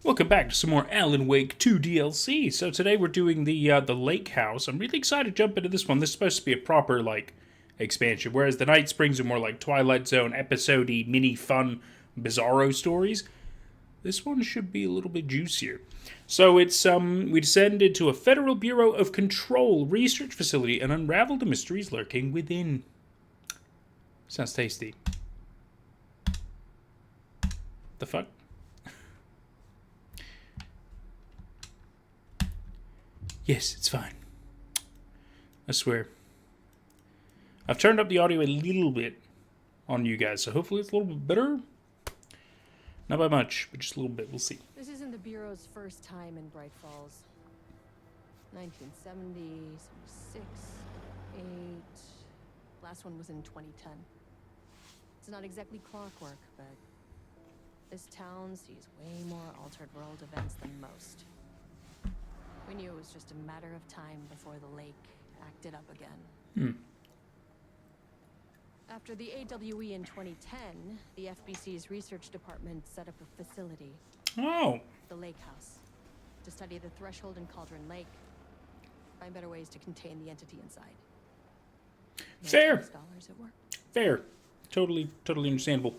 Welcome back to some more Alan Wake 2 DLC. So today we're doing the Lake House. I'm really excited to jump into this one. This is supposed to be a proper expansion, whereas the Night Springs are more like Twilight Zone episode-y, mini fun, bizarro stories. This one should be a little bit juicier. So it's we descend into a Federal Bureau of Control research facility and unravel the mysteries lurking within. Sounds tasty. The fuck? Yes, it's fine. I swear. I've turned up the audio a little bit on you guys, so hopefully it's a little bit better. Not by much, but just a little bit. We'll see. This isn't the Bureau's first time in Bright Falls. 1970, 76, 8. Last one was in 2010. It's not exactly clockwork, but this town sees way more altered world events than most. We knew it was just a matter of time before the lake acted up again. After the AWE in 2010, the FBC's research department set up a facility, Oh. the Lake House, to study the Threshold and Cauldron Lake, find better ways to contain the entity inside. Fair. Scholars at work. Fair. Totally understandable.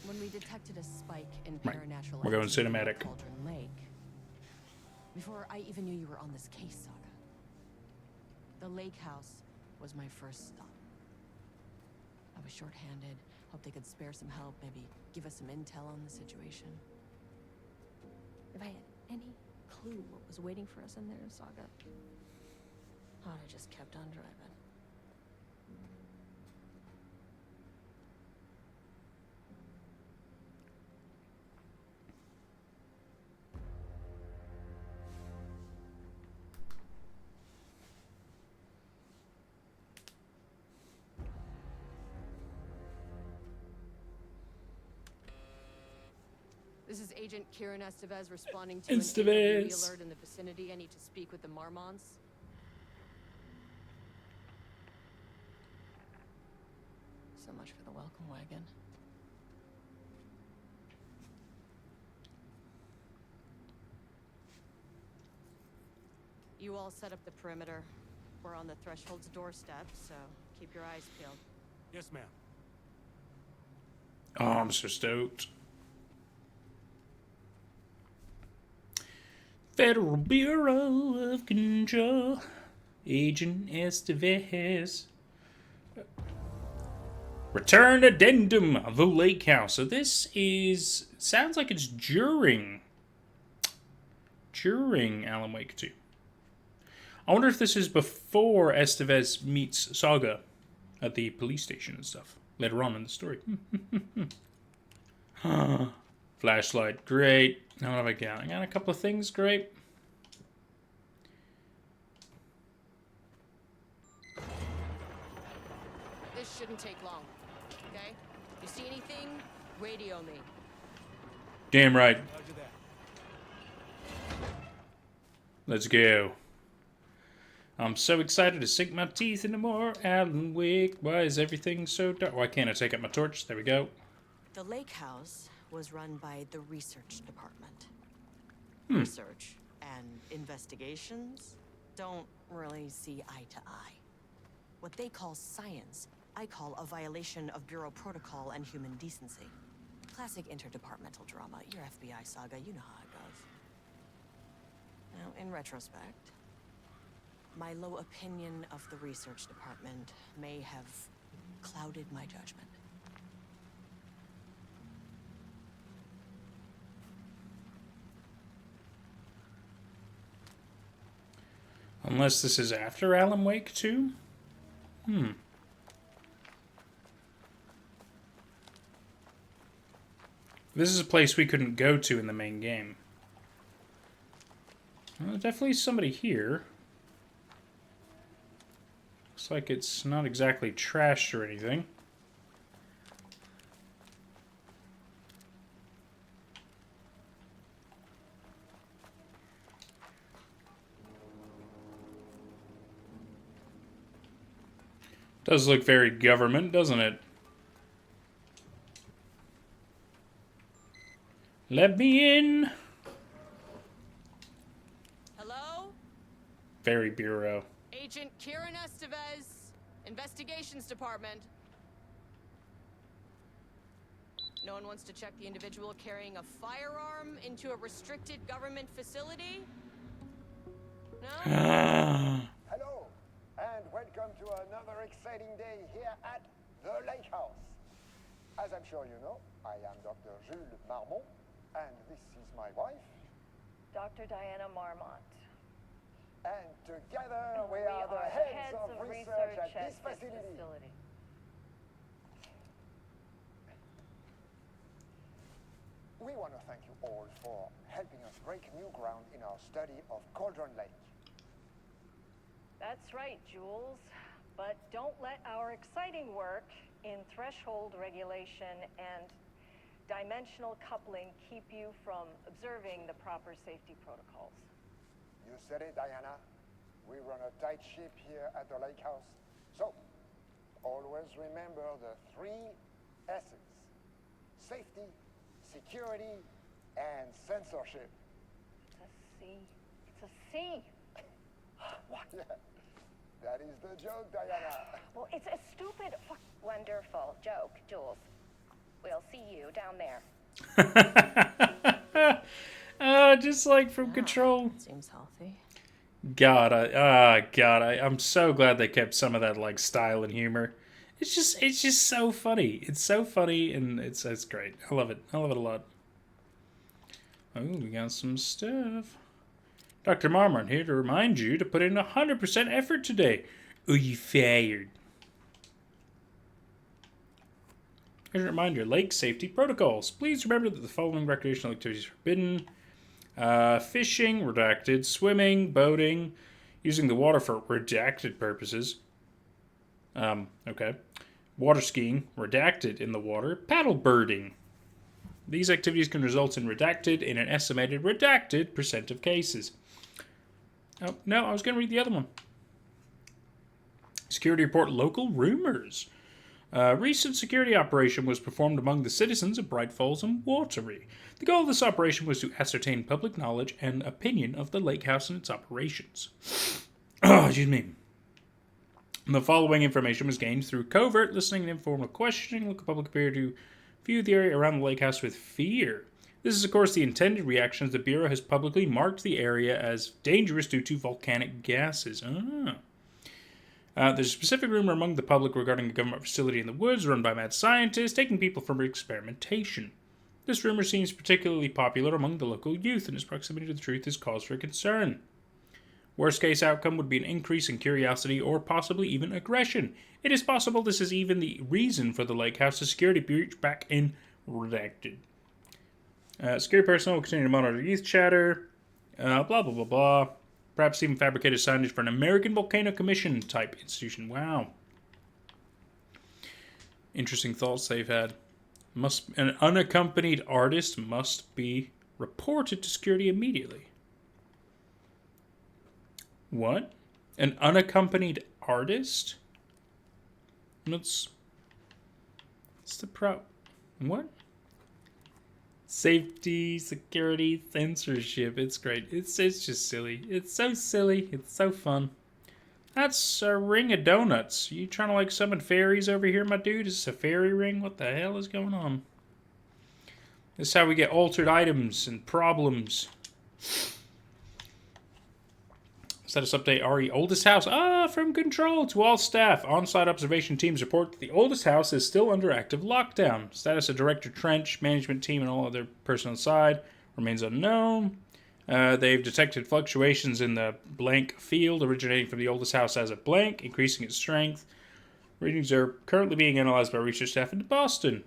When we detected a spike in Right. paranatural We're going activity in cinematic. Cauldron Lake, before I even knew you were on this case, Saga, the Lake House was my first stop. I was short-handed, hoped they could spare some help, maybe give us some intel on the situation. If I had any clue what was waiting for us in there, Saga, I'd have just kept on driving. This is Agent Kieran Estevez responding to an AWE Estevez. alert in the vicinity. I need to speak with the Marmonts. So much for the welcome wagon. You all set up the perimeter. We're on the Threshold's doorstep, so keep your eyes peeled. Yes, ma'am. Oh, I'm so stoked. Federal Bureau of Control. Agent Estevez. Return addendum of the Lake House. So this is... sounds like it's during Alan Wake 2. I wonder if this is before Estevez meets Saga at the police station and stuff. Later on in the story. Flashlight, great. Now what have I got? I got a couple of things, great. This shouldn't take long, okay? You see anything, radio me. Damn right. Roger that. Let's go. I'm so excited to sink my teeth into more Alan Wake. Why is everything so dark? Why can't I take up my torch? There we go. The Lake House was run by the research department. Research and investigations don't really see eye to eye. What they call science, I call a violation of Bureau protocol and human decency. Classic interdepartmental drama. Your FBI saga, you know how it goes. Now, in retrospect, my low opinion of the research department may have clouded my judgment. Unless this is after Alan Wake 2? This is a place we couldn't go to in the main game. Well, definitely somebody here. Looks like it's not exactly trashed or anything. Does look very government, doesn't it? Let me in. Very bureau. Agent Kieran Estevez, Investigations Department. No one wants to check the individual carrying a firearm into a restricted government facility? No? Hello, and welcome to another exciting day here at the Lake House. As I'm sure you know, I am Dr. Jules Marmont, and this is my wife. Dr. Diana Marmont. And together we are the heads of research at this facility. We want to thank you all for helping us break new ground in our study of Cauldron Lake. That's right, Jules. But don't let our exciting work in threshold regulation and dimensional coupling keep you from observing the proper safety protocols. You said it, Diana. We run a tight ship here at the Lake House. So, always remember the 3 S's. Safety, security, and censorship. It's a C. It's a C. What? Yeah, that is the joke, Diana. Well, it's a stupid, wonderful joke, Jules. We'll see you down there. Just like from Control. Seems healthy. God, I'm so glad they kept some of that like style and humor. It's just so funny. It's so funny and it's great. I love it. I love it a lot. Oh, we got some stuff. Dr. Marmont here to remind you to put in 100% effort today, or you fired. Here's a reminder: lake safety protocols. Please remember that the following recreational activities are forbidden. Fishing, redacted. Swimming, boating, using the water for redacted purposes. Okay. Water skiing, redacted in the water. Paddle birding. These activities can result in redacted in an estimated redacted % of cases. Oh, no, I was going to read the other one. Security report local rumors. Recent security operation was performed among the citizens of Bright Falls and Watery. The goal of this operation was to ascertain public knowledge and opinion of the lake house and its operations. Excuse me. The following information was gained through covert listening and informal questioning. Local public appear to view the area around the lake house with fear. This is, of course, the intended reaction as the Bureau has publicly marked the area as dangerous due to volcanic gases. There's a specific rumor among the public regarding a government facility in the woods run by mad scientists taking people for experimentation. This rumor seems particularly popular among the local youth, and its proximity to the truth is cause for concern. Worst case outcome would be an increase in curiosity or possibly even aggression. It is possible this is even the reason for the Lake House's security breach back in Redacted. Security personnel will continue to monitor youth chatter, blah, blah, blah, blah. Perhaps even fabricated signage for an American Volcano Commission type institution. Wow. Interesting thoughts they've had. An unaccompanied artist must be reported to security immediately. What? An unaccompanied artist? What's the what? Safety, security, censorship. It's great. It's just silly. It's so silly. It's so fun. That's a ring of donuts. You trying to like summon fairies over here, my dude? Is this a fairy ring? What the hell is going on? This is how we get altered items and problems. Status update RE Oldest House. From Control to all staff. On-site observation teams report that the Oldest House is still under active lockdown. Status of Director Trench, management team, and all other personnel inside remains unknown. They've detected fluctuations in the blank field originating from the Oldest House as a blank, increasing its strength. Readings are currently being analyzed by research staff in Boston.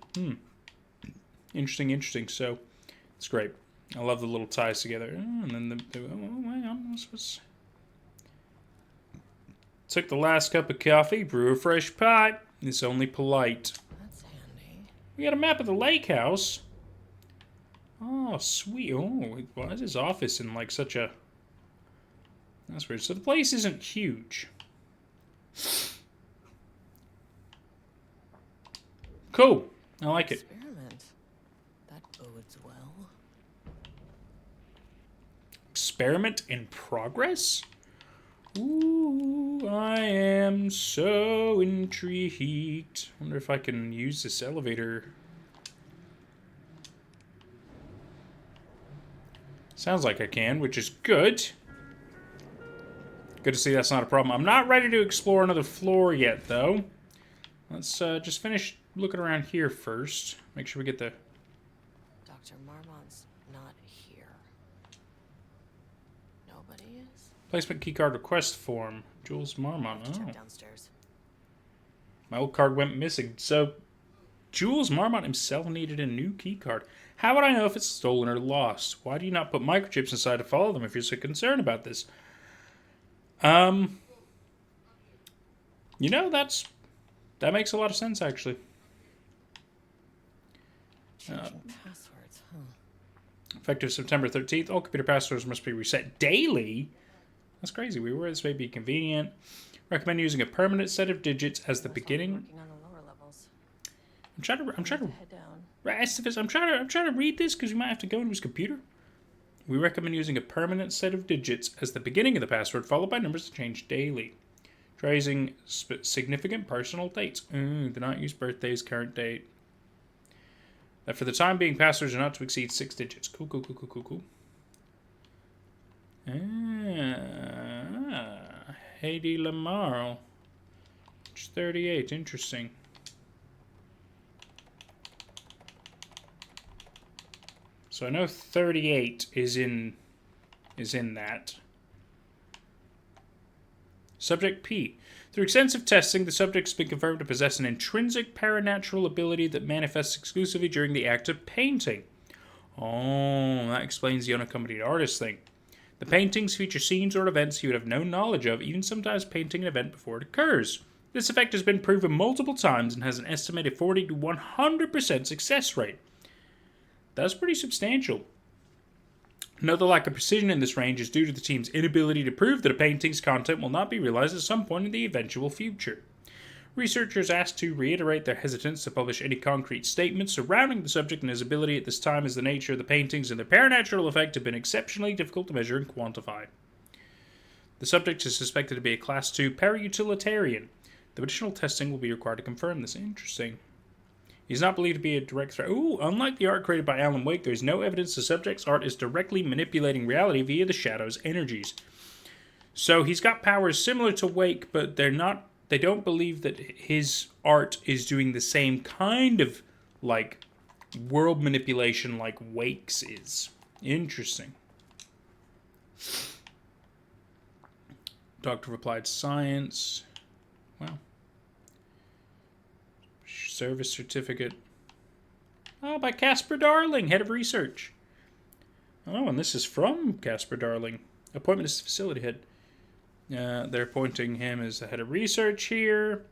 Interesting. So, it's great. I love the little ties together. And then hang on. Took the last cup of coffee, brew a fresh pot. It's only polite. That's handy. We got a map of the lake house. Oh, sweet. Oh, why is his office in like such a... That's weird. So the place isn't huge. Cool. I like it. Experiment. That bodes well. Experiment in progress? Ooh, I am so intrigued. Wonder if I can use this elevator. Sounds like I can, which is good. Good to see that's not a problem. I'm not ready to explore another floor yet, though. Let's just finish looking around here first. Make sure we get the... Dr. Marmont's not here. Nobody is? Placement keycard request form. Jules Marmont. Oh. Check downstairs. My old card went missing. So, Jules Marmont himself needed a new keycard. How would I know if it's stolen or lost? Why do you not put microchips inside to follow them if you're so concerned about this? You know, that makes a lot of sense, actually. Changing passwords, huh? Effective September 13th, all computer passwords must be reset daily. That's crazy. We were this may be convenient. Recommend using a permanent set of digits as the beginning. Working on the lower levels. I'm trying to Head down. Estifus, I'm trying to read this because we might have to go into his computer. We recommend using a permanent set of digits as the beginning of the password, followed by numbers to change daily. Try using significant personal dates. Do not use birthdays, current date. That for the time being, passwords are not to exceed 6 digits. Cool. Heidi Lamarl. Age 38. Interesting. So I know 38 is in that. Subject P. Through extensive testing, the subject has been confirmed to possess an intrinsic paranatural ability that manifests exclusively during the act of painting. Oh, that explains the unaccompanied artist thing. The paintings feature scenes or events you would have no knowledge of, even sometimes painting an event before it occurs. This effect has been proven multiple times and has an estimated 40 to 100% success rate. That's pretty substantial. Note the lack of precision in this range is due to the team's inability to prove that a painting's content will not be realized at some point in the eventual future. Researchers asked to reiterate their hesitance to publish any concrete statements surrounding the subject and his ability at this time, as the nature of the paintings and their paranatural effect have been exceptionally difficult to measure and quantify. The subject is suspected to be a Class 2 para-utilitarian. The additional testing will be required to confirm this. Interesting. He's not believed to be a direct threat. Ooh, unlike the art created by Alan Wake, there is no evidence the subject's art is directly manipulating reality via the shadow's energies. So he's got powers similar to Wake, but they don't believe that his art is doing the same kind of, like, world manipulation like Wake's is. Interesting. Doctor of Applied Science. Wow. Service certificate. Oh, by Casper Darling, head of research. Oh, and this is from Casper Darling. Appointment as facility head. They're appointing him as the head of research here.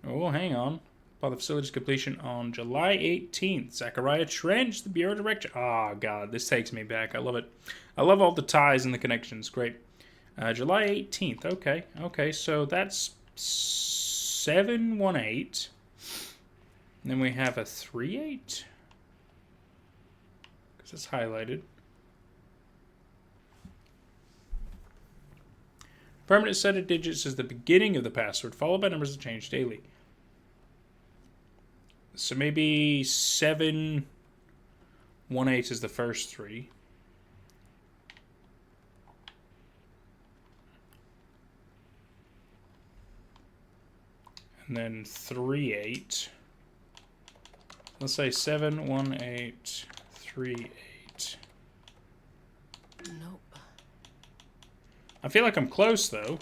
Oh, hang on. Upon the facility's completion on July 18th, Zachariah Trench, the bureau director. Oh, God, this takes me back. I love it. I love all the ties and the connections. Great. July 18th. Okay, so that's 718. And then we have a 38. Because it's highlighted. Permanent set of digits is the beginning of the password, followed by numbers that change daily. So maybe 718 is the first 3. And then 38. Let's say 71838. Nope. I feel like I'm close, though.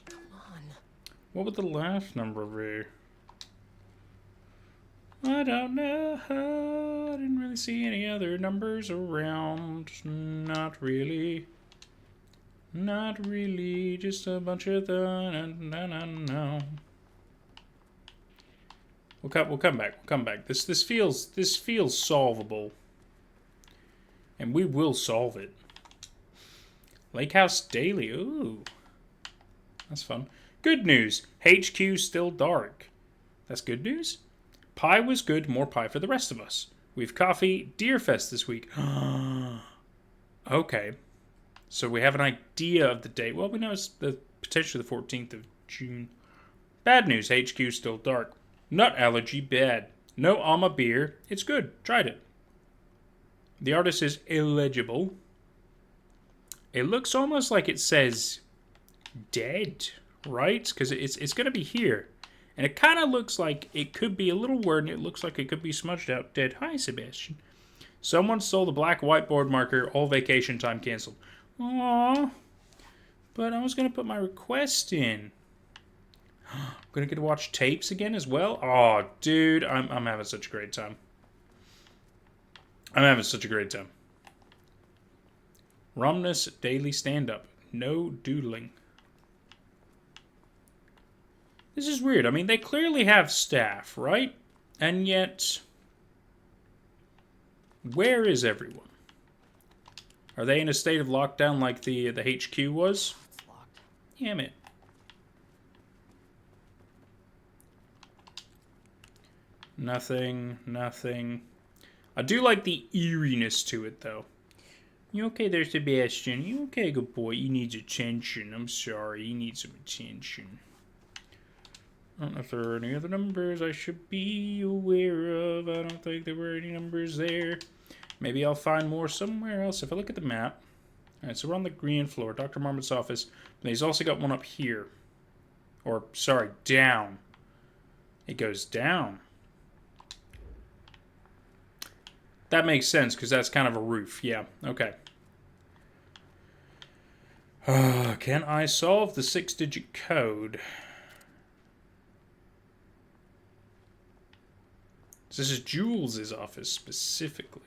Come on. What would the last number be? I don't know. I didn't really see any other numbers around. Not really. Not really. Just a bunch of no. We'll come back. We'll come back. This feels solvable. And we will solve it. Lake House Daily. Ooh. That's fun. Good news. HQ still dark. That's good news? Pie was good. More pie for the rest of us. We've coffee. Deerfest this week. Okay. So we have an idea of the date. Well, we know it's potentially the 14th of June. Bad news, HQ still dark. Nut allergy, bad. No Alma beer, it's good. Tried it. The artist is illegible. It looks almost like it says dead, right? Because it's going to be here. And it kind of looks like it could be a little word, and it looks like it could be smudged out dead. Hi, Sebastian. Someone stole the black whiteboard marker. All vacation time canceled. Aww. But I was going to put my request in. I'm going to get to watch tapes again as well. Oh, dude. I'm having such a great time. I'm having such a great time. Romnus daily stand-up. No doodling. This is weird. I mean, they clearly have staff, right? And yet, where is everyone? Are they in a state of lockdown like the HQ was? It's locked. Damn it. Nothing, nothing. I do like the eeriness to it, though. You okay there, Sebastian? You okay, good boy? He needs attention. I'm sorry. He needs some attention. I don't know if there are any other numbers I should be aware of. I don't think there were any numbers there. Maybe I'll find more somewhere else. If I look at the map. Alright, so we're on the green floor. Dr. Marmot's office. But he's also got one up here. Or, sorry, down. It goes down. That makes sense, because that's kind of a roof. Yeah, okay. Can I solve the 6-digit code? This is Jules' office, specifically.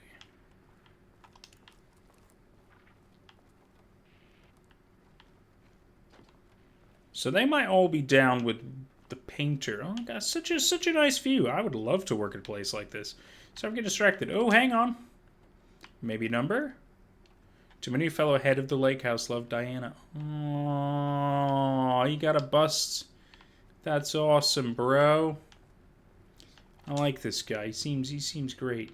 So they might all be down with the painter. Oh, God, such a nice view. I would love to work at a place like this. So I'm getting distracted. Oh, hang on. Maybe number? Too many fellow head of the lake house love Diana. Oh, you got a bust. That's awesome, bro. I like this guy. He seems great.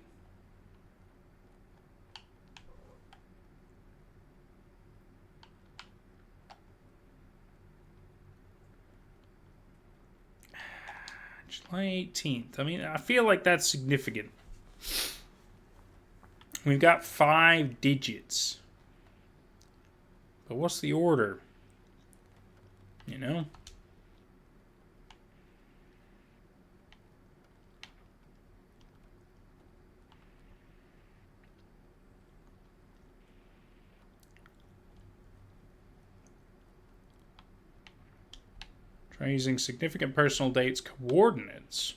July 18th. I mean, I feel like that's significant. We've got 5 digits. But what's the order? You know? Try using significant personal dates. Coordinates.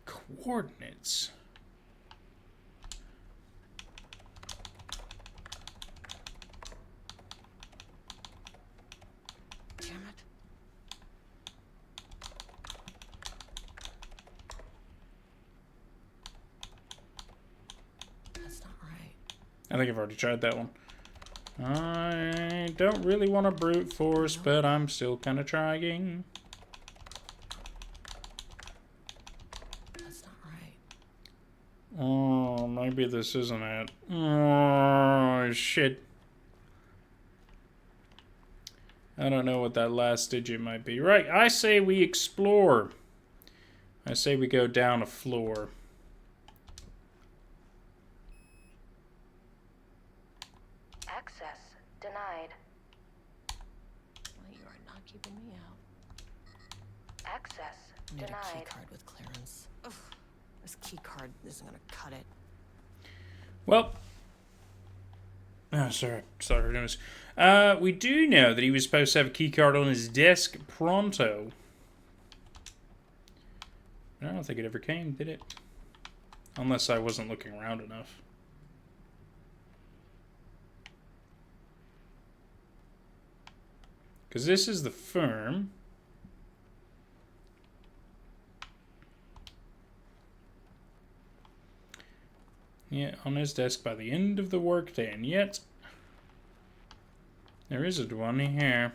Coordinates. Damn it. That's not right. I think I've already tried that one. I don't really want to brute force, but I'm still kind of trying. That's not right. Oh, maybe this isn't it. Oh, shit. I don't know what that last digit might be. Right, I say we explore. I say we go down a floor. Access denied. Well, you are not keeping me out. Access I need a key denied. card with clearance. Ugh, this key card isn't gonna cut it. Well. Oh, sorry for doing this. We do know that he was supposed to have a key card on his desk pronto. I don't think it ever came, did it? Unless I wasn't looking around enough. Because this is the firm. Yeah, on his desk by the end of the workday, and yet there isn't one here.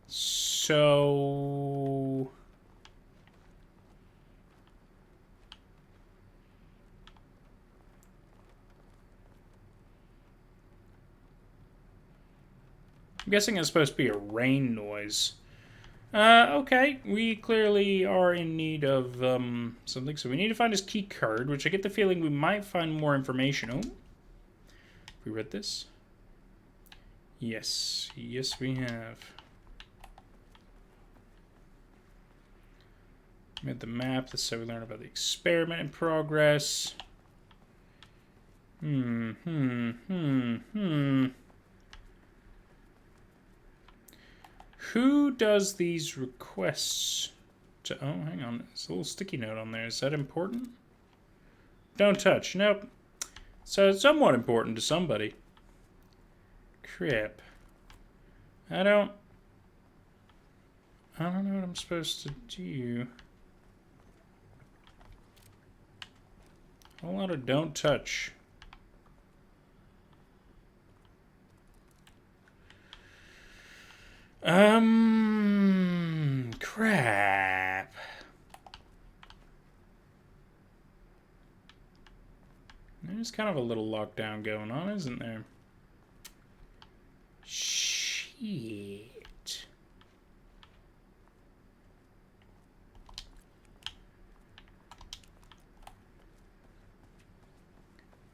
So I'm guessing it's supposed to be a rain noise. Okay, we clearly are in need of, something. So we need to find his key card, which I get the feeling we might find more information. Oh, we read this? Yes. Yes, we have. Made the map. That's how we learn about the experiment in progress. Who does these requests to... Oh, hang on. There's a little sticky note on there. Is that important? Don't touch. Nope. So it's somewhat important to somebody. Crap. I don't know what I'm supposed to do. A whole lot of don't touch. Crap. There's kind of a little lockdown going on, isn't there? Shit.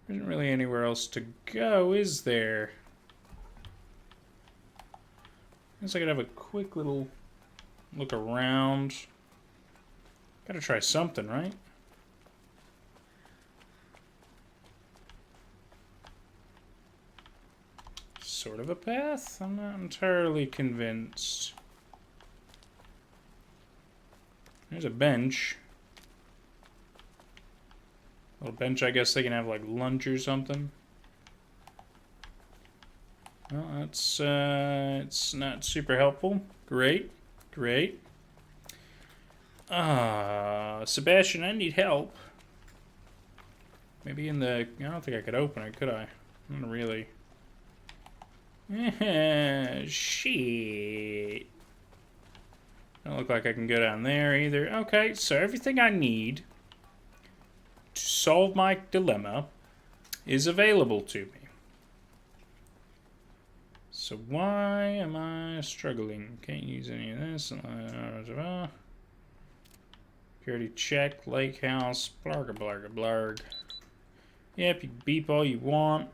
There isn't really anywhere else to go, is there? I guess I could have a quick little look around. Gotta try something, right? Sort of a path? I'm not entirely convinced. There's a bench. Little bench, I guess they can have like lunch or something. Well, that's, it's not super helpful. Great. Great. Sebastian, I need help. Maybe in the... I don't think I could open it, could I? Not really. Shit. Don't look like I can go down there either. Okay, so everything I need to solve my dilemma is available to me. So why am I struggling? Can't use any of this. Security check, lake house, blarga blarga blarg. Yep, you can beep all you want.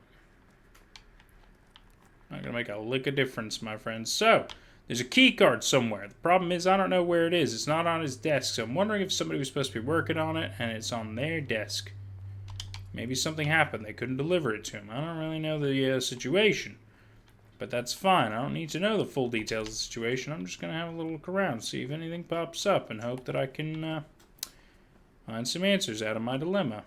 Not gonna make a lick of difference, my friends. So, there's a key card somewhere. The problem is I don't know where it is. It's not on his desk. So I'm wondering if somebody was supposed to be working on it and it's on their desk. Maybe something happened. They couldn't deliver it to him. I don't really know the situation. But that's fine. I don't need to know the full details of the situation. I'm just going to have a little look around, see if anything pops up, and hope that I can find some answers out of my dilemma.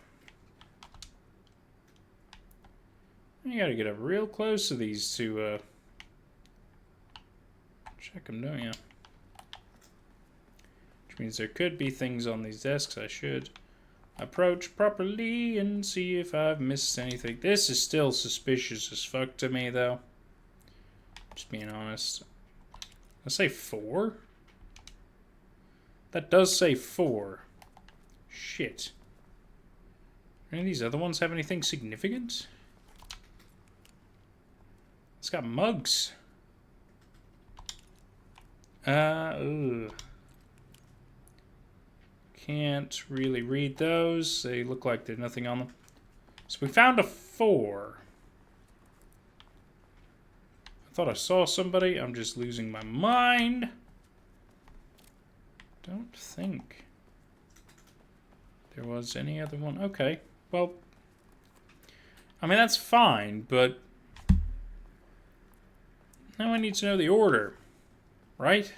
You got to get up real close to these to check them, don't you? Which means there could be things on these desks I should approach properly and see if I've missed anything. This is still suspicious as fuck to me, though. Just being honest. I say 4? That does say 4. Shit. Do any of these other ones have anything significant? It's got mugs. Ugh. Can't really read those. They look like there's nothing on them. So we found a 4. Thought I saw somebody. I'm just losing my mind. Don't think there was any other one. Okay. Well, I mean, that's fine, but now I need to know the order, right?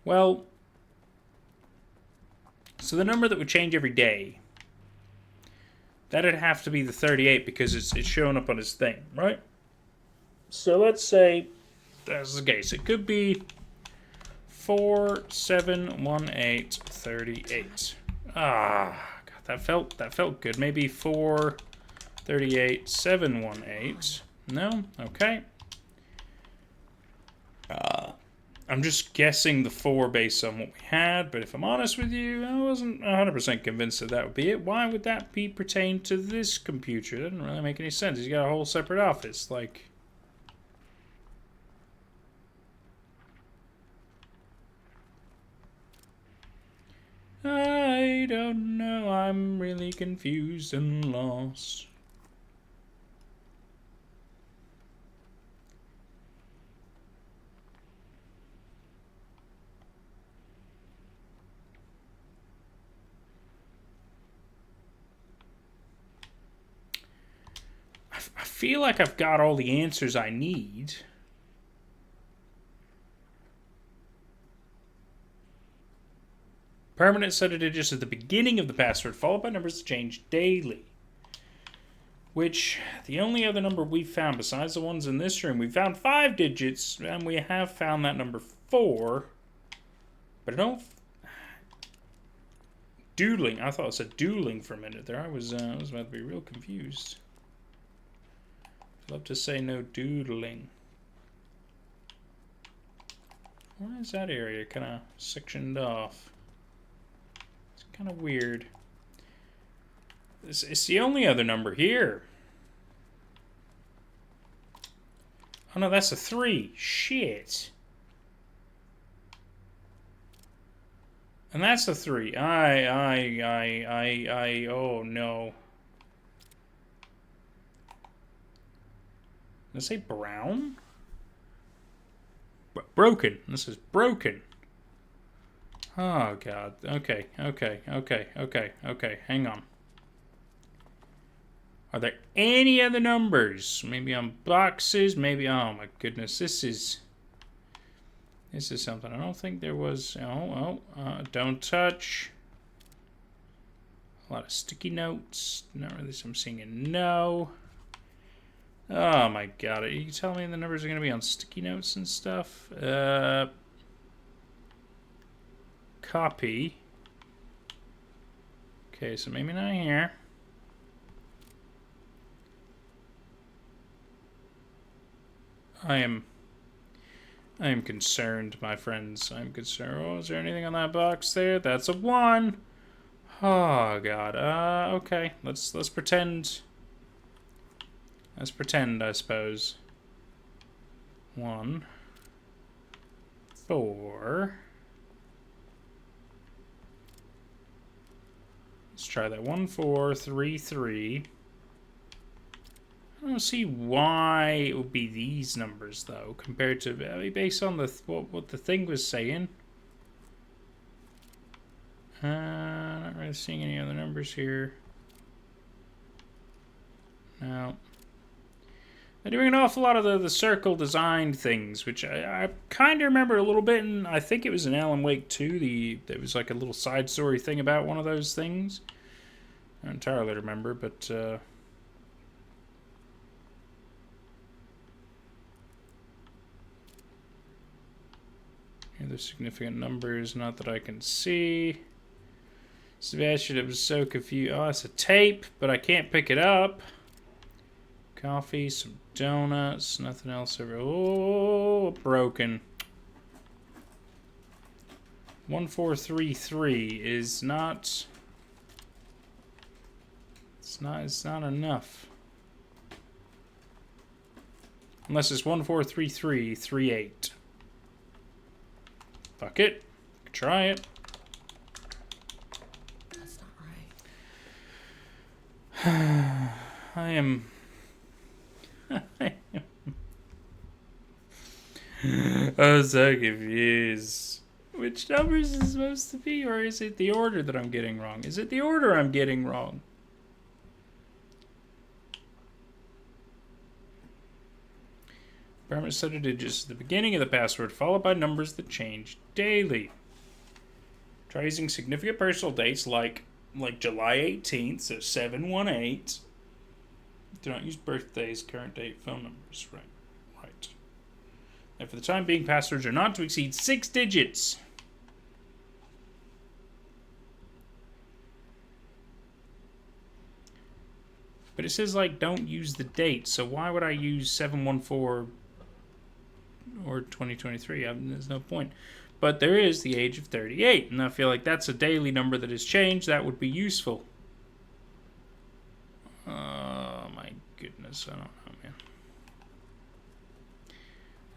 Well, so the number that would change every day, that'd have to be the 38 because it's showing up on his thing, right? So let's say that's the case. It could be 471838. Ah, God, that felt good. Maybe 438718. No, okay. I'm just guessing the 4 based on what we had, but if I'm honest with you, I wasn't 100% convinced that would be it. Why would that be pertain to this computer? It doesn't really make any sense. He's got a whole separate office. Like, don't know. I'm really confused and lost. I feel like I've got all the answers I need. Permanent set of digits at the beginning of the password, followed by numbers that change daily. Which, the only other number we've found, besides the ones in this room, we found 5 digits, and we have found that number 4. But I don't... Doodling. I thought it said dueling for a minute there. I was about to be real confused. I'd love to say no doodling. Why is that area kind of sectioned off? It's kind of weird. It's the only other number here. Oh no, that's a 3. Shit. And that's a 3. Oh no. Did I say brown? Broken. This is broken. Oh god. Okay. Hang on. Are there any other numbers? Maybe on boxes? Maybe... Oh my goodness. This is something. I don't think there was... don't touch. A lot of sticky notes. Not really some seeing a no. Oh my god. Are you telling me the numbers are going to be on sticky notes and stuff? Copy. Okay, so maybe not here. I am concerned, my friends. I'm concerned. Oh, is there anything on that box there? That's a 1. Oh god. Okay. Let's pretend. Let's pretend, I suppose. 1, 4. Let's try that. 1, 4, 3, 3. I don't see why it would be these numbers though, compared to based on the what the thing was saying. Not really seeing any other numbers here. No. They're doing an awful lot of the circle design things, which I kind of remember a little bit, and I think it was in Alan Wake 2. There was like a little side story thing about one of those things. I don't entirely remember, but here the significant numbers, not that I can see. Sebastian, it was so confused. Oh, it's a tape, but I can't pick it up. Coffee, some donuts, nothing else ever. Oh, broken. 1433 is not. It's not enough. Unless it's 143338. Fuck it. Try it. That's not right. I am I'm so confused. Which numbers is it supposed to be, or is it the order that I'm getting wrong? Is it the order I'm getting wrong? Permanent set of digits at the beginning of the password, followed by numbers that change daily. Try using significant personal dates like July 18th, so 718. Do not use birthdays, current date, phone numbers. Right. And for the time being, passwords are not to exceed 6 digits. But it says, like, don't use the date, so why would I use 714 or 2023? There's no point. But there is the age of 38, and I feel like that's a daily number that has changed. That would be useful. Oh, my goodness. I don't know, man.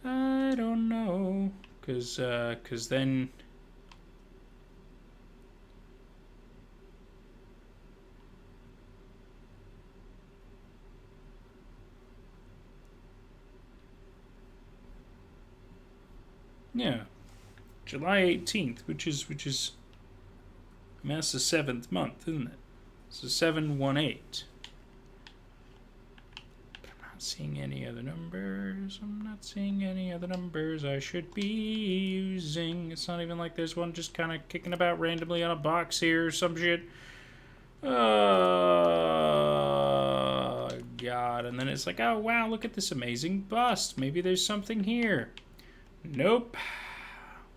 I don't know. Because then... Yeah. July 18th, which is I mean, that's the 7th month, isn't it? So 718. But I'm not seeing any other numbers. I'm not seeing any other numbers I should be using. It's not even like there's one just kind of kicking about randomly on a box here or some shit. Oh, God. And then it's like, oh, wow, look at this amazing bust. Maybe there's something here. Nope.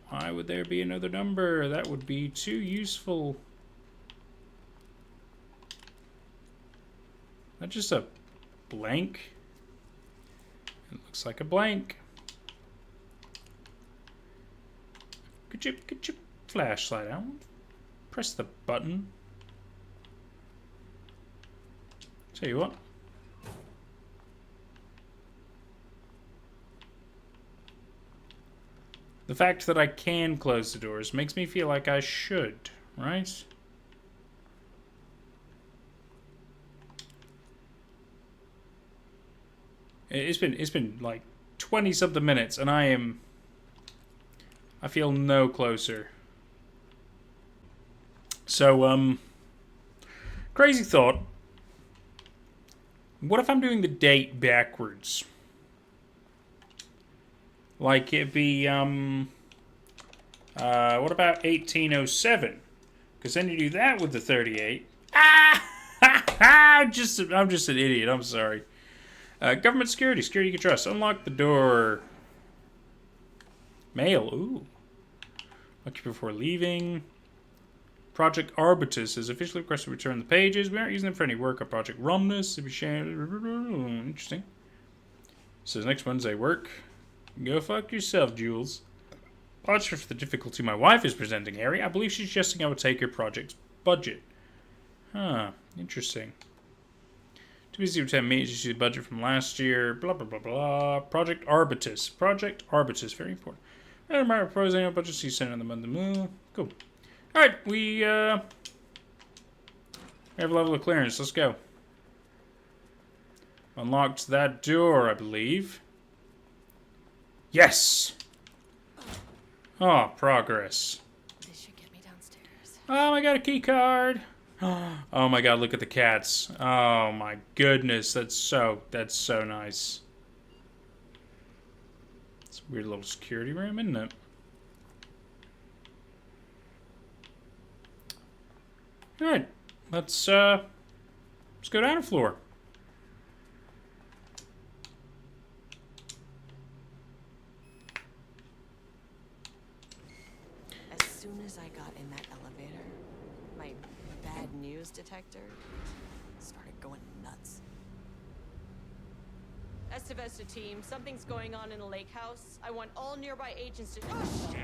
Why would there be another number? That would be too useful. Not just a blank. It looks like a blank. Get your flashlight out. Press the button. Tell you what. The fact that I can close the doors makes me feel like I should, right? It's been like 20-something minutes, and I feel no closer. So, crazy thought. What if I'm doing the date backwards? Like it'd be, what about 1807? Because then you do that with the 38. Ah! I'm just an idiot. I'm sorry. Government security you can trust. Unlock the door. Mail. Ooh. Lucky before leaving. Project Arbitus has officially requested to return the pages. We aren't using them for any work on Project Rumnus. Interesting. Says next Wednesday work. Go fuck yourself, Jules. Apologies for the difficulty my wife is presenting, Harry. I believe she's suggesting I would take your project's budget. Huh. Interesting. Too busy to attend meetings. You see the budget from last year. Blah, blah, blah, blah. Project Arbitus. Very important. I don't mind proposing a budget. See you send in the month of moon. Cool. Alright, we have a level of clearance. Let's go. Unlocked that door, I believe. Yes! Oh, progress. This should get me downstairs. Oh, I got a key card. Oh my god, look at the cats. Oh my goodness, that's so nice. It's a weird little security room, isn't it? Alright, let's go down a floor. As soon as I got in that elevator, my bad news detector started going nuts. Estevesta team, something's going on in the lake house. I want all nearby agents to... Oh, shit!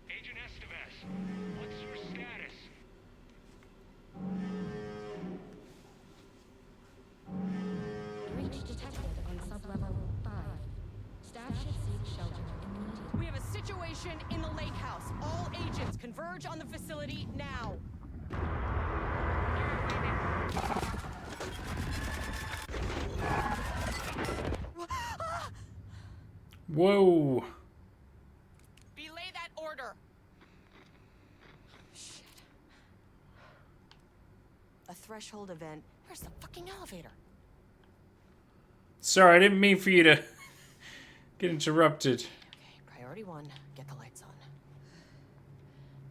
Agent Estevez, what's your status? Breach detected on sublevel 5. Staff should seek shelter immediately. We have a situation in the lake house. All agents converge on the facility now. Whoa. Belay that order. Shit. A threshold event. Where's the fucking elevator? Sorry, I didn't mean for you to get interrupted. Okay, priority 1, get the lights on.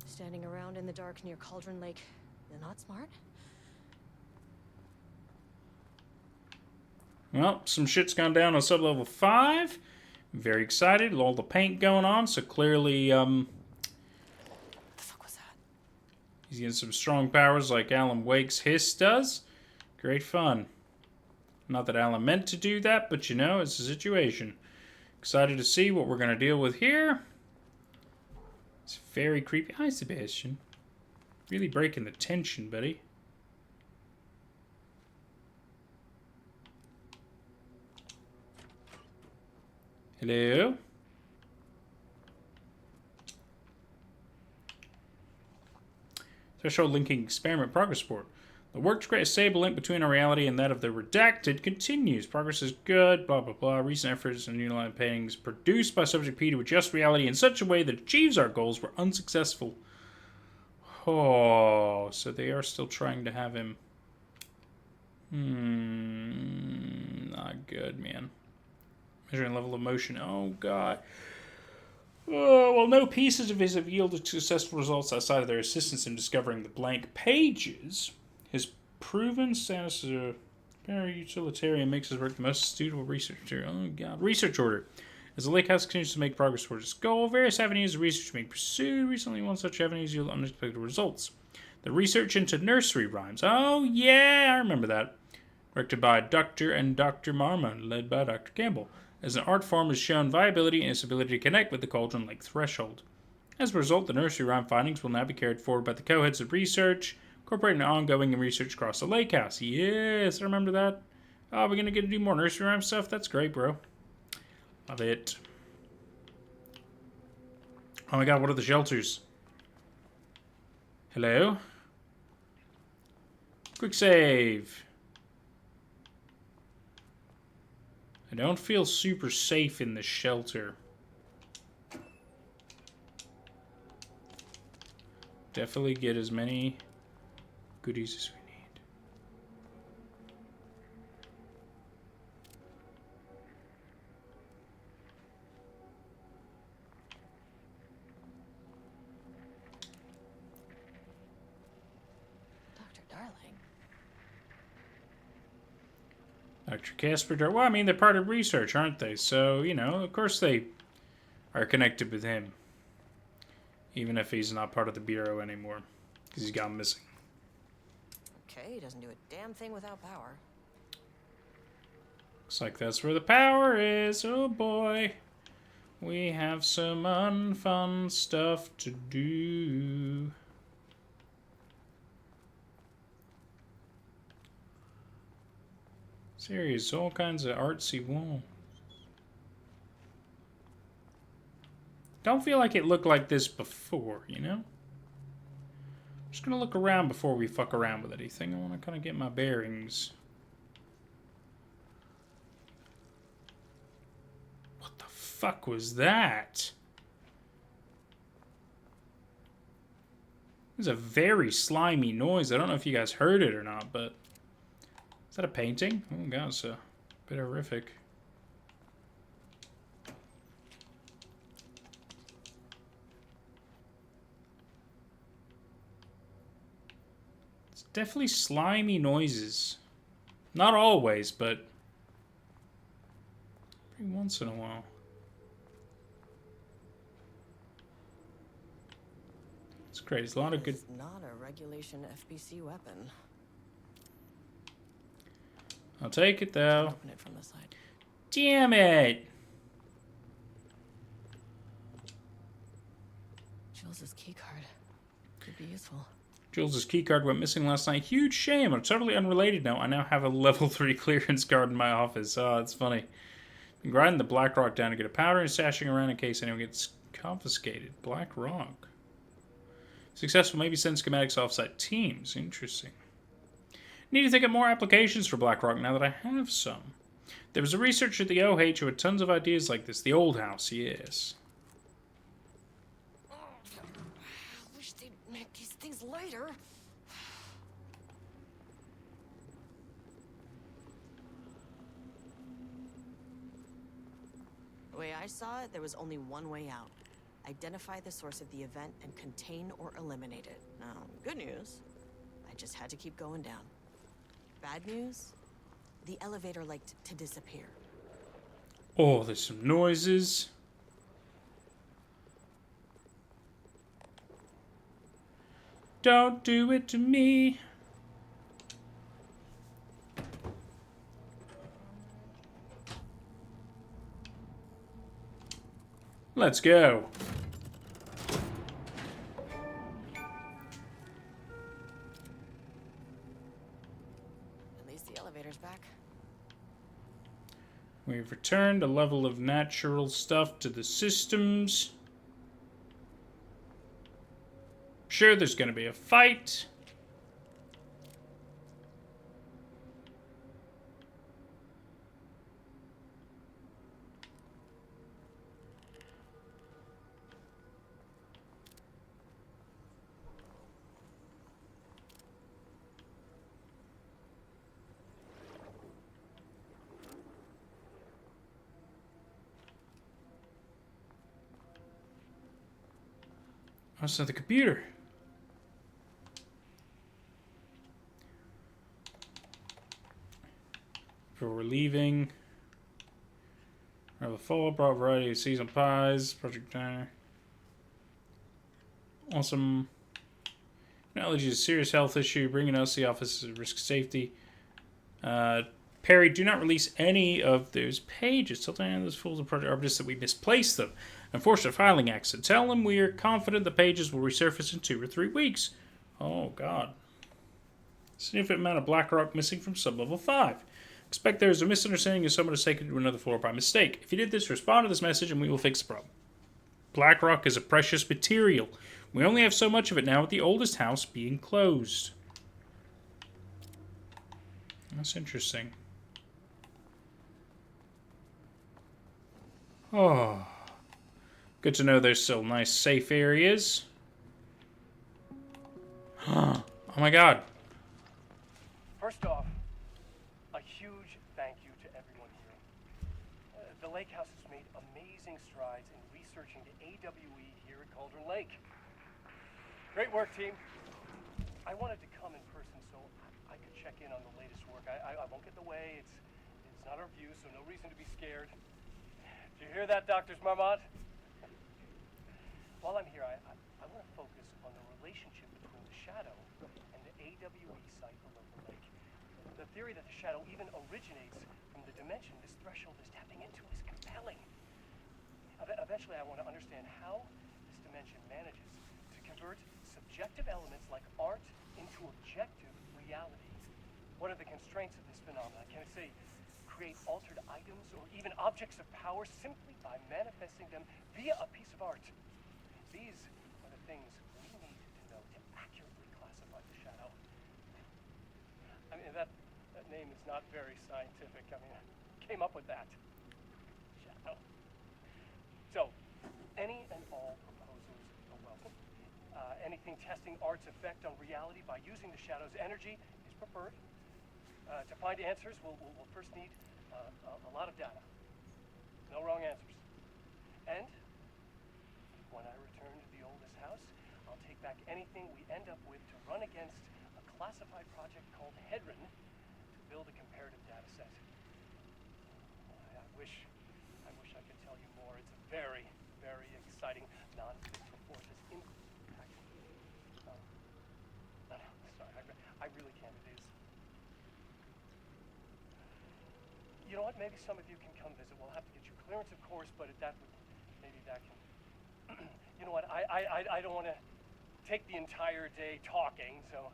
Standing around in the dark near Cauldron Lake, they're not smart? Well, some shit's gone down on sublevel 5. Very excited. All the paint going on, so clearly, What the fuck was that? he's getting some strong powers like Alan Wake's Hiss does. Great fun. Not that Alan meant to do that, but you know, it's a situation. Excited to see what we're going to deal with here. It's very creepy. Hi, Sebastian. Really breaking the tension, buddy. Hello? Threshold linking experiment progress report. The work to create a stable link between our reality and that of the redacted continues. Progress is good, blah, blah, blah. Recent efforts and new line paintings produced by Subject P to adjust reality in such a way that achieves our goals were unsuccessful. Oh, so they are still trying to have him. Not good, man. Measuring level of motion. Oh, God. Oh, well, no pieces of his have yielded successful results outside of their assistance in discovering the blank pages. His proven status as a very utilitarian makes his work the most suitable research material. Oh, God. Research order. As the Lake House continues to make progress towards its goal, various avenues of research are being pursued. Recently, one such avenues yield unexpected results. The research into nursery rhymes. Oh, yeah, I remember that. Directed by Dr. and Dr. Marmon, led by Dr. Campbell. As an art form has shown viability in its ability to connect with the Cauldron Lake threshold. As a result, the nursery rhyme findings will now be carried forward by the co-heads of research, incorporating ongoing research across the lake house. Yes, I remember that. Oh, we're going to get to do more nursery rhyme stuff? That's great, bro. Love it. Oh my god, what are the shelters? Hello? Quick save. I don't feel super safe in this shelter. Definitely get as many goodies as we need. Dr. Darling. Dr. Casper, well, I mean, they're part of research, aren't they? So, you know, of course they are connected with him. Even if he's not part of the Bureau anymore. Because he's gone missing. Okay, he doesn't do a damn thing without power. Looks like that's where the power is. Oh boy. We have some unfun stuff to do. Serious, all kinds of artsy walls. Don't feel like it looked like this before, you know? I'm just gonna look around before we fuck around with anything. I want to kind of get my bearings. What the fuck was that? It was a very slimy noise. I don't know if you guys heard it or not, but... Is that a painting? Oh god, it's a bit horrific. It's definitely slimy noises. Not always, but every once in a while. It's great. It's a lot of good... It's not a regulation FBC weapon. I'll take it though. Open it from the side. Damn it! Jules's keycard could be useful. Jules' keycard went missing last night. Huge shame. On a totally unrelated note, I now have a level 3 clearance card in my office. Oh, that's funny. Been grinding the Black Rock down to get a powder and stashing around in case anyone gets confiscated. Black Rock. Successful, maybe send schematics offsite teams. Interesting. Need to think of more applications for Black Rock now that I have some. There was a researcher at the OH who had tons of ideas like this. The old house, yes. I wish they'd make these things lighter. The way I saw it, there was only one way out. Identify the source of the event and contain or eliminate it. Now, good news, I just had to keep going down. Bad news, the elevator liked to disappear. Oh, there's some noises. Don't do it to me. Let's go. At least the elevator's back. We've returned a level of natural stuff to the systems. sure there's going to be a fight. Oh, it's not the computer. Before we're leaving, I have a full brought variety of seasonal pies, Project Diner. Awesome. Allergy is a serious health issue. Bringing us the office is a risk of safety. Perry, do not release any of those pages. Tell Diana those fools of Project Arbitus that we misplaced them. Unfortunate filing accident. Tell them we are confident the pages will resurface in 2 or 3 weeks. Oh, God. Significant amount of BlackRock missing from sublevel 5. Expect there is a misunderstanding and someone has taken it to another floor by mistake. If you did this, respond to this message and we will fix the problem. BlackRock is a precious material. We only have so much of it now with the oldest house being closed. That's interesting. Oh. Good to know there's still nice safe areas. Oh my God. First off, a huge thank you to everyone here. The Lake House has made amazing strides in researching the AWE here at Cauldron Lake. Great work, team. I wanted to come in person so I could check in on the latest work. I won't get in the way. It's not our view, so no reason to be scared. Do you hear that, Dr. Marmont? While I'm here, I want to focus on the relationship between the Shadow and the AWE site below the lake. The theory that the Shadow even originates from the dimension this threshold is tapping into is compelling. Eventually, I want to understand how this dimension manages to convert subjective elements like art into objective reality. What are the constraints of this phenomenon? Can it, say, create altered items or even objects of power simply by manifesting them via a piece of art? These are the things we need to know to accurately classify the Shadow. I mean, that name is not very scientific. I mean, I came up with that. Shadow. So, any and all proposals are welcome. Anything testing art's effect on reality by using the Shadow's energy is preferred. To find answers, we'll first need a lot of data. No wrong answers. And when I return to the oldest house, I'll take back anything we end up with to run against a classified project called Hedron to build a comparative data set. I wish I could tell you more. It's a very, very exciting, non-fit-for-purpose impact. No, sorry, I really can't. It is. You know what? Maybe some of you can come visit. We'll have to get you clearance, of course, but maybe that can. You know what, I don't want to take the entire day talking, so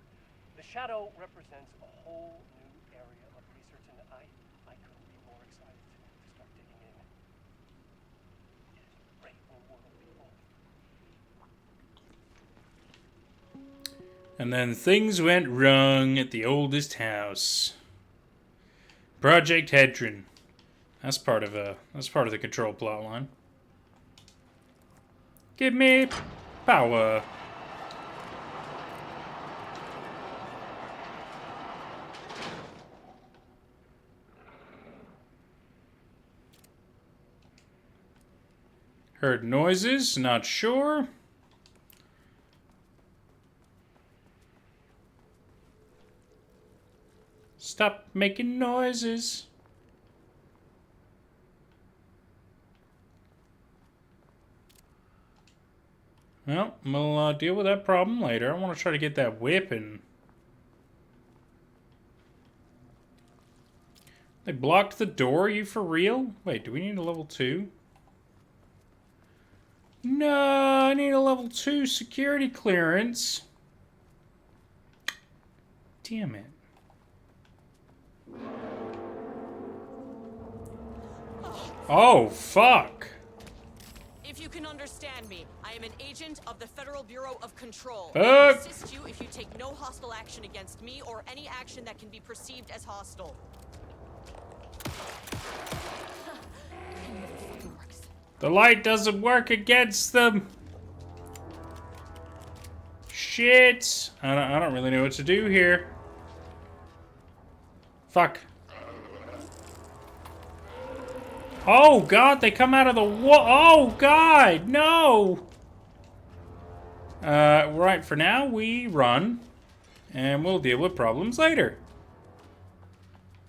the Shadow represents a whole new area of research, and I couldn't be more excited to start digging in. It is a great new world, people. And then things went wrong at the oldest house. Project Hedron. That's part of the control plot line. Give me power. Heard noises, not sure. Stop making noises. Well, we'll deal with that problem later. I want to try to get that whip and... They blocked the door? Are you for real? Wait, do we need a level 2? No, I need a level 2 security clearance. Damn it. Oh, fuck. If you can understand me, I am an agent of the Federal Bureau of Control. Fuck. I will assist you if you take no hostile action against me or any action that can be perceived as hostile. The light doesn't work against them. Shit. I don't really know what to do here. Fuck. Oh, God, they come out of the wall. Oh, God, no. Right, for now, we run. And we'll deal with problems later.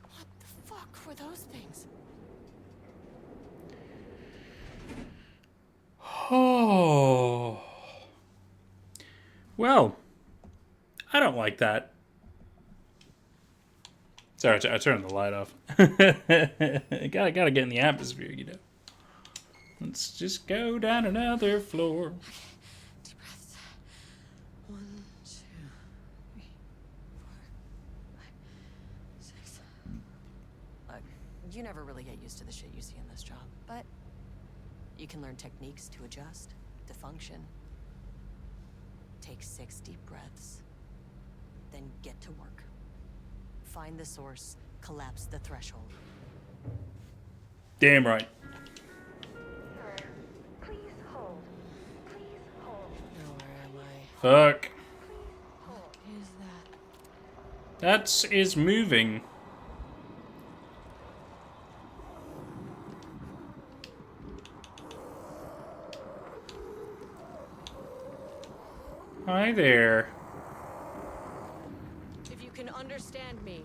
What the fuck were those things? Oh. Well, I don't like that. Sorry, I turned the light off. gotta get in the atmosphere, you know. Let's just go down another floor. Deep breaths. 1, 2, 3, 4, 5, 6. Look, you never really get used to the shit you see in this job, but you can learn techniques to adjust, to function. Take 6 deep breaths, then get to work. Find the source, collapse the threshold. Damn right. Sir, please hold. Please hold. Now where am I? Fuck. What is that? That is moving. Hi there. If you can understand me,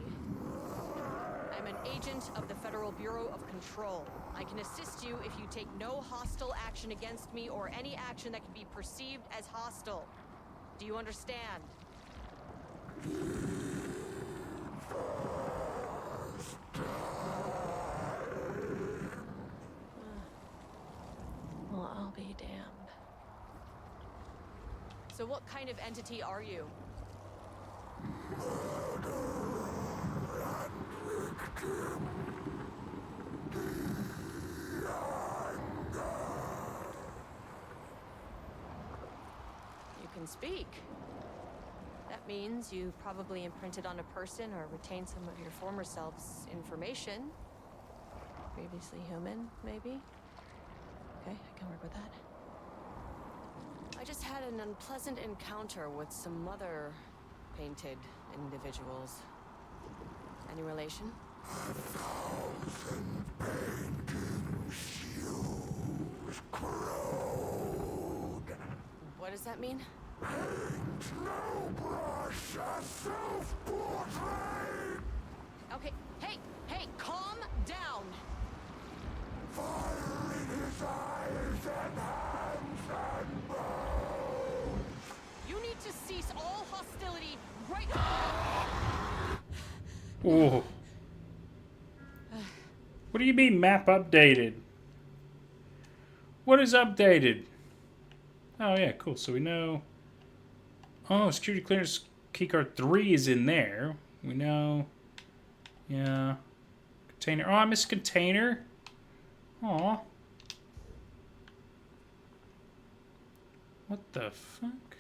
I'm an agent of the Federal Bureau of Control. I can assist you if you take no hostile action against me or any action that can be perceived as hostile. Do you understand? Well, I'll be damned. So what kind of entity are you? You can speak. That means you probably imprinted on a person or retained some of your former self's information. Previously human, maybe? Okay, I can work with that. I just had an unpleasant encounter with some other painted individuals. Any relation? What does that mean? Okay, hey, calm down! You need to cease all hostility right now! Ooh. What do you mean map updated? What is updated? Oh yeah, cool. So we know. Oh, security clearance keycard 3 is in there. We know. Yeah. Container. Oh, I missed container. Aw. What the fuck?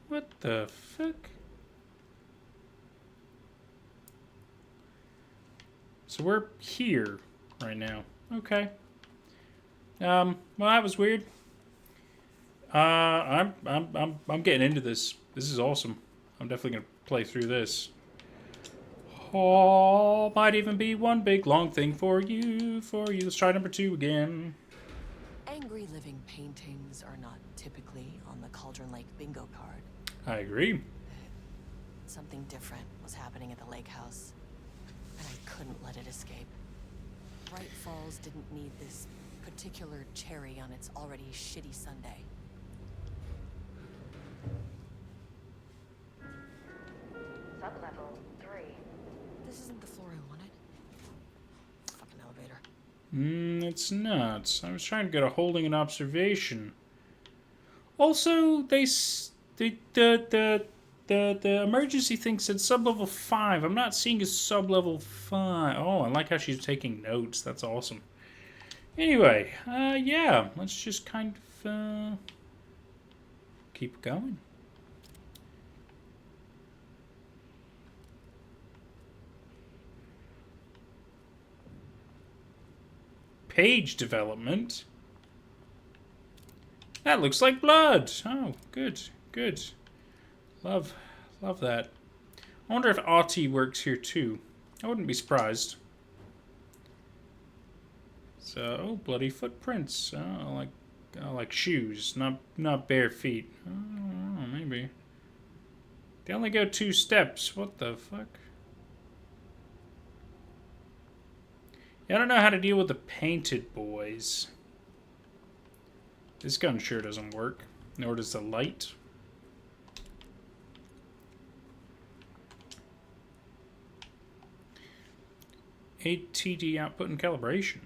What the fuck? So we're here right now. Okay. Well, that was weird. I'm getting into this. This is awesome. I'm definitely gonna play through this. Oh, might even be one big long thing for you. Let's try number 2 again. Angry living paintings are not typically on the Cauldron Lake bingo card. I agree. Something different was happening at the lake house, and I couldn't let it escape. Bright Falls didn't need this particular cherry on its already shitty Sunday. Sublevel 3. This isn't the floor I wanted. Fucking elevator. It's not. I was trying to get a holding and observation. Also, the emergency thing said sublevel 5. I'm not seeing a sublevel 5. Oh, I like how she's taking notes. That's awesome. Anyway, yeah, let's just kind of keep going. Page development. That looks like blood. Oh, good, good. Love that. I wonder if Artie works here too. I wouldn't be surprised. So, bloody footprints. Oh, like shoes, not bare feet. Oh, maybe. They only go 2 steps. What the fuck? Yeah, I don't know how to deal with the painted boys. This gun sure doesn't work. Nor does the light. ATD output and calibration.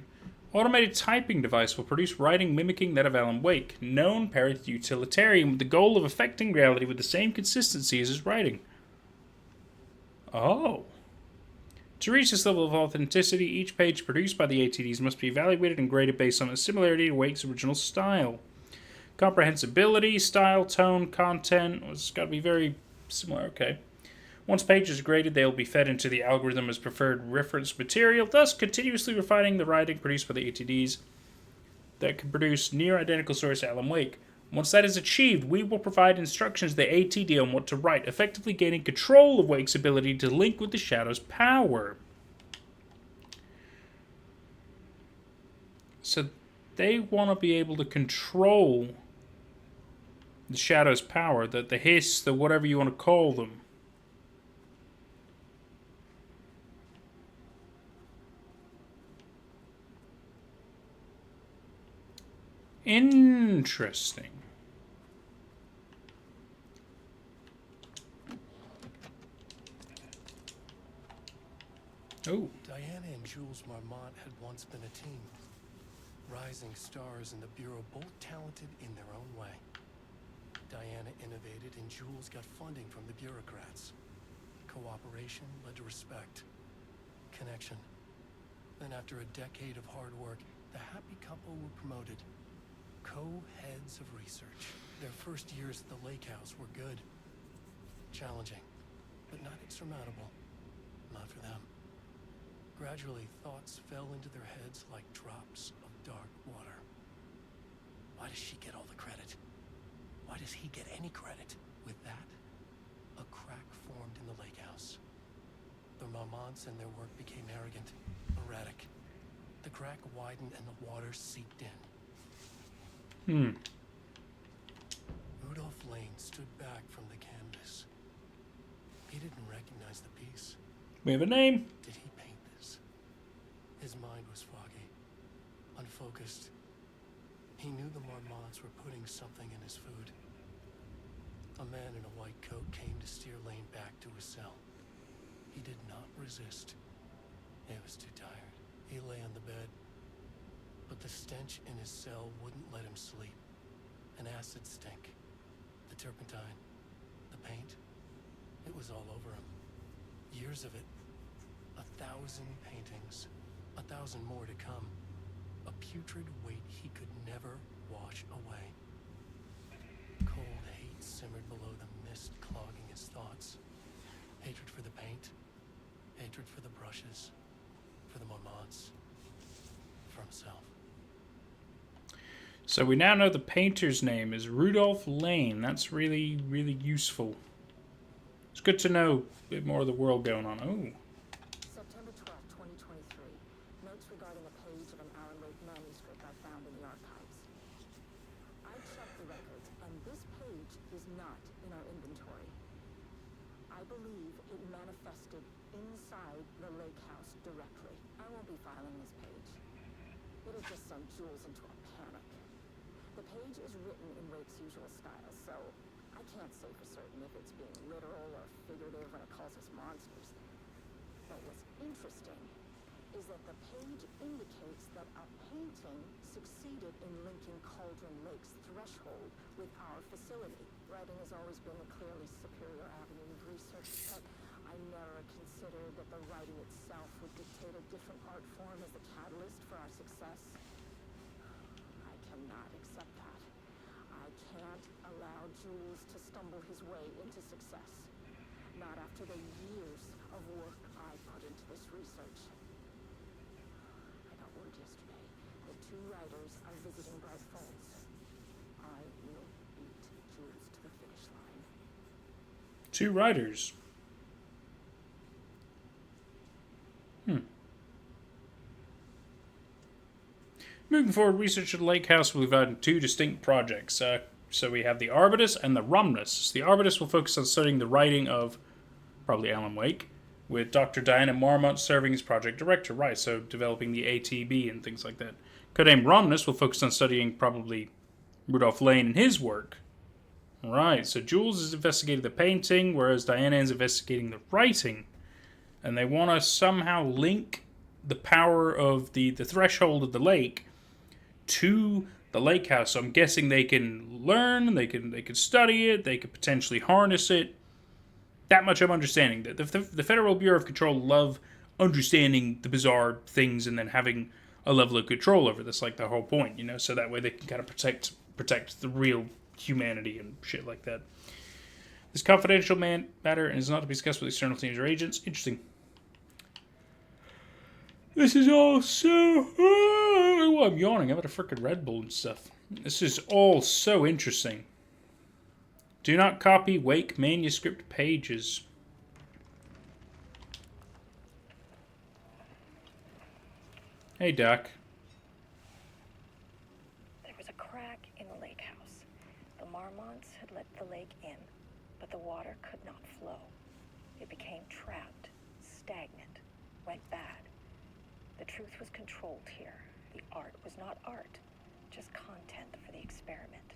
Automated typing device will produce writing mimicking that of Alan Wake. Known para-utilitarian with the goal of affecting reality with the same consistency as his writing. Oh. To reach this level of authenticity, each page produced by the ATDs must be evaluated and graded based on its similarity to Wake's original style. Comprehensibility, style, tone, content, it's got to be very similar. Okay. Once pages are graded, they will be fed into the algorithm as preferred reference material, thus continuously refining the writing produced by the ATDs that can produce near identical stories to Alan Wake. Once that is achieved, we will provide instructions to the ATD on what to write, effectively gaining control of Wake's ability to link with the Shadow's power. So they want to be able to control the Shadow's power, the hiss, the whatever you want to call them. Interesting. Oh. Diana and Jules Marmont had once been a team. Rising stars in the Bureau, both talented in their own way. Diana innovated and Jules got funding from the bureaucrats. Cooperation led to respect. Connection. Then after a decade of hard work, the happy couple were promoted. Co-heads of research. Their first years at the lake house were good. Challenging, but not insurmountable. Not for them. Gradually, thoughts fell into their heads like drops of dark water. Why does she get all the credit? Why does he get any credit? With that, a crack formed in the lake house. The Marmonts and their work became arrogant, erratic. The crack widened and the water seeped in. Rudolph Lane stood back from the canvas. He didn't recognize the piece. We have a name. Did he paint this? His mind was foggy, unfocused. He knew the Marmonts were putting something in his food. A man in a white coat came to steer Lane back to his cell. He did not resist. He was too tired. He lay on the bed, but the stench in his cell wouldn't let him sleep. An acid stink. The turpentine. The paint. It was all over him. Years of it. 1,000 paintings. 1,000 more to come. A putrid weight he could never wash away. Cold hate simmered below the mist clogging his thoughts. Hatred for the paint. Hatred for the brushes. For the Marmonts. For himself. So we now know the painter's name is Rudolph Lane. That's really, really useful. It's good to know a bit more of the world going on. Oh. September 12, 2023. Notes regarding a page of an Alan Wake manuscript I found in the archives. I checked the records, and this page is not in our inventory. I believe it manifested inside the lake house directly. I won't be filing this page. It'll just send Jules into a panic. The page is written in Wake's usual style, so I can't say for certain if it's being literal or figurative when it calls us monsters. But what's interesting is that the page indicates that a painting succeeded in linking Cauldron Lake's threshold with our facility. Writing has always been a clearly superior avenue of research, but I never considered that the writing itself would dictate a different art form as the catalyst for our success. cannot accept that. I can't allow Jules to stumble his way into success. Not after the years of work I put into this research. I got word yesterday that 2 writers are visiting Bright Falls. I will beat Jules to the finish line. 2 writers. Moving forward, research at the Lake House will be divided into 2 distinct projects. So we have the Arbutus and the Rumnus. The Arbutus will focus on studying the writing of probably Alan Wake, with Dr. Diana Marmont serving as project director, right? So developing the ATB and things like that. Codename Rumnus will focus on studying probably Rudolph Lane and his work. Right, so Jules is investigating the painting, whereas Diana is investigating the writing. And they want to somehow link the power of the threshold of the lake to the lake house. So I'm guessing they can learn, they can study it, they could potentially harness it. That much I'm understanding. The Federal Bureau of Control love understanding the bizarre things and then having a level of control over this, like the whole point, so that way they can kind of protect the real humanity and shit like that. This confidential matter is not to be discussed with external teams or agents. Interesting. This is all so... Oh, I'm yawning. I've had a frickin' Red Bull and stuff. This is all so interesting. Do not copy Wake manuscript pages. Hey, Doc. There was a crack in the lake house. The Marmonts had let the lake in, but the water could not flow. It became trapped, stagnant, went bad. The truth was controlled here. The art was not art, just content for the experiment.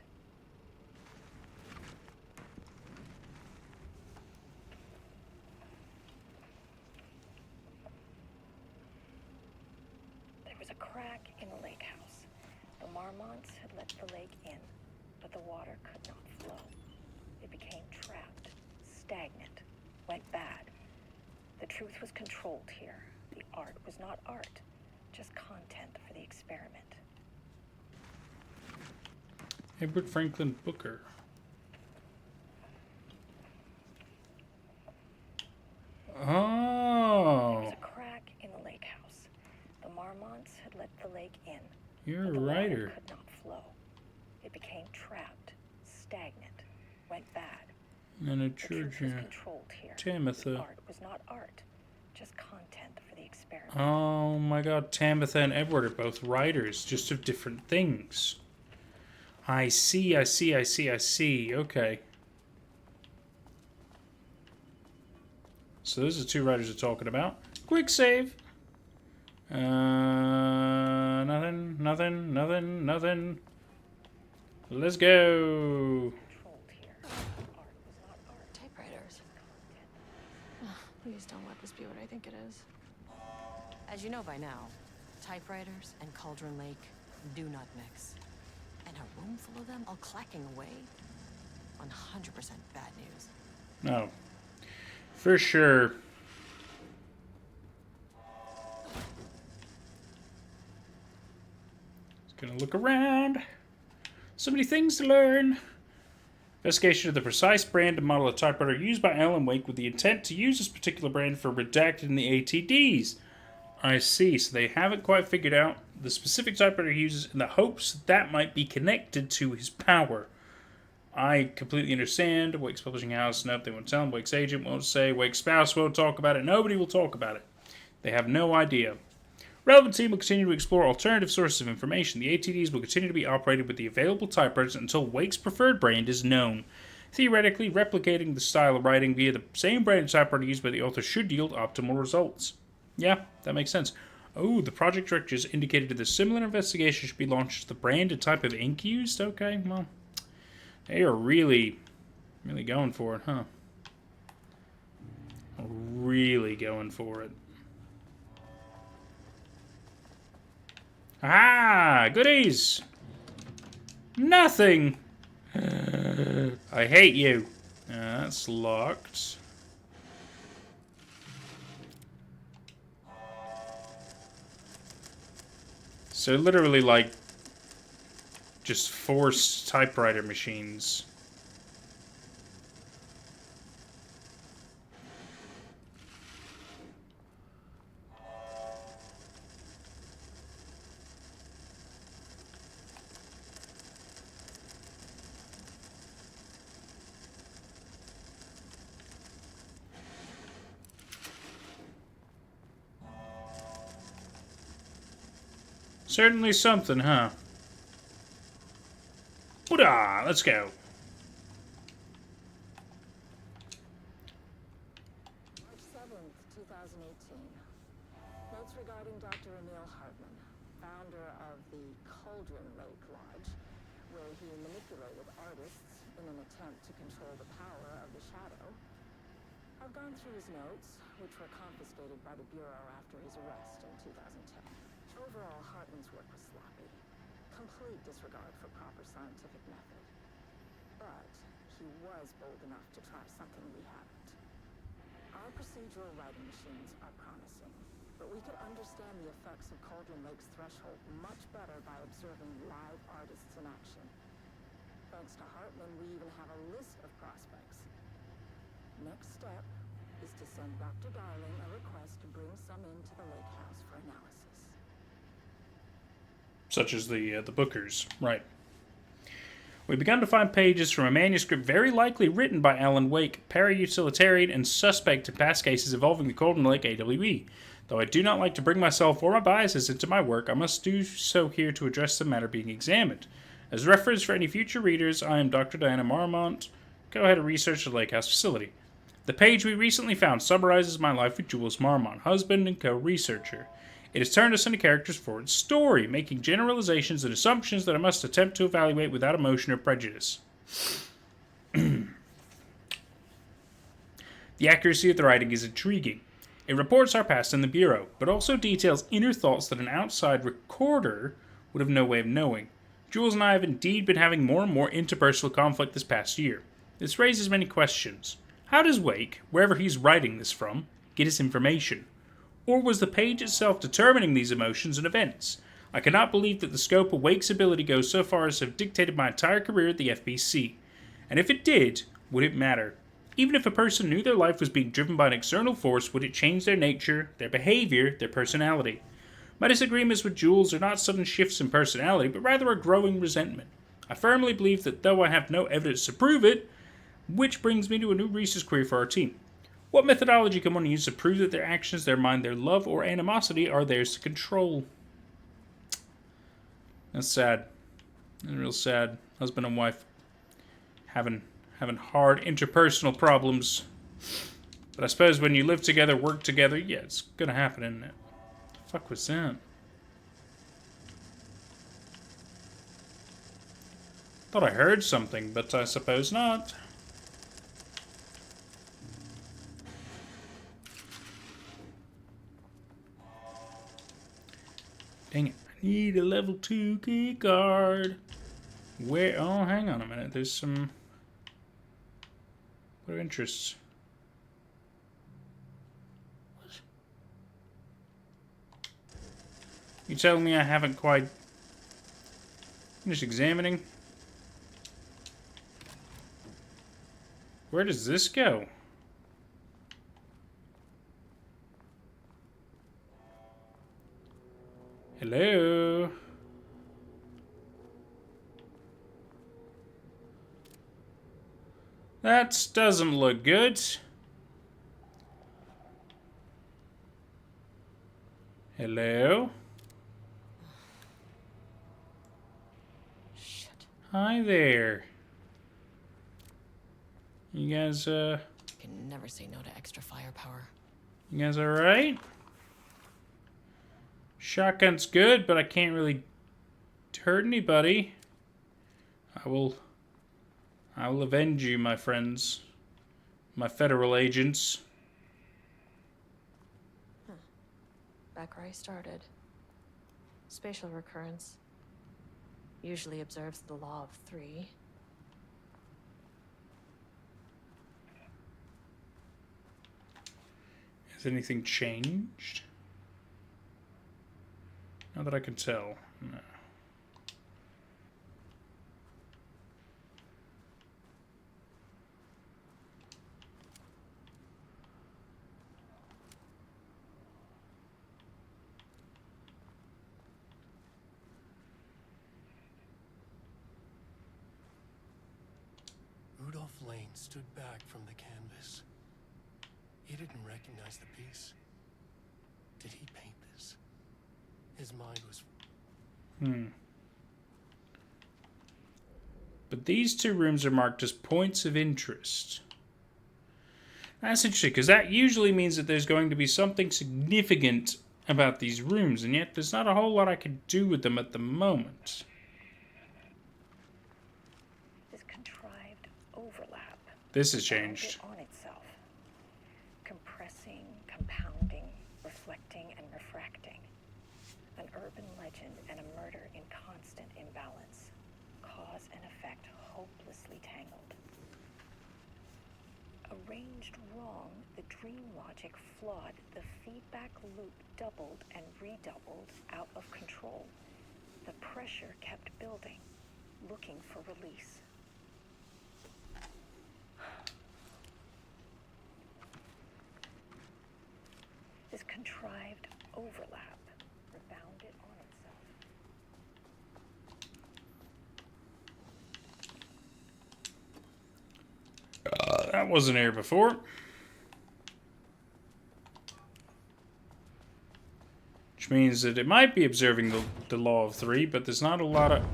There was a crack in the lake house. The Marmonts had let the lake in, but the water could not flow. It became trapped, stagnant, went bad. The truth was controlled here. The art was not art, just content for the experiment. Edward Franklin Booker. Oh. There was a crack in the lake house. The Marmonts had let the lake in. You're but a the writer. water could not flow. It became trapped, stagnant, went bad. And a The truth was Georgia. controlled here. Tamitha. Art was not art, just content for the experiment. Oh my god, Tamitha and Edward are both writers, just of different things. I see. Okay. So those are 2 writers we're talking about. Quick save. Nothing. Let's go. Controlled here. Art was not art. Typewriters. Please don't let this be what I think it is. As you know by now, typewriters and Cauldron Lake do not mix. And a room full of them all clacking away? 100% bad news. No. For sure. Just gonna look around. So many things to learn. Investigation of the precise brand and model of typewriter used by Alan Wake with the intent to use this particular brand for redacted in the ATDs. I see. So they haven't quite figured out the specific typewriter he uses in the hopes that might be connected to his power. I completely understand. Wake's publishing house, nope, they won't tell him. Wake's agent won't say. Wake's spouse won't talk about it. Nobody will talk about it. They have no idea. Relevant team will continue to explore alternative sources of information. The ATDs will continue to be operated with the available typewriters until Wake's preferred brand is known. Theoretically, replicating the style of writing via the same brand of typewriter used by the author should yield optimal results. Yeah, that makes sense. Oh, the project directors indicated that a similar investigation should be launched. The brand and type of ink used? Okay, well, they are really going for it, huh? Really going for it. Ah, goodies! Nothing! I hate you. That's locked. So literally, like, just forced typewriter machines. Certainly something, huh? Hoodah! Let's go. March 7th, 2018. Notes regarding Dr. Emil Hartman, founder of the Cauldron Lake Lodge, where he manipulated artists in an attempt to control the power of the Shadow. I've gone through his notes, which were confiscated by the Bureau after his arrest in 2010. Overall, Hartman's work was sloppy. Complete disregard for proper scientific method. But he was bold enough to try something we haven't. Our procedural writing machines are promising, but we could understand the effects of Cauldron Lake's threshold much better by observing live artists in action. Thanks to Hartman, we even have a list of prospects. Next step is to send Dr. Darling a request to bring some into the lake house for analysis. Such as the Bookers, right. We began to find pages from a manuscript very likely written by Alan Wake, para-utilitarian and suspect in past cases involving the Cauldron Lake AWE. Though I do not like to bring myself or my biases into my work, I must do so here to address the matter being examined. As reference for any future readers, I am Dr. Diana Marmont, co-head of research at Lake House Facility. The page we recently found summarizes my life with Jules Marmont, husband and co-researcher. It has turned us into characters for its story, making generalizations and assumptions that I must attempt to evaluate without emotion or prejudice. The accuracy of the writing is intriguing. It reports our past in the Bureau, but also details inner thoughts that an outside recorder would have no way of knowing. Jules and I have indeed been having more and more interpersonal conflict this past year. This raises many questions. How does Wake, wherever he's writing this from, get his information? Or was the page itself determining these emotions and events? I cannot believe that the scope of Wake's ability goes so far as to have dictated my entire career at the FBC. And if it did, would it matter? Even if a person knew their life was being driven by an external force, would it change their nature, their behavior, their personality? My disagreements with Jules are not sudden shifts in personality, but rather a growing resentment. I firmly believe that though I have no evidence to prove it, which brings me to a new research query for our team. What methodology can one use to prove that their actions, their mind, their love, or animosity are theirs to control? That's sad. That's real sad. Husband and wife having hard interpersonal problems. But I suppose when you live together, work together, yeah, it's gonna happen, isn't it? The fuck was that? Thought I heard something, but I suppose not. Dang it. I need a level 2 key card. Where? Oh, hang on a minute. There's some... What are interests? What? You telling me I haven't quite... I'm just examining? Where does this go? Hello? That doesn't look good. Hello? Shit. Hi there. You guys, I can never say no to extra firepower. You guys alright? Shotgun's good, but I can't really hurt anybody. I will avenge you, my friends. My federal agents. Back where I started. Spatial recurrence. Usually observes the law of 3. Has anything changed? Not that I can tell. No. Wayne stood back from the canvas. He didn't recognize the piece. Did he paint this? His mind was... But these two rooms are marked as points of interest. That's interesting, because that usually means that there's going to be something significant about these rooms, and yet there's not a whole lot I could do with them at the moment. This contrived overlap. This has changed. On itself, compressing, compounding, reflecting, and refracting. An urban legend and a murder in constant imbalance. Cause and effect hopelessly tangled. Arranged wrong, the dream logic flawed, the feedback loop doubled and redoubled out of control. The pressure kept building, looking for release. This contrived overlap rebounded on itself. That wasn't here before. Which means that it might be observing the law of three, but there's not a lot of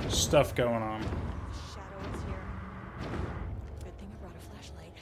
stuff going on. Shadow is here. Good thing I brought a flashlight.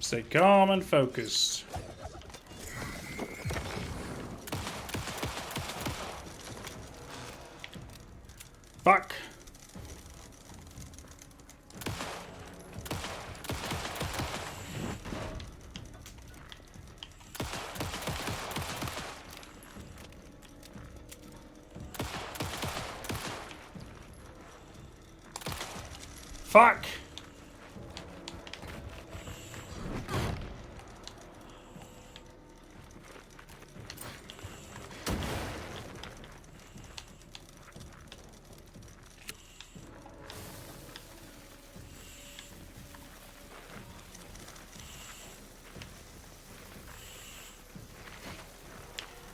Stay calm and focused. Fuck. Fuck.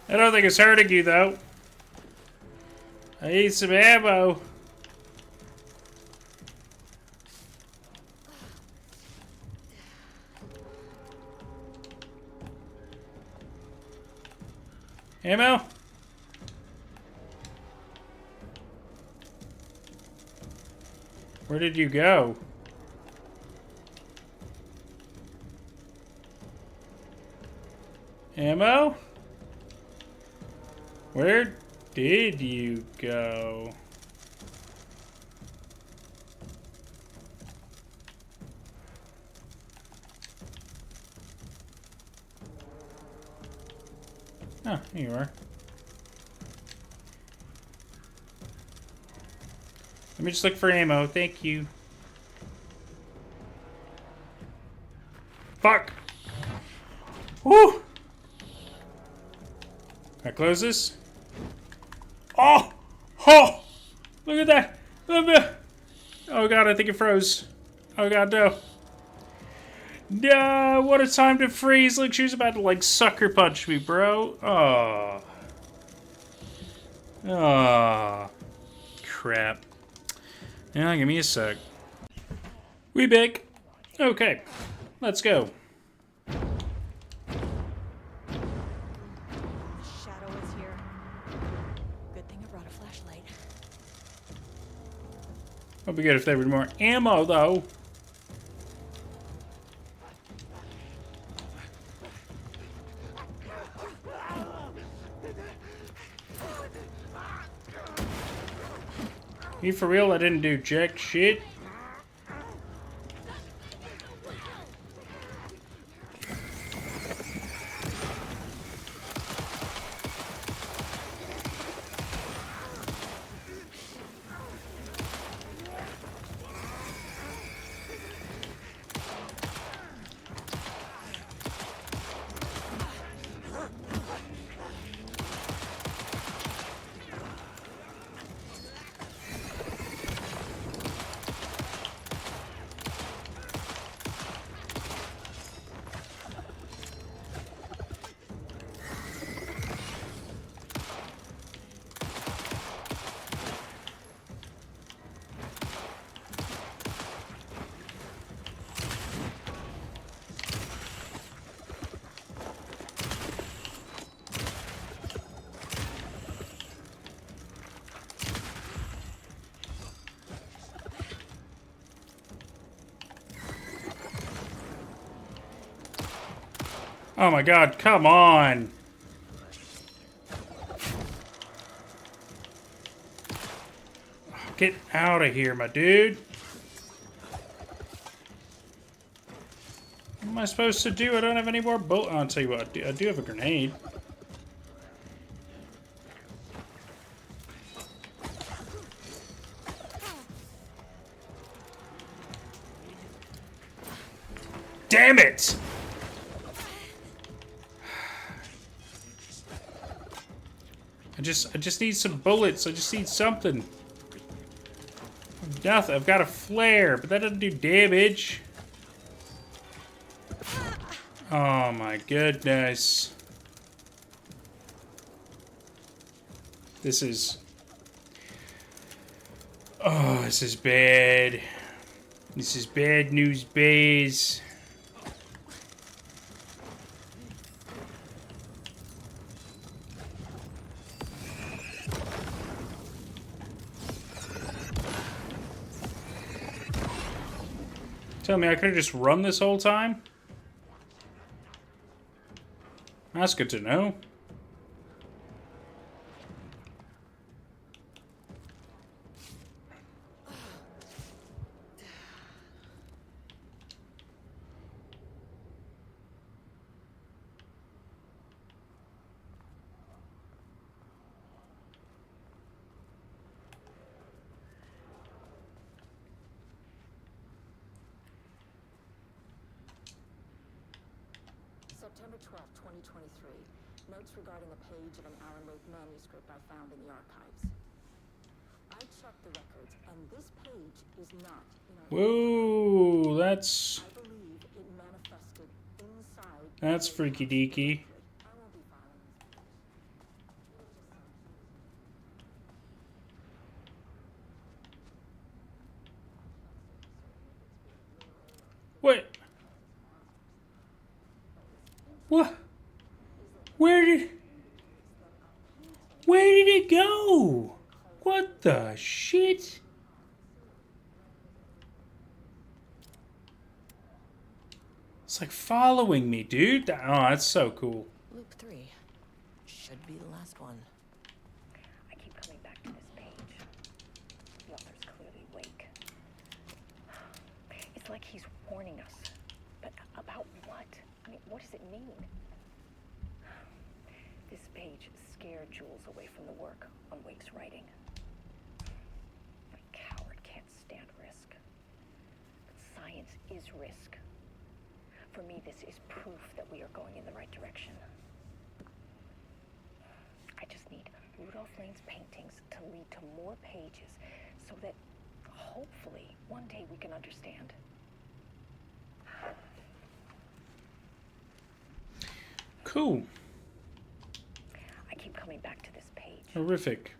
I don't think it's hurting you, though. I need some ammo. Ammo? Where did you go? Ammo? Where did you go? Oh, here you are. Let me just look for ammo. Thank you. Fuck! Woo! Can I close this? Oh! Oh! Look at that! Oh god, I think it froze. Oh god, no. No, what a time to freeze. Look, she was about to, like, sucker punch me, bro. Oh. Oh. Crap. Yeah, give me a sec. We back. Okay. Let's go. Shadow is here. Good thing I brought a flashlight. Would be good if there were more ammo, though. You for real? I didn't do jack shit. Oh my god, come on! Get out of here, my dude! What am I supposed to do? I don't have any more bullets. I'll tell you what, I do have a grenade. Damn it! I just need some bullets. I just need something. Nothing. I've got a flare, but that doesn't do damage. Oh my goodness. This is... Oh, this is bad. This is bad news, bays. Tell me, I could have just run this whole time? That's good to know. September 12th, 2023. Notes regarding a page of an Alan Wake manuscript I found in the archives. I checked the records, and this page is not in our... Whoa, that's... I believe it manifested inside... That's freaky deaky. I won't be filing this. What? What? Where did it go? What the shit? It's like following me, dude. Oh, that's so cool. Loop 3. Should be the last one. I keep coming back to this page. The author's clearly Wake. It's like he's warning us. But about what? I mean, what does it mean? This page scared Jules away from the work on Wake's writing. A coward can't stand risk. But science is risk. For me, this is proof that we are going in the right direction. I just need Rudolph Lane's paintings to lead to more pages so that hopefully one day we can understand. Cool. I keep coming back to this page. Horrific.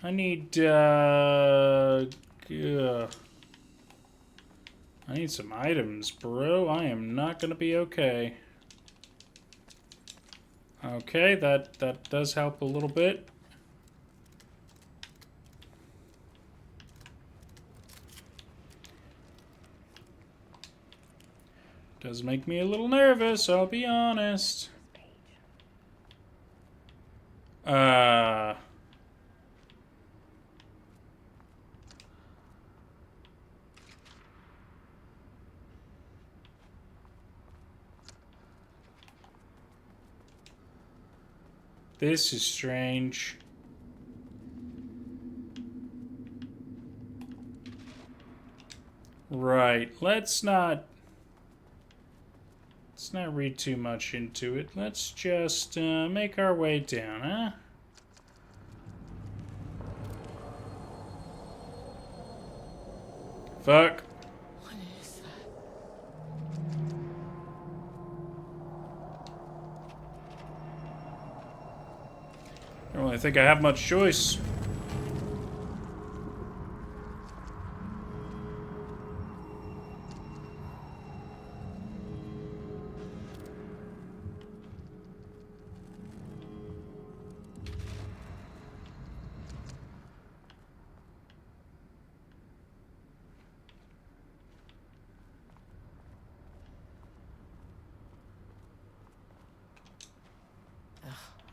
I need, I need some items, bro. I am not gonna be okay. Okay, that does help a little bit. Does make me a little nervous, I'll be honest. This is strange. Right, let's not read too much into it. Let's just make our way down, huh? Fuck. What is that? I don't really think I have much choice.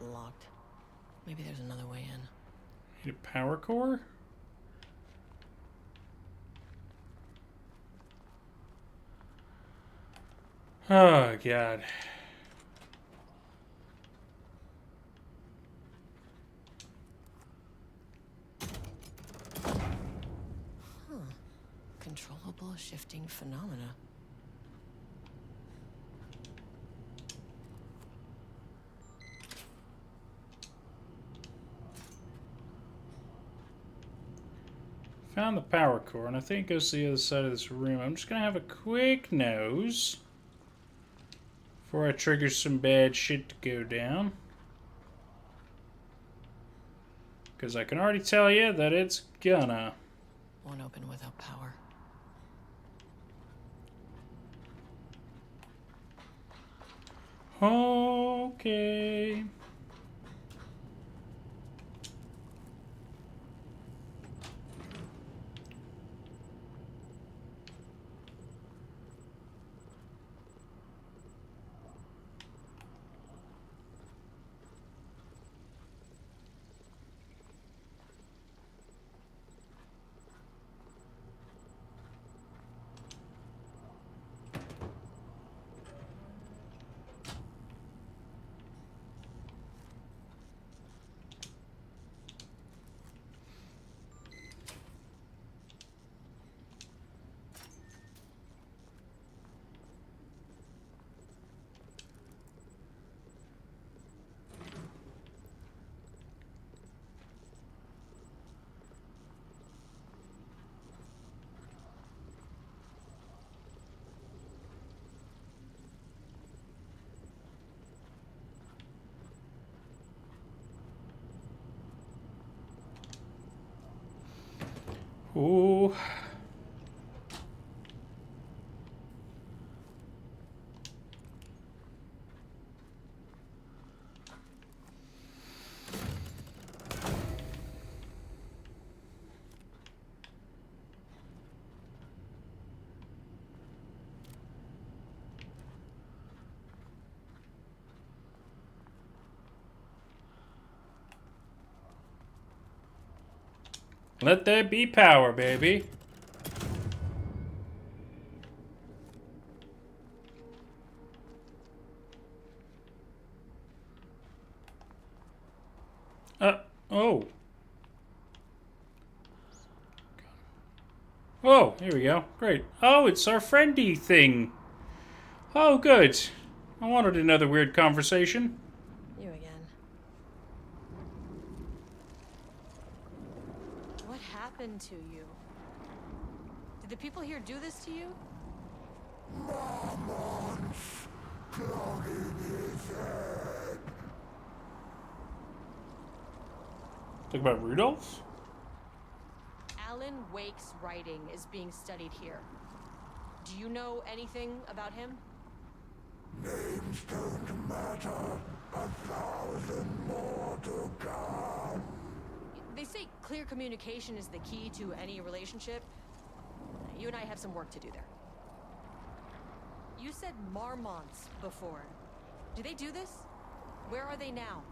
Locked. Maybe there's another way in. Need a power core? Oh, God. Controllable shifting phenomena. Found the power core, and I think it goes to the other side of this room. I'm just gonna have a quick nose before I trigger some bad shit to go down. Because I can already tell you that it's gonna. Won't open without power. Okay. Ooh. Let there be power, baby. Oh. Oh, here we go. Great. Oh, it's our friendy thing. Oh, good. I wanted another weird conversation. You again. What happened to you? Did the people here do this to you? Talk about Rudolph? Alan Wake's writing is being studied here. Do you know anything about him? Names don't matter. 1,000 more to come. They say clear communication is the key to any relationship. You and I have some work to do there. You said Marmonts before. Do they do this? Where are they now?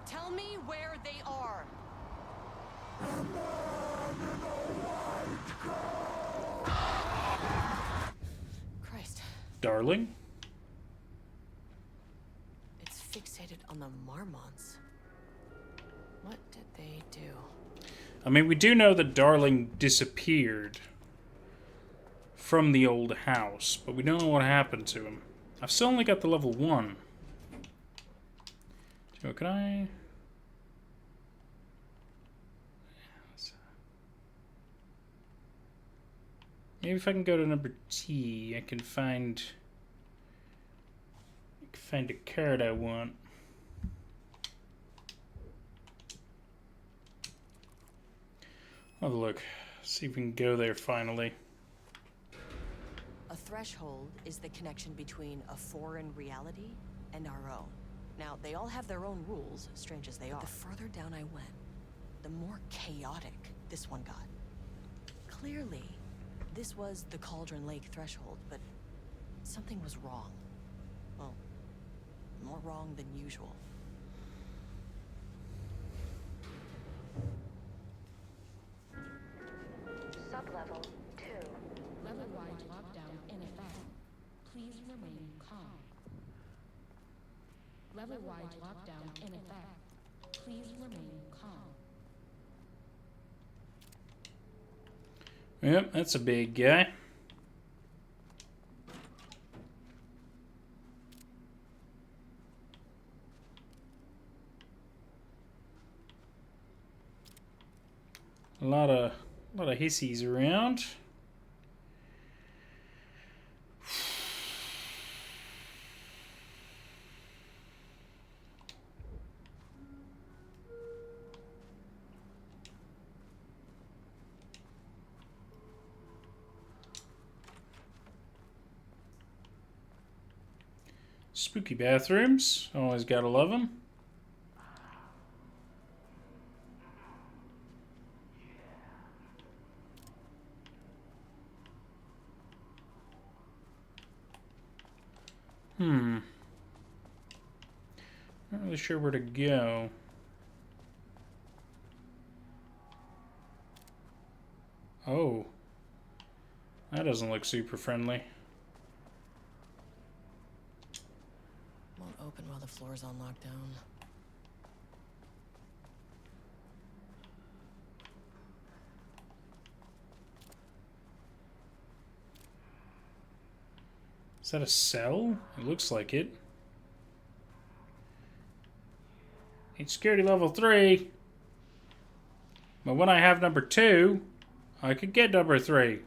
Tell me where they are. Christ. Darling? on the Marmonts. What did they do? I mean, we do know that Darling disappeared from the old house, but we don't know what happened to him. I've still only got the level 1. So can I... Maybe if I can go to number T, I can find a card I want. Have a look. See if we can go there finally. A threshold is the connection between a foreign reality and our own. Now, they all have their own rules, strange as they are. The further down I went, the more chaotic this one got. Clearly, this was the Cauldron Lake threshold, but something was wrong. Well, more wrong than usual. Sublevel 2. Level-wide lockdown in effect. Please remain calm. Level-wide lockdown in effect. Please remain calm. Yep, that's a big guy. A lot of hissies around. Spooky bathrooms. Always gotta love them. Not really sure where to go. Oh. That doesn't look super friendly. Won't open while the floor's on lockdown. Is that a cell? It looks like it. It's security level 3. But when I have number 2, I could get number 3.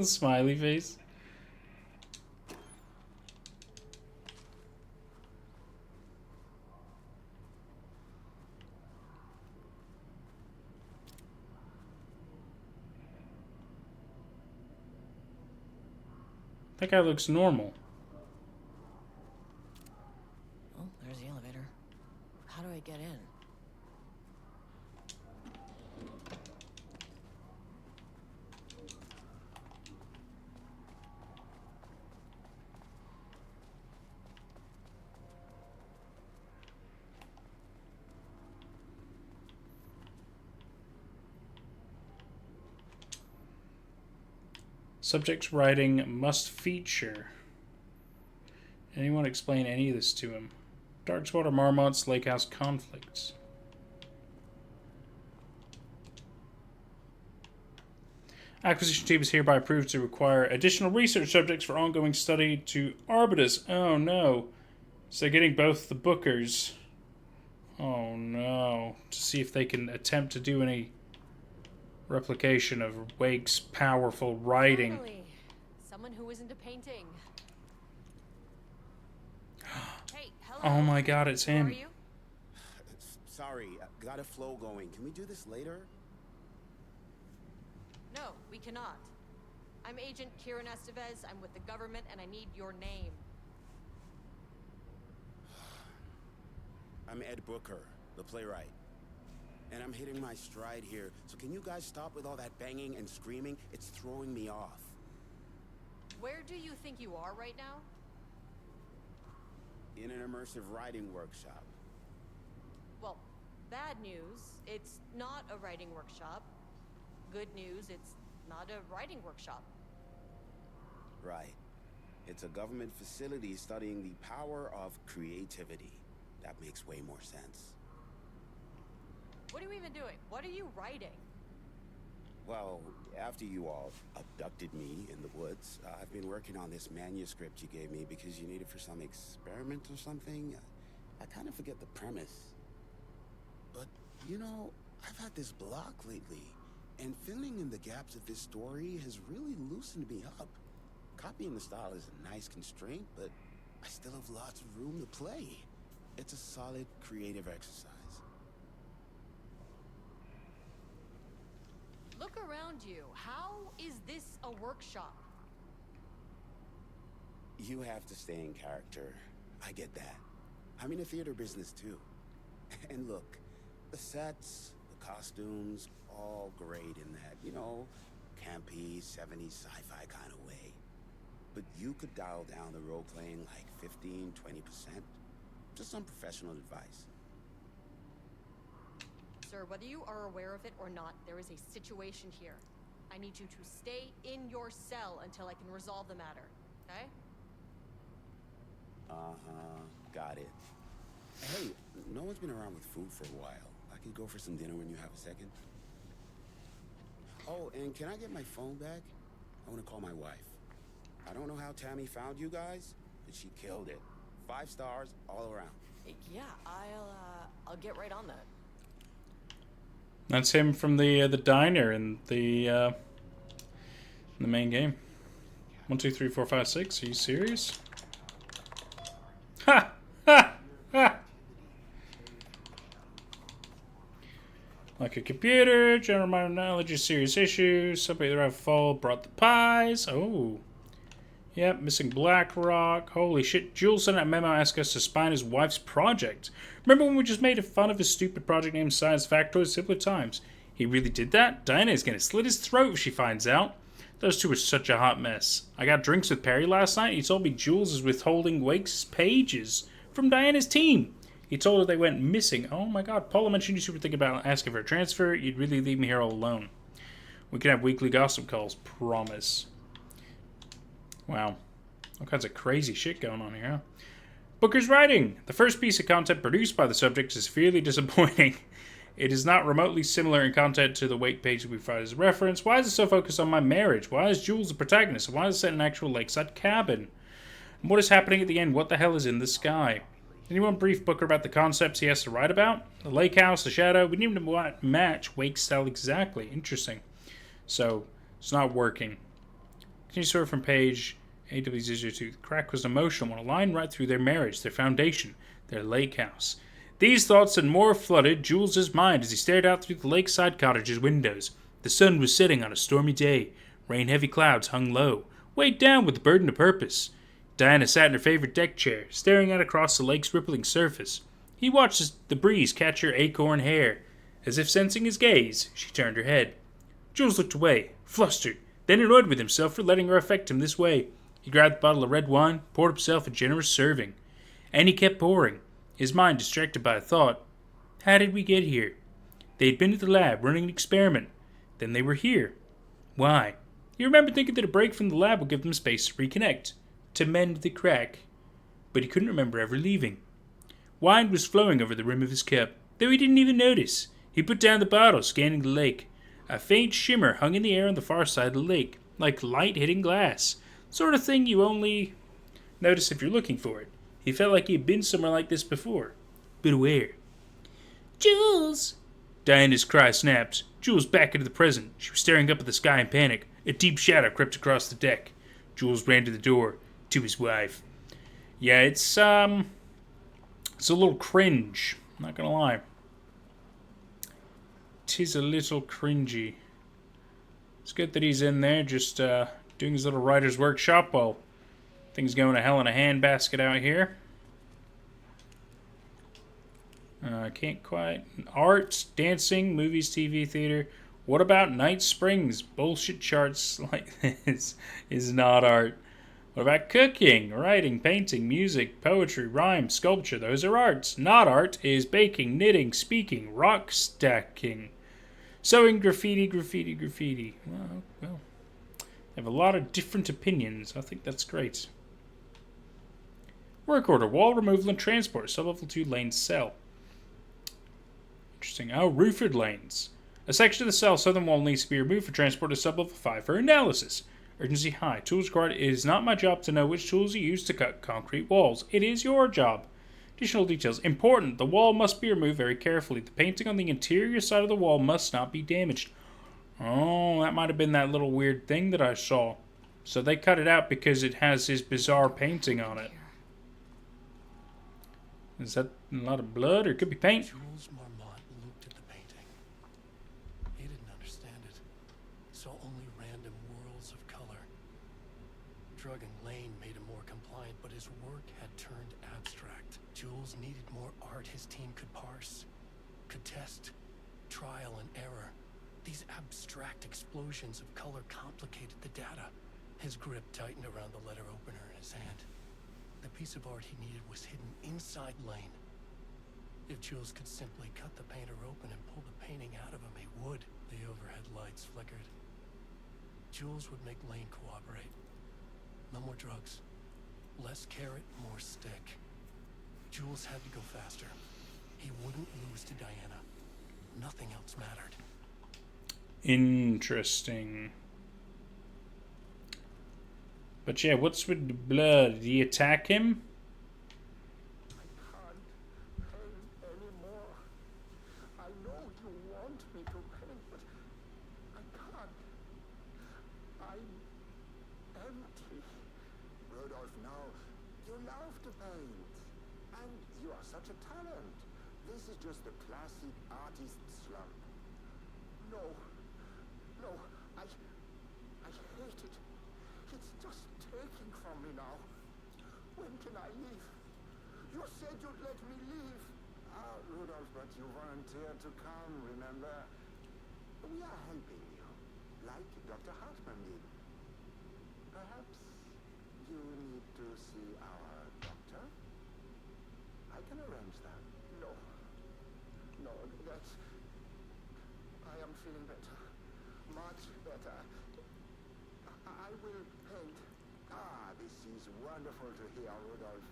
Smiley face. That guy looks normal. Oh, there's the elevator. How do I get in? Subject's writing must feature. Anyone explain any of this to him? Darkswater Marmonts Lake House conflicts. Acquisition team is hereby approved to require additional research subjects for ongoing study to Arbutus. Oh no. So they're getting both the bookers. Oh no. To see if they can attempt to do any replication of Wake's powerful writing. Finally, someone who isn't a painting. Hey, hello. Oh my god, it's Who him. are you? Sorry, got a flow going. Can we do this later? No, we cannot. I'm Agent Kieran Estevez. I'm with the government, and I need your name. I'm Ed Brooker, the playwright. And I'm hitting my stride here, so can you guys stop with all that banging and screaming? It's throwing me off. Where do you think you are right now? In an immersive writing workshop. Well, bad news, it's not a writing workshop. Good news, it's not a writing workshop. Right. It's a government facility studying the power of creativity. That makes way more sense. What are you even doing? What are you writing? Well, after you all abducted me in the woods, I've been working on this manuscript you gave me because you need it for some experiment or something. I kind of forget the premise. But, you know, I've had this block lately, and filling in the gaps of this story has really loosened me up. Copying the style is a nice constraint, but I still have lots of room to play. It's a solid creative exercise. Look around you. How is this a workshop? You have to stay in character. I get that. I'm in the theater business too. And look, the sets, the costumes, all great in that, you know, campy, 70s sci-fi kind of way. But you could dial down the role-playing like 15, 20%. Just some professional advice. Sir, whether you are aware of it or not, there is a situation here. I need you to stay in your cell until I can resolve the matter, okay? Uh-huh, got it. Hey, no one's been around with food for a while. I could go for some dinner when you have a second. Oh, and can I get my phone back? I want to call my wife. I don't know how Tammy found you guys, but she killed it. 5 stars all around. Yeah, I'll get right on that. That's him from the diner in the main game. 1, 2, 3, 4, 5, 6. Are you serious? Ha! Ha! Ha! Like a computer, general minor knowledge of serious issues. Somebody that I've followed brought the pies. Oh. Yep, missing Blackrock. Holy shit. Jules sent out a memo asking us to spy on his wife's project. Remember when we just made fun of his stupid project named Science Factoid simpler times? He really did that? Diana's gonna slit his throat if she finds out. Those two are such a hot mess. I got drinks with Perry last night. He told me Jules is withholding Wake's pages from Diana's team. He told her they went missing. Oh my god. Paula mentioned you were thinking about asking for a transfer. You'd really leave me here all alone. We can have weekly gossip calls. Promise. Wow. All kinds of crazy shit going on here, huh? Booker's writing. The first piece of content produced by the subject is severely disappointing. It is not remotely similar in content to the Wake page that we provide as a reference. Why is it so focused on my marriage? Why is Jules the protagonist? Why is it set in an actual lakeside cabin? And what is happening at the end? What the hell is in the sky? Anyone brief Booker about the concepts he has to write about? The lake house, the shadow. We need him to match Wake's style exactly. Interesting. So, it's not working. Continue story from page AW02. The crack was emotional when a line right through their marriage, their foundation, their lake house. These thoughts and more flooded Jules's mind as he stared out through the lakeside cottage's windows. The sun was setting on a stormy day. Rain-heavy clouds hung low, weighed down with the burden of purpose. Diana sat in her favorite deck chair, staring out across the lake's rippling surface. He watched the breeze catch her acorn hair. As if sensing his gaze, she turned her head. Jules looked away, flustered, then annoyed with himself for letting her affect him this way. He grabbed the bottle of red wine, poured himself a generous serving. And he kept pouring, his mind distracted by a thought. How did we get here? They'd been at the lab running an experiment. Then they were here. Why? He remembered thinking that a break from the lab would give them space to reconnect, to mend the crack. But he couldn't remember ever leaving. Wine was flowing over the rim of his cup, though he didn't even notice. He put down the bottle, scanning the lake. A faint shimmer hung in the air on the far side of the lake, like light hitting glass. Sort of thing you only notice if you're looking for it. He felt like he had been somewhere like this before. But where? Jules! Diana's cry snapped. Jules back into the present. She was staring up at the sky in panic. A deep shadow crept across the deck. Jules ran to the door, to his wife. Yeah, it's a little cringe. Not gonna lie. 'Tis a little cringy. It's good that he's in there, just doing his little writer's workshop while things going to hell in a handbasket out here. Can't quite. Art, dancing, movies, TV, theater. What about Night Springs? Bullshit charts like this is not art. What about cooking, writing, painting, music, poetry, rhyme, sculpture? Those are arts. Not art is baking, knitting, speaking, rock stacking, sewing, graffiti, graffiti, graffiti. Well, they have a lot of different opinions. I think that's great. Work order, wall removal and transport, sublevel 2 lane cell. Interesting. Oh, Ruford lanes. A section of the cell southern wall needs to be removed for transport to sublevel 5 for analysis. Urgency high. Tools required. It is not my job to know which tools you use to cut concrete walls. It is your job. Additional details. Important. The wall must be removed very carefully. The painting on the interior side of the wall must not be damaged. Oh, that might have been that little weird thing that I saw. So they cut it out because it has his bizarre painting on it. Is that a lot of blood, or it could be paint? Jules Marmont looked at the painting. He didn't understand it. Saw only random whirls of color. Drug and Lane made him more compliant, but his work had turned abstract. Jules needed more art his team could parse, could test, trial and error. These abstract explosions of color complicated the data. His grip tightened around the letter opener in his hand. The piece of art he needed was hidden inside Lane. If Jules could simply cut the painter open and pull the painting out of him, he would. The overhead lights flickered. Jules would make Lane cooperate. No more drugs. Less carrot, more stick. Jules had to go faster. He wouldn't lose to Diana. Nothing else mattered. Interesting. But yeah, what's with the blood? Did he attack him? I can't paint anymore. I know you want me to paint, but I can't. I'm empty. Rudolph, now, you love to paint. And you are such a talent. This is just the classic artist slump. No. No, I hate it. It's just taking from me now. When can I leave? You said you'd let me leave. Ah, Rudolph, but you volunteered to come, remember? We are helping you, like Dr. Hartman did. Perhaps you need to see our doctor? I can arrange that. No. No, that's... I am feeling better. Much better. I will paint. Ah, this is wonderful to hear, Rudolph.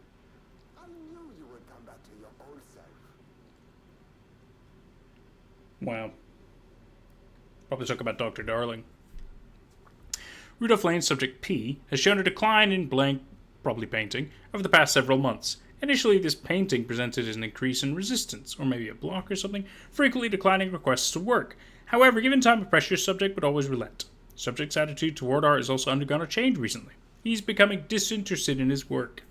I knew you would come back to your old self. Wow. Probably talk about Dr. Darling. Rudolph Lane, subject P, has shown a decline in blank, probably painting, over the past several months. Initially, this painting presented as an increase in resistance, or maybe a block or something, frequently declining requests to work. However, given time and pressure, subject would always relent. Subject's attitude toward art has also undergone a change recently. He's becoming disinterested in his work,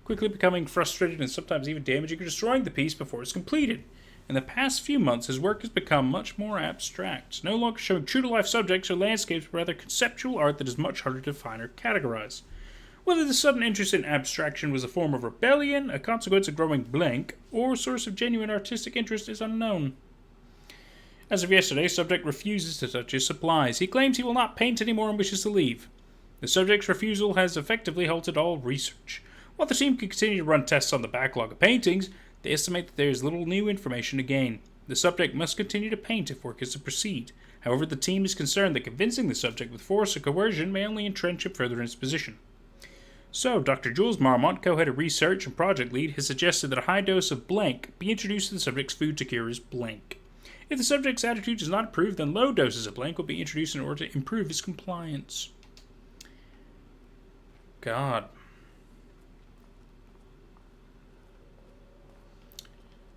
quickly becoming frustrated and sometimes even damaging or destroying the piece before it's completed. In the past few months, his work has become much more abstract, no longer showing true-to-life subjects or landscapes, but rather conceptual art that is much harder to define or categorize. Whether the sudden interest in abstraction was a form of rebellion, a consequence of growing blank, or a source of genuine artistic interest is unknown. As of yesterday, subject refuses to touch his supplies. He claims he will not paint anymore and wishes to leave. The subject's refusal has effectively halted all research. While the team can continue to run tests on the backlog of paintings, they estimate that there is little new information to gain. The subject must continue to paint if work is to proceed. However, the team is concerned that convincing the subject with force or coercion may only entrench him further in his position. So, Dr. Jules Marmont, co-head of research and project lead, has suggested that a high dose of blank be introduced to the subject's food to cure his blank. If the subject's attitude does not improve, then low doses of blank will be introduced in order to improve his compliance. God.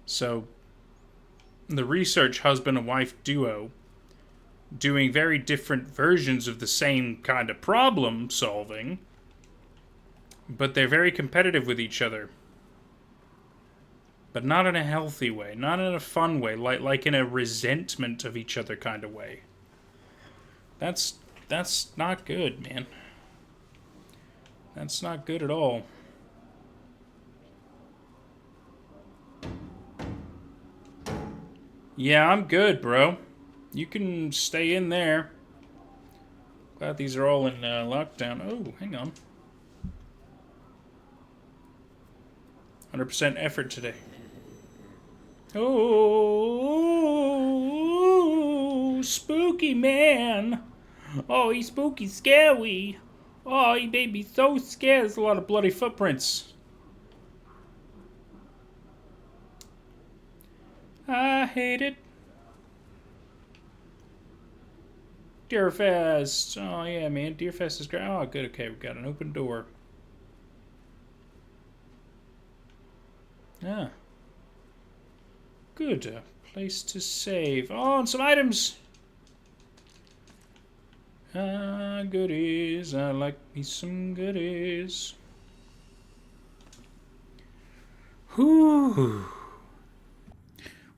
So, the research husband and wife duo doing very different versions of the same kind of problem solving, but they're very competitive with each other. But not in a healthy way, not in a fun way, like in a resentment of each other kind of way. That's not good, man. That's not good at all. Yeah, I'm good, bro. You can stay in there. Glad these are all in lockdown. Oh, hang on. 100% effort today. Oh, spooky man. Oh, he's spooky scary. Oh, he made me so scared. There's a lot of bloody footprints. I hate it. Deerfest. Oh, yeah, man. Deerfest is great. Oh, good. Okay, we've got an open door. Ah. Good. Place to save. Oh, and some items. Ah, goodies. I like me some goodies. Whew.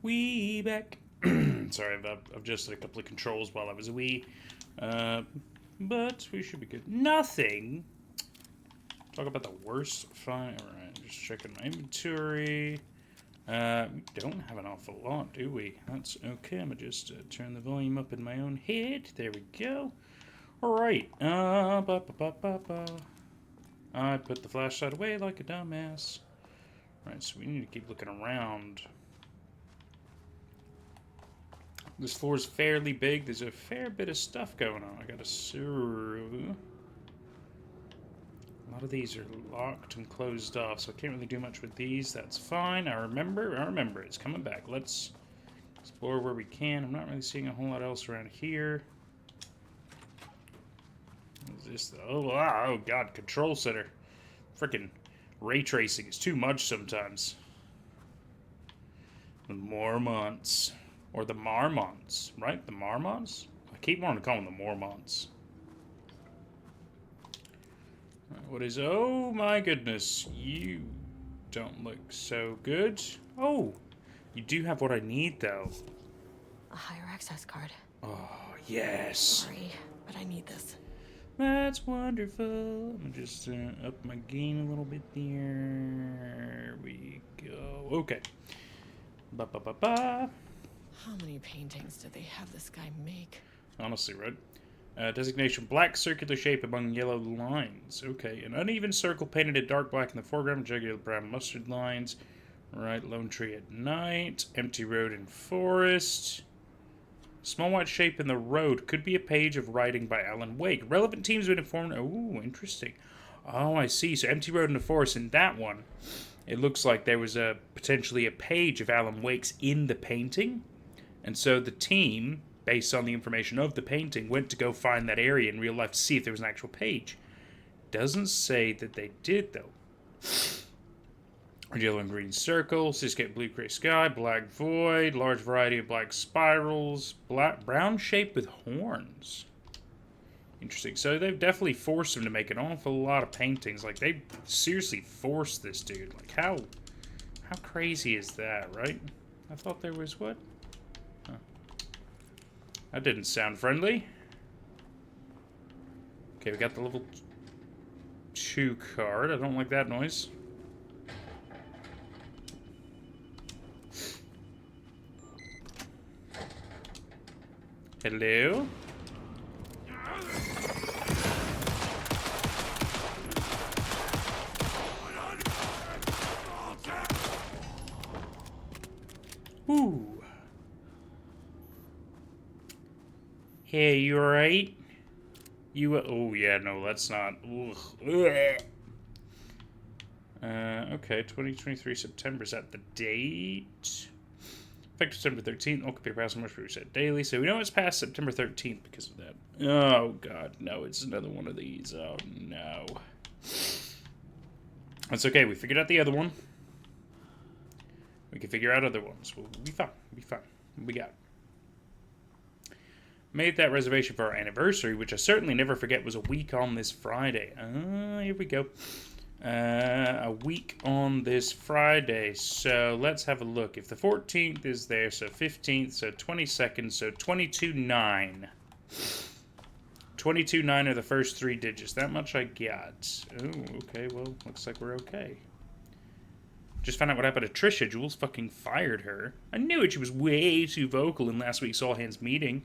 We back. Sorry, I've adjusted a couple of controls while I was away. But we should be good. Nothing. Talk about the worst. Fine. Alright, just checking my inventory. We don't have an awful lot, do we? That's okay. I'm gonna just turn the volume up in my own head. There we go. Alright. I put the flashlight away like a dumbass. Alright, so we need to keep looking around. This floor is fairly big. There's a fair bit of stuff going on. I gotta serve. A lot of these are locked and closed off, so I can't really do much with these. That's fine. I remember. It's coming back. Let's explore where we can. I'm not really seeing a whole lot else around here. What is this? Oh, wow. Oh, God. Control center. Freaking ray tracing is too much sometimes. The Mormonts. Or the Marmonts, right? The Marmonts? I keep wanting to call them the Mormonts. What is... Oh, my goodness. You don't look so good. Oh, you do have what I need, though. A higher access card. Oh, yes. Sorry, but I need this. That's wonderful. I'm gonna just up my gain a little bit there. We go. Okay. Ba-ba-ba-ba. How many paintings did they have this guy make? Honestly, right? Designation, black circular shape among yellow lines. Okay, an uneven circle painted in dark black in the foreground, regular brown mustard lines. Right, lone tree at night. Empty road and forest. Small white shape in the road. Could be a page of writing by Alan Wake. Relevant teams have been informed. Oh, interesting. Oh, I see. So empty road in the forest in that one. It looks like there was potentially a page of Alan Wake's in the painting. And so the team, based on the information of the painting, went to go find that area in real life to see if there was an actual page. Doesn't say that they did, though. Yellow and green circle, cityscape, blue gray sky, black void, large variety of black spirals, brown shape with horns. Interesting. So they've definitely forced him to make an awful lot of paintings. Like, they seriously forced this dude. Like, how crazy is that, right? I thought there was what? Huh. That didn't sound friendly. Okay, we got the level 2 card. I don't like that noise. Hello? Ooh. Hey, you alright? You, oh yeah, no, that's not. Ugh. Okay, 2023 September, is that the date? Effective September 13th, all computer password must be reset daily, so we know it's past September 13th because of that. Oh god, no, it's another one of these. Oh no. That's okay, we figured out the other one. We can figure out other ones. We'll be fine, we'll be fine. We got it. Made that reservation for our anniversary, which I certainly never forget was a week on this Friday. Here we go. A week on this Friday. So let's have a look. If the 14th is there, so 15th, so 22nd, so 22-9. 22-9 are the first 3 digits. That much I got. Oh, okay. Well, looks like we're okay. Just found out what happened to Trisha. Jules fucking fired her. I knew it. She was way too vocal in last week's All Hands meeting.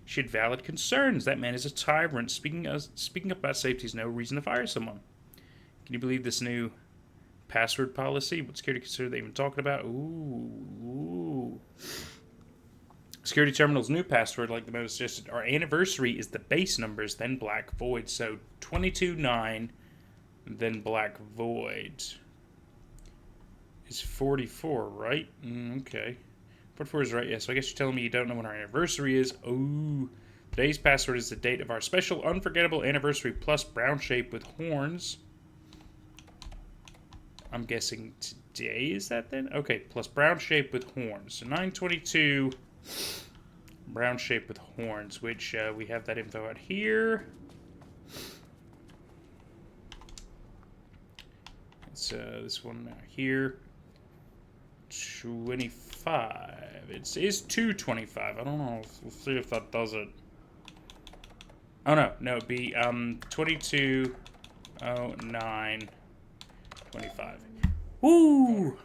She had valid concerns. That man is a tyrant. Speaking up about safety is no reason to fire someone. Can you believe this new password policy. What security concern are they even talking about? Ooh. Security terminal's new password, like the most suggested. Our anniversary is the base numbers, then Black Void. So 22-9, then Black Void is 44, right? Okay. 44 is right, yeah. So I guess you're telling me you don't know when our anniversary is. Ooh. Today's password is the date of our special unforgettable anniversary plus brown shape with horns. I'm guessing today is that then? Okay, plus brown shape with horns. So 9/22, brown shape with horns, which we have that info out here. It's this one here. 25. It is 225. I don't know. We'll see if that does it. Oh no, it'd be 2209 25. Woo!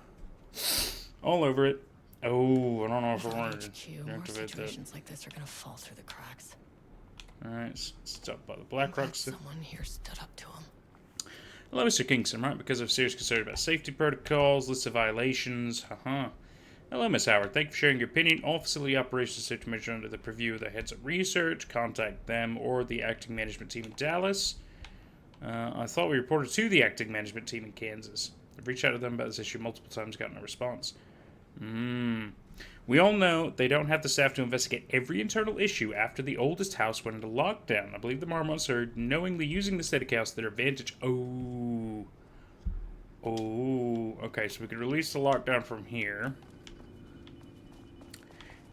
All over it. Oh, I don't know if I wanted to More activate that. situations like this are gonna fall through the cracks. Alright, stop by the Blackrock. Someone here stood up to him. Hello, Mr. Kingston, right? Because of serious concern about safety protocols, lists of violations. Hello, Miss Howard. Thank you for sharing your opinion. All facility operations safety measures under the purview of the heads of research. Contact them or the acting management team in Dallas. I thought we reported to the acting management team in Kansas. I've reached out to them about this issue multiple times, gotten no response. We all know they don't have the staff to investigate every internal issue after the oldest house went into lockdown. I believe the Marmonts are knowingly using the static house to their advantage. Oh, okay, so we can release the lockdown from here.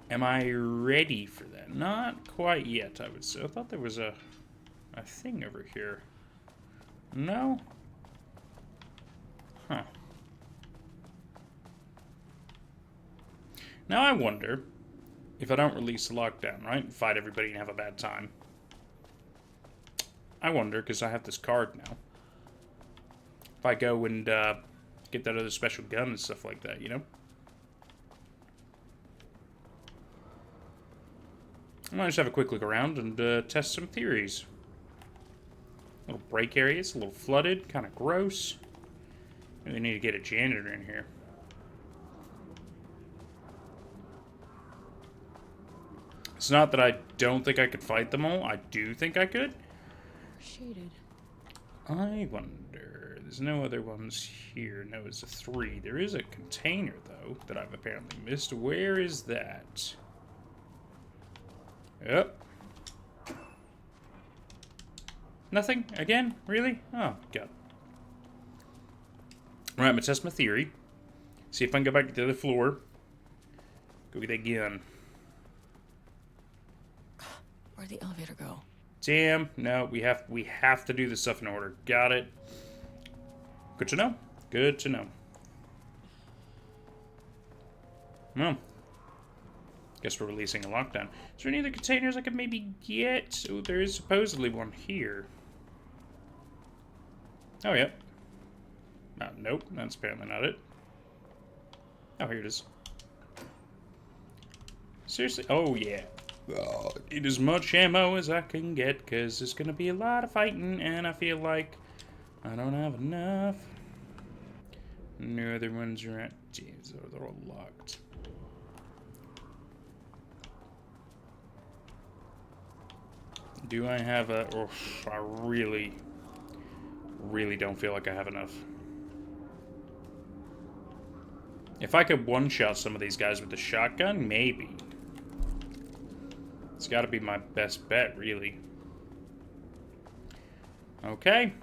Am I ready for that? Not quite yet, I would say. I thought there was a thing over here. No? Huh. Now I wonder if I don't release the lockdown, right? Fight everybody and have a bad time. I wonder, because I have this card now. If I go and get that other special gun and stuff like that, you know? I might just have a quick look around and test some theories. Little break areas, a little flooded, kind of gross. Maybe we need to get a janitor in here. It's not that I don't think I could fight them all. I do think I could. Shaded. I wonder. There's no other ones here. No, it's a 3. There is a container, though, that I've apparently missed. Where is that? Yep. Nothing? Again? Really? Oh, God. Alright, I'm gonna test my theory. See if I can go back to the other floor. Go get that gun. Where'd the elevator go? Damn. No, we have to do this stuff in order. Got it. Good to know. Good to know. Well. Guess we're releasing a lockdown. Is there any other containers I could maybe get? Oh, there is supposedly one here. Oh, yep. Nope, that's apparently not it. Oh, here it is. Seriously? Oh, yeah. Need as much ammo as I can get, because there's going to be a lot of fighting, and I feel like I don't have enough. No other ones are at... Jeez, they're all locked. Do I have a... Oh, I really don't feel like I have enough. If I could one-shot some of these guys with the shotgun, maybe. It's got to be my best bet, really. Okay.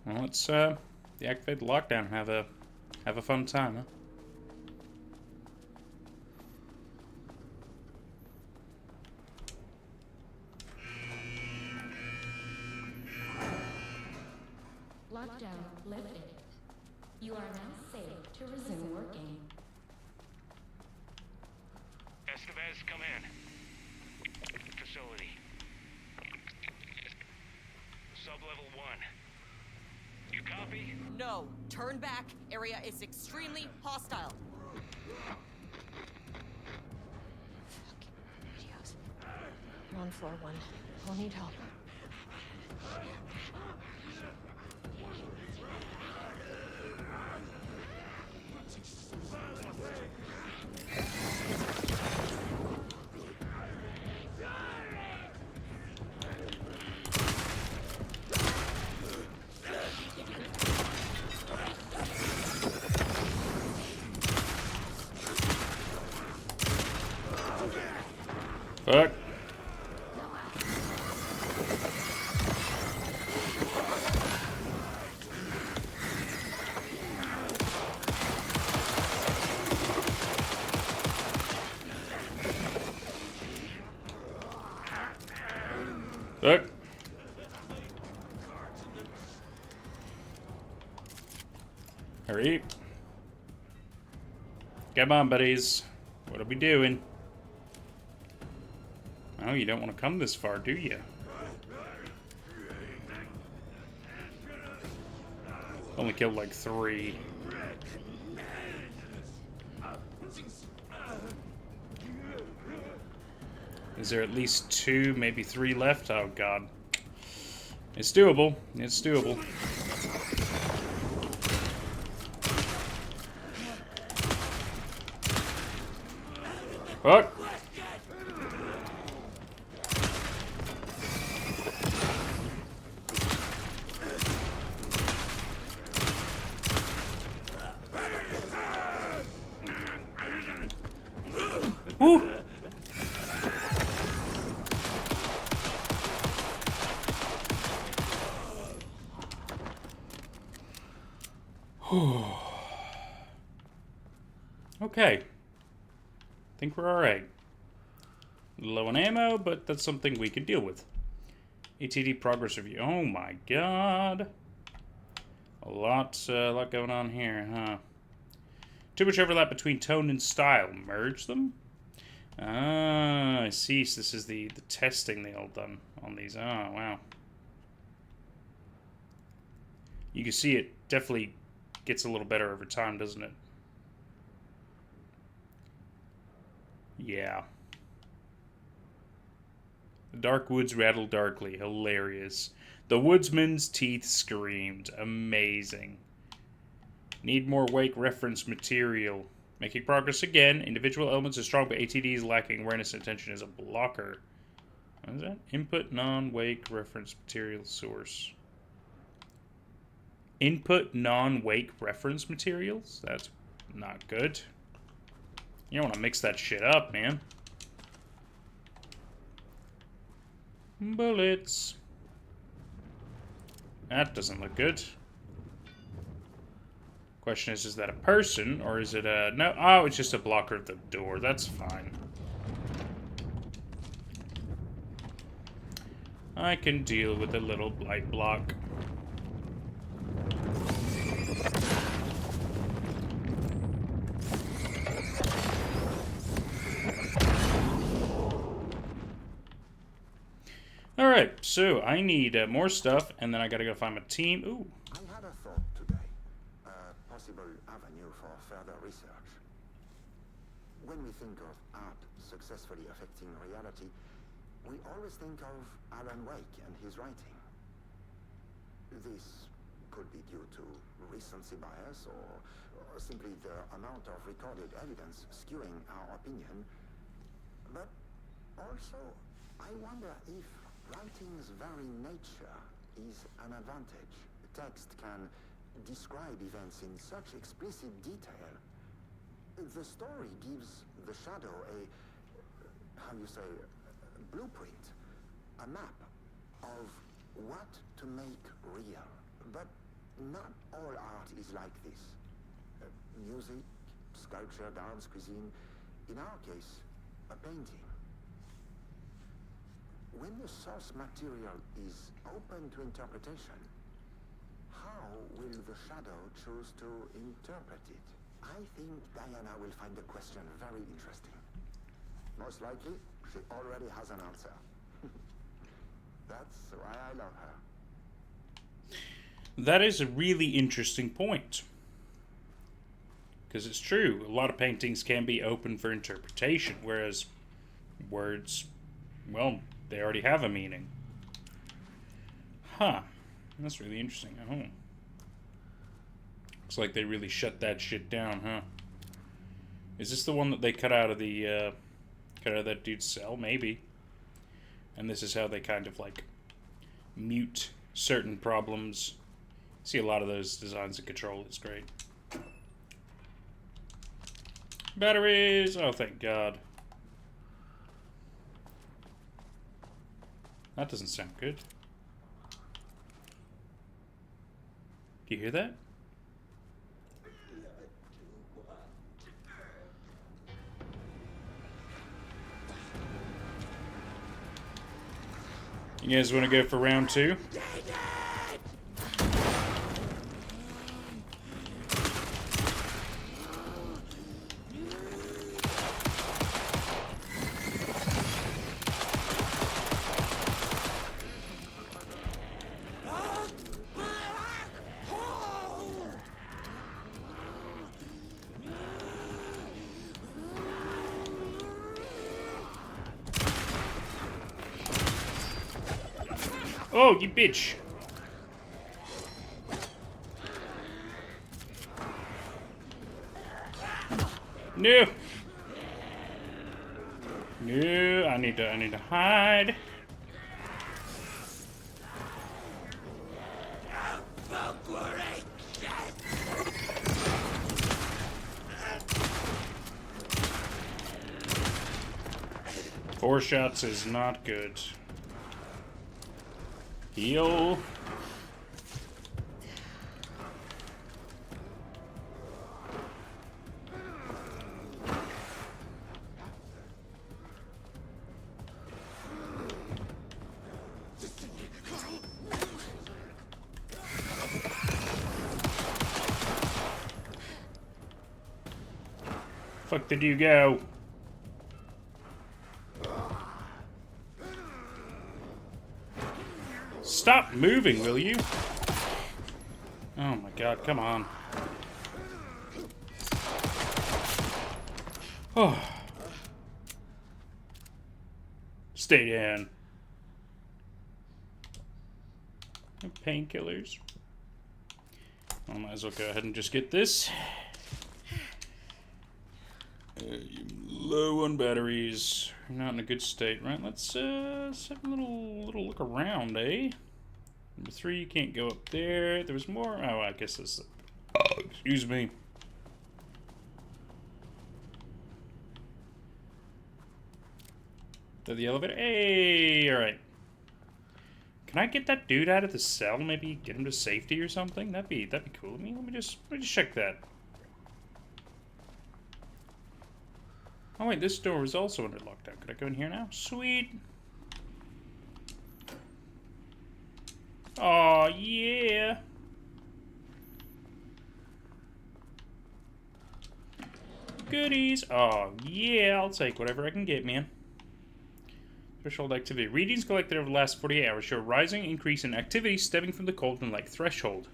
Well, let's deactivate the lockdown and have a fun time, huh? Lockdown lifted. You are now safe to resume working. Estevez, come in. Facility. Sub-level 1. You copy? No, turn back. Area is extremely hostile. Radios. I'm on floor 1. I'll need help. Fuck. Fuck. Hurry. Come on, buddies. What are we doing? Oh, you don't want to come this far, do you? Only killed like 3. Is there at least 2, maybe 3 left? Oh, God. It's doable. It's doable. Fuck. Woo! Okay. Think we're alright. Low on ammo, but that's something we can deal with. ATD progress review. Oh my god. A lot going on here, huh? Too much overlap between tone and style. Merge them? Ah, I see. So this is the testing they all done on these. Oh, wow. You can see it definitely gets a little better over time, doesn't it? Yeah. The dark woods rattled darkly. Hilarious. The woodsman's teeth screamed. Amazing. Need more Wake reference material. Making progress again. Individual elements are strong, but ATD is lacking. Awareness and attention is a blocker. What is that? Input non-Wake reference material source. Input non-Wake reference materials? That's not good. You don't want to mix that shit up, man. Bullets. That doesn't look good. Question is that a person, or is it a... No, oh, it's just a blocker of the door. That's fine. I can deal with a little blight block. Alright, so I need more stuff, and then I gotta go find my team. Ooh. I had a thought today. A possible avenue for further research. When we think of art successfully affecting reality, we always think of Alan Wake and his writing. This could be due to recency bias or simply the amount of recorded evidence skewing our opinion. But also, I wonder if writing's very nature is an advantage. Text can describe events in such explicit detail. The story gives the shadow a, how you say, blueprint, a map of what to make real. But not all art is like this. Music, sculpture, dance, cuisine, in our case, a painting. When the source material is open to interpretation, how will the shadow choose to interpret it? I think Diana will find the question very interesting. Most likely, she already has an answer. That's why I love her. That is a really interesting point. Because it's true, a lot of paintings can be open for interpretation, whereas words, well, they already have a meaning. Huh. That's really interesting. Oh. Looks like they really shut that shit down, huh? Is this the one that they cut out of the, cut out of that dude's cell? Maybe. And this is how they kind of, like, mute certain problems. See a lot of those designs of Control. It's great. Batteries! Oh, thank God. That doesn't sound good. Do you hear that? You guys want to go for round 2? Oh, you bitch! No! No, I need to hide. Four shots is not good. Heal. Fuck did you go? Stop moving, will you? Oh my God, come on. Oh. Stay down. Painkillers. I might as well go ahead and just get this. You're low on batteries. You're not in a good state, right? Let's have a little look around, eh? Number 3, you can't go up there. There was more. Oh, I guess this. Excuse me. The elevator. Hey, all right. Can I get that dude out of the cell? Maybe get him to safety or something. That'd be cool. Let me just check that. Oh wait, this door is also under lockdown. Could I go in here now? Sweet. Oh yeah. Goodies. Oh yeah, I'll take whatever I can get, man. Threshold activity. Readings collected over the last 48 hours show a rising increase in activity stemming from the Cauldron Lake threshold,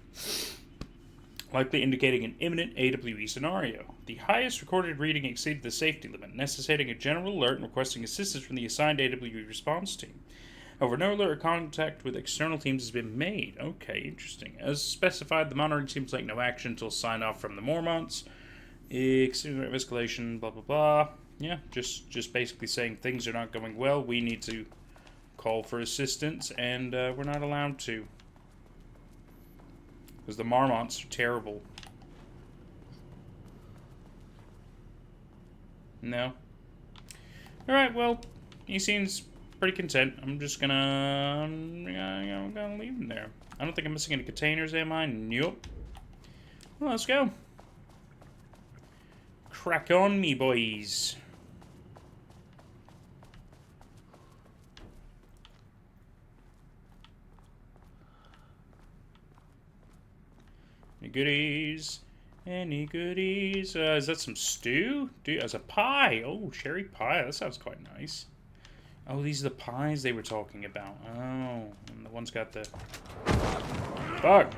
likely indicating an imminent AWE scenario. The highest recorded reading exceeded the safety limit, necessitating a general alert and requesting assistance from the assigned AWE response team. However, no alert or contact with external teams has been made. Okay, interesting. As specified, the monitoring team will take no action until sign-off from the Mormonts. Escalation, blah, blah, blah. Yeah, just basically saying things are not going well. We need to call for assistance, and we're not allowed to. Because the Marmonts are terrible. No. Alright, well, he seems pretty content. I'm just gonna leave him there. I don't think I'm missing any containers, am I? Nope. Well, let's go. Crack on me, boys. Any goodies? Any goodies? Is that some stew? Dude, as a pie. Oh, cherry pie. That sounds quite nice. Oh, these are the pies they were talking about. Oh, and the one's got the... Fuck.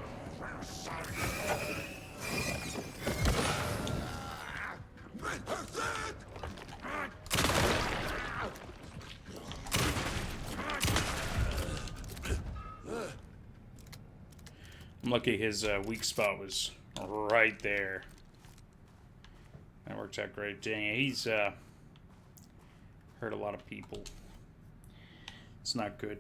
I'm lucky his weak spot was right there. That works out great. Dang, he's hurt a lot of people. It's not good.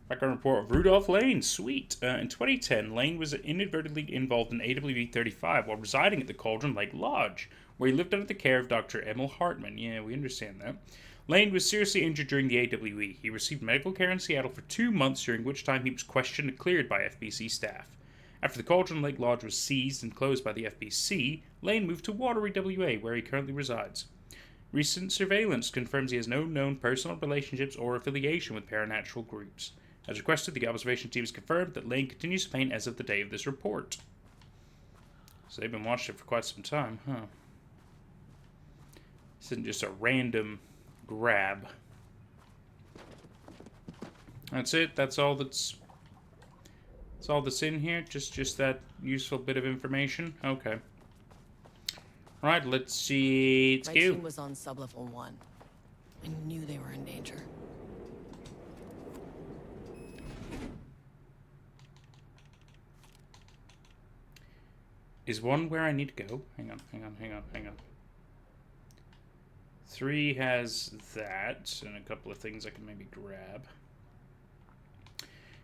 Background report of Rudolph Lane. Sweet. In 2010, Lane was inadvertently involved in AWV-35 while residing at the Cauldron Lake Lodge, where he lived under the care of Dr. Emil Hartman. Yeah, we understand that. Lane was seriously injured during the AWE. He received medical care in Seattle for 2 months, during which time he was questioned and cleared by FBC staff. After the Cauldron Lake Lodge was seized and closed by the FBC, Lane moved to Watery, WA, where he currently resides. Recent surveillance confirms he has no known personal relationships or affiliation with paranatural groups. As requested, the observation team has confirmed that Lane continues to paint as of the day of this report. So they've been watching it for quite some time, huh? This isn't just a random grab. That's it? That's all that's in here? Just that useful bit of information? Okay. Right, let's see. Let's My go. team was on sublevel 1. I knew they were in danger. Is 1 where I need to go? Hang on. 3 has that, and a couple of things I can maybe grab.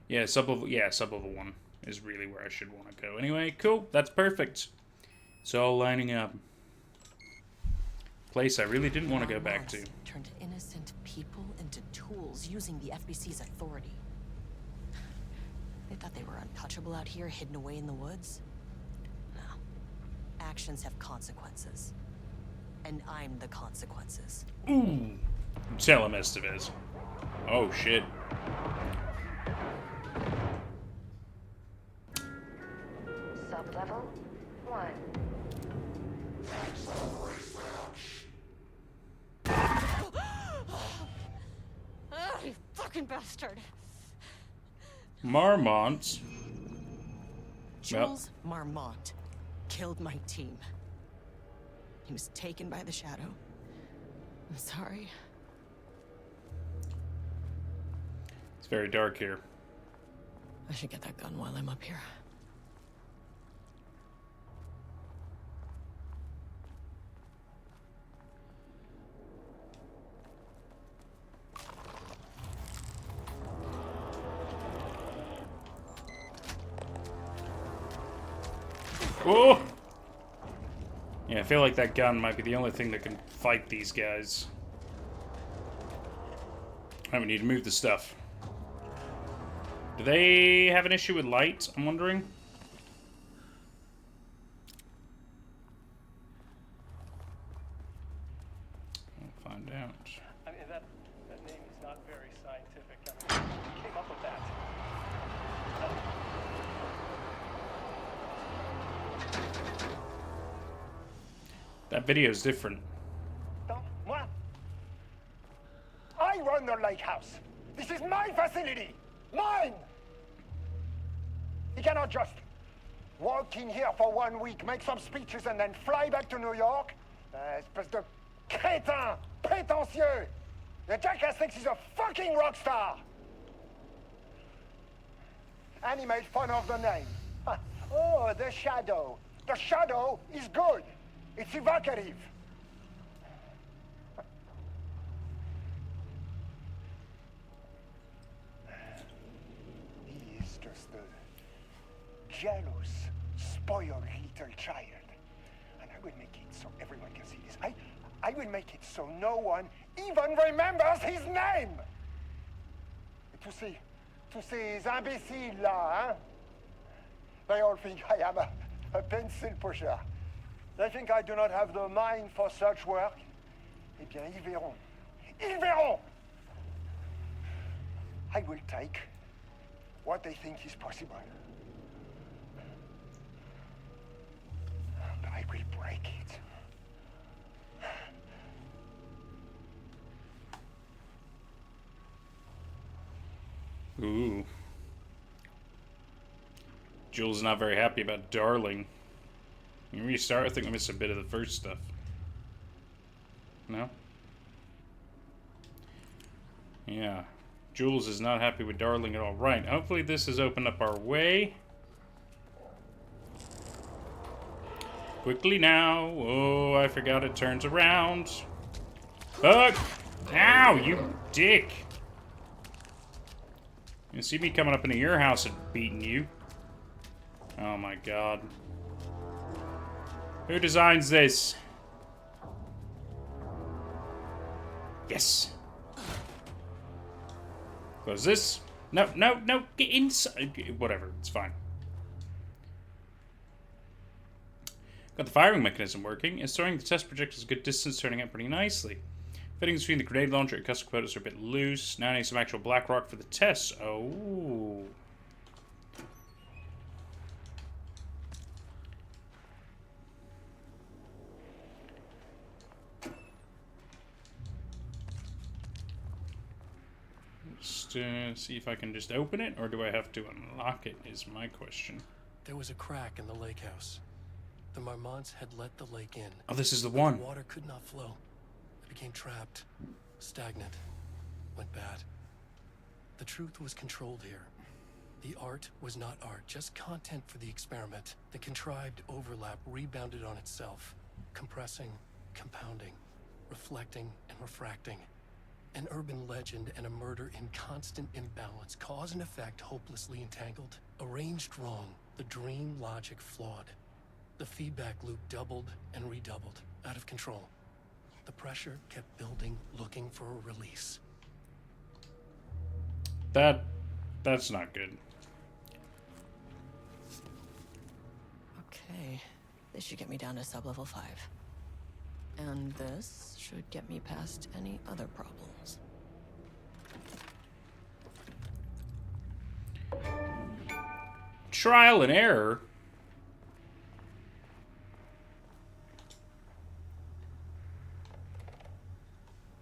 Yeah, sublevel 1 is really where I should want to go. Anyway, cool. That's perfect. It's all lining up. Place I really didn't want to go back to. Turned innocent people into tools using the FBC's authority. They thought they were untouchable out here, hidden away in the woods. No. Actions have consequences. And I'm the consequences. Ooh. Tell him, Estevez. Oh, shit. Sublevel 1. You fucking bastard! Marmont. Jules Marmont killed my team. He was taken by the Shadow. I'm sorry. It's very dark here. I should get that gun while I'm up here. Oh! Yeah, I feel like that gun might be the only thing that can fight these guys. I would need to move the stuff. Do they have an issue with light, I'm wondering? I'll find out. I mean, that name is not very scientific. I mean, who came up with that? That video is different. Moi? I run the lake house. This is my facility. Mine! You cannot just walk in here for 1 week, make some speeches, and then fly back to New York. Espèce de crétin, prétentieux. The jackass thinks he's a fucking rock star. And he made fun of the name. Oh, the Shadow. The Shadow is good. It's evocative. He is just a jealous, spoiled little child. And I will make it so everyone can see this. I will make it so no one even remembers his name. Tous ces imbéciles là, hein? They all think I am a pencil pusher. They think I do not have the mind for such work. Eh bien, ils verront. Ils verront! I will take what they think is possible. But I will break it. Ooh. Jules is not very happy about Darling. Can you restart? I think I missed a bit of the first stuff. No? Yeah. Jules is not happy with Darling at all. Right. Hopefully this has opened up our way. Quickly now. Oh, I forgot it turns around. Fuck! Ow, you dick! You see me coming up into your house and beating you. Oh my god. Who designs this? Yes. Close this. No, no, no. Get inside. Whatever. It's fine. Got the firing mechanism working. And storing the test projectiles a good distance, turning out pretty nicely. Fittings between the grenade launcher and custom components are a bit loose. Now I need some actual black rock for the tests. Oh. Just see if I can just open it, or do I have to unlock it, is my question. There was a crack in the lake house. The Marmonts had let the lake in. Oh, this is the one. The water could not flow. It became trapped, stagnant, went bad. The truth was controlled here. The art was not art, just content for the experiment. The contrived overlap rebounded on itself, compressing, compounding, reflecting, and refracting. An urban legend and a murder in constant imbalance, cause and effect hopelessly entangled. Arranged wrong, the dream logic flawed. The feedback loop doubled and redoubled, out of control. The pressure kept building, looking for a release. That's not good. Okay, this should get me down to sub-level 5. And this should get me past any other problems. Trial and error?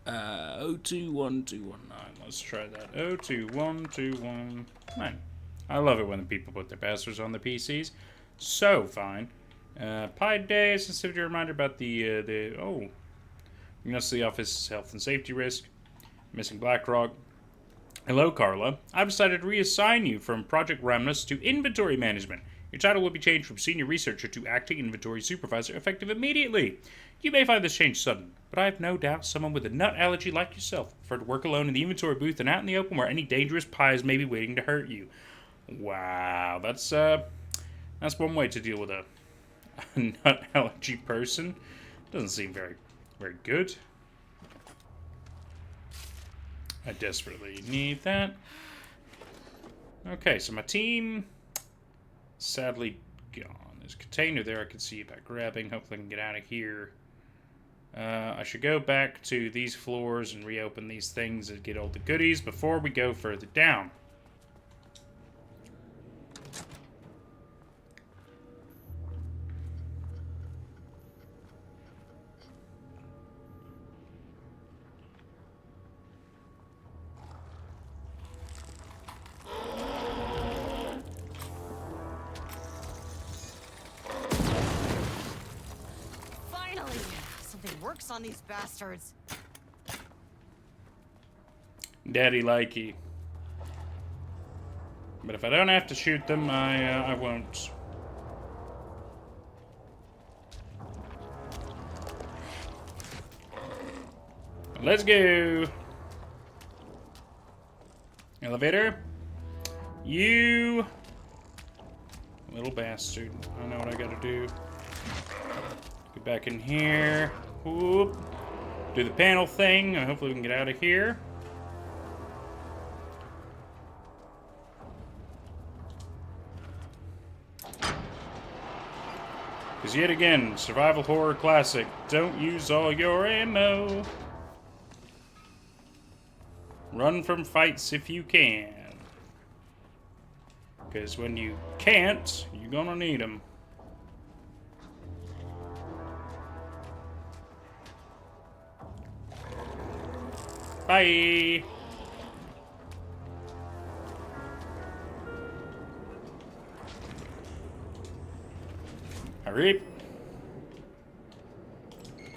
021219. Let's try that. 021219. I love it when the people put their passwords on the PCs. So fine. Pi Day, sensitivity reminder about you know, the office health and safety risk. Missing BlackRock. Hello, Carla. I've decided to reassign you from Project Ramnus to Inventory Management. Your title will be changed from Senior Researcher to Acting Inventory Supervisor, effective immediately. You may find this change sudden, but I have no doubt someone with a nut allergy like yourself prefer to work alone in the inventory booth and out in the open where any dangerous pies may be waiting to hurt you. Wow, that's one way to deal with a nut allergy person. Doesn't seem very good. I desperately need that. Okay, so my team sadly gone. There's a container there I can see about grabbing. Hopefully I can get out of here. I should go back to these floors and reopen these things and get all the goodies before we go further down. On these bastards. Daddy likey. But if I don't have to shoot them, I won't. Let's go. Elevator. You little bastard. I know what I gotta do. Get back in here. Whoop. Do the panel thing, and hopefully we can get out of here. Because yet again, survival horror classic, don't use all your ammo. Run from fights if you can. Because when you can't, you're gonna need them. Bye. Hurry.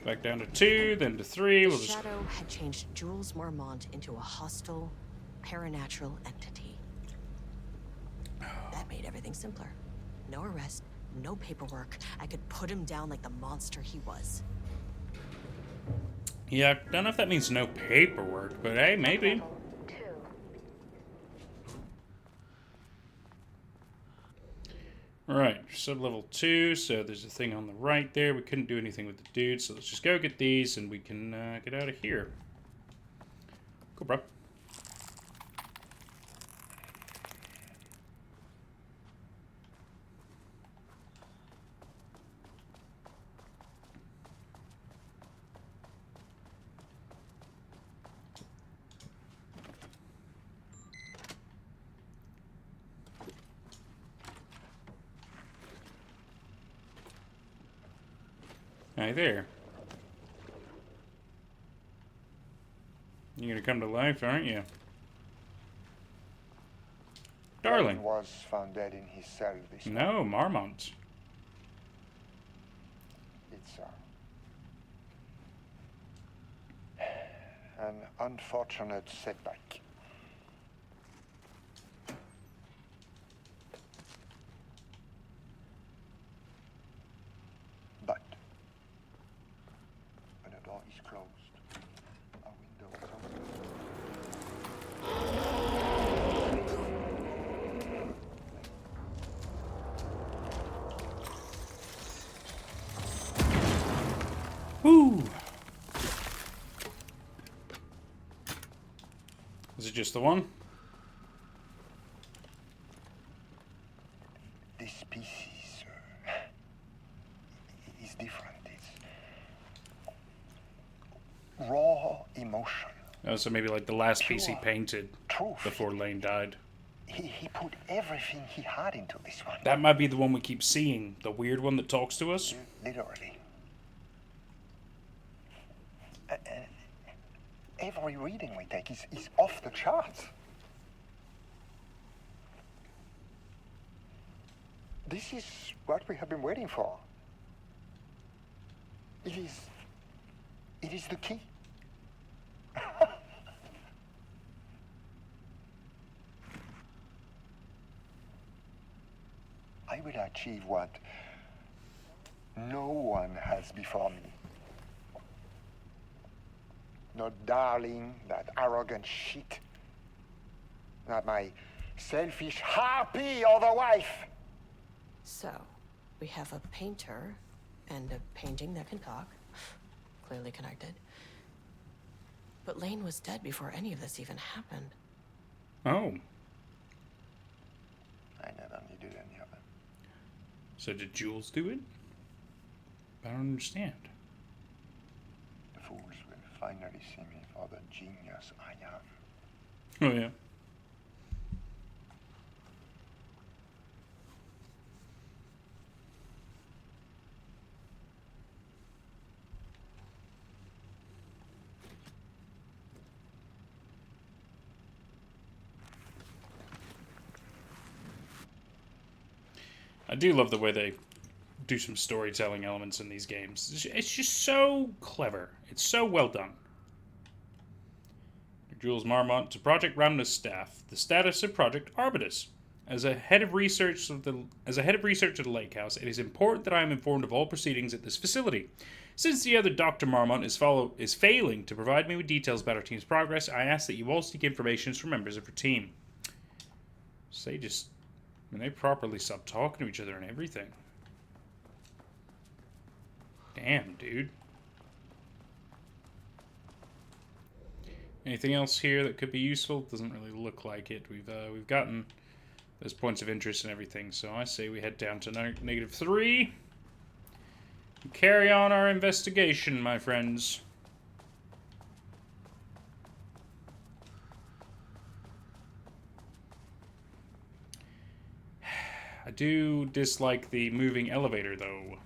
Back down to 2, then to 3. The Shadow had changed Jules Marmont into a hostile, paranatural entity. That made everything simpler. No arrest, no paperwork, I could put him down like the monster he was. Yeah, don't know if that means no paperwork, but hey, maybe. Level 2. Alright, sub-level 2, so there's a thing on the right there. We couldn't do anything with the dude, so let's just go get these and we can get out of here. Cool, bro. Hi there. You're gonna come to life, aren't you? Darling. Lane was found dead in his cell this No, Marmont. It's an unfortunate setback. But when a door is closed, a window is open. Woo! Is it just the one? This species is different. It's raw emotion. Oh, so maybe like the last piece he Pure painted truth. before Lane died. He put everything he had into this one. That might be the one we keep seeing. The weird one that talks to us. Literally. Every reading we take is off the charts. This is what we have been waiting for. It is the key. I will achieve what no one has before me. Not darling, that arrogant shit. Not my selfish harpy or the wife. So, we have a painter and a painting that can talk. Clearly connected. But Lane was dead before any of this even happened. Oh. I never needed any of them. So did Jules do it? I don't understand. The fools will finally see me for the genius I am. Oh, yeah. I do love the way they do some storytelling elements in these games. It's just so clever. It's so well done. Jules Marmont to Project Ramna's staff. The status of Project Arbutus. As a head of research at the Lake House, it is important that I am informed of all proceedings at this facility. Since the other Dr. Marmont is failing to provide me with details about our team's progress, I ask that you all seek information from members of your team. So they properly stopped talking to each other and everything. Damn, dude. Anything else here that could be useful? Doesn't really look like it. We've gotten those points of interest and everything, so I say we head down to -3 and carry on our investigation, my friends. I do dislike the moving elevator, though.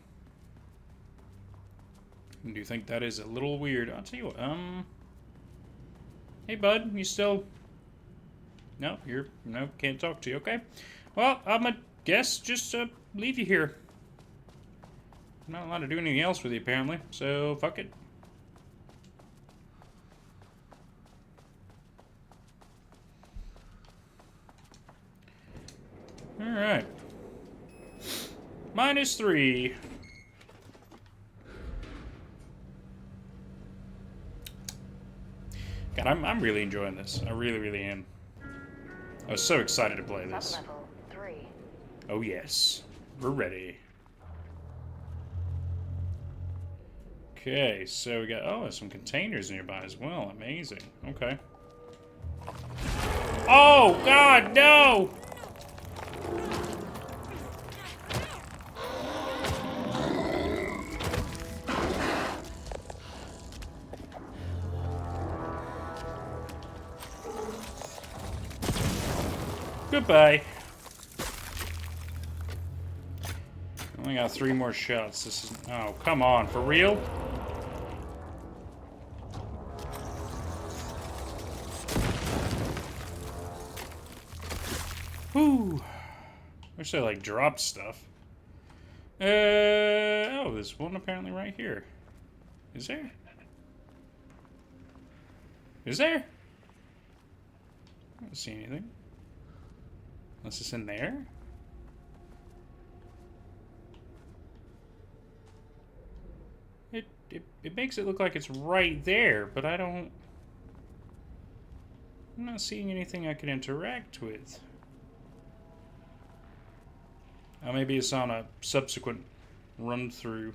I do think that is a little weird. I'll tell you what, hey, bud, you still... No, can't talk to you, okay? Well, I'm gonna guess just leave you here. I'm not allowed to do anything else with you, apparently, so fuck it. Alright. -3. God, I'm really enjoying this. I really, really am. I was so excited to play this. Sublevel 3. Oh yes, we're ready. Okay, so we got, oh, there's some containers nearby as well. Amazing. Okay. Oh, God, no! Goodbye. Only got 3 more shots. This is, oh, come on, for real? Whew. Wish I, like, dropped stuff. Oh, there's one apparently right here. Is there? Is there? I don't see anything. Unless it's in there? It makes it look like it's right there, but I'm not seeing anything I can interact with. Oh, maybe it's on a subsequent run through.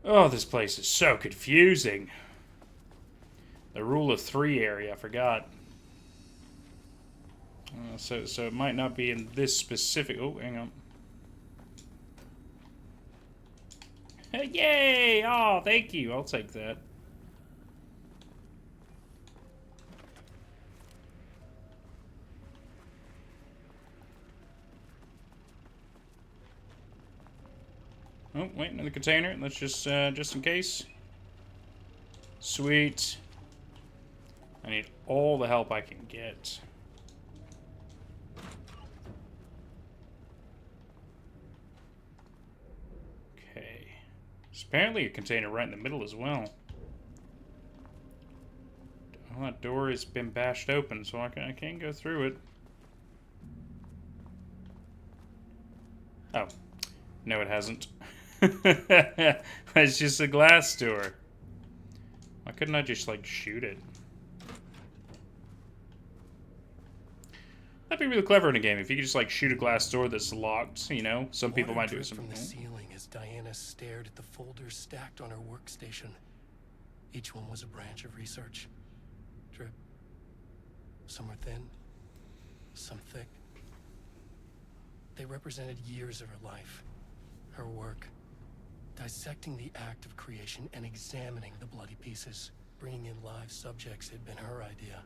Oh, this place is so confusing. The rule of 3 area, I forgot. So it might not be in this specific. Oh, hang on. Yay! Oh, thank you. I'll take that. Oh, wait, another container. Let's just in case. Sweet. I need all the help I can get. Okay. There's apparently a container right in the middle as well. Well, that door has been bashed open, so I can't go through it. Oh. No, it hasn't. It's just a glass door. Why couldn't I just, like, shoot it? That'd be really clever in a game if you could just, like, shoot a glass door that's locked, you know? Some people might do it. From the ceiling as Diana stared at the folders stacked on her workstation. Each one was a branch of research. Drip. Some were thin, some thick. They represented years of her life. Her work, dissecting the act of creation and examining the bloody pieces. Bringing in live subjects had been her idea.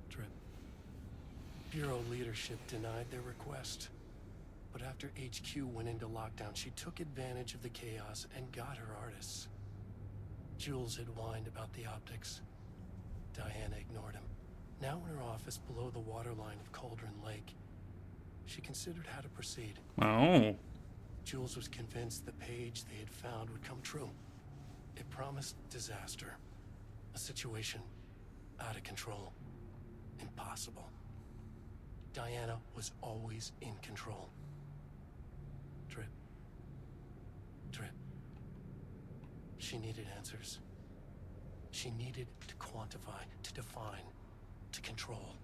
Drip. Bureau leadership denied their request. But after HQ went into lockdown, she took advantage of the chaos and got her artists. Jules had whined about the optics. Diana ignored him. Now in her office below the waterline of Cauldron Lake, she considered how to proceed. Oh. Jules was convinced the page they had found would come true. It promised disaster. A situation out of control. Impossible. Diana was always in control. Drip. Drip. She needed answers. She needed to quantify, to define, to control.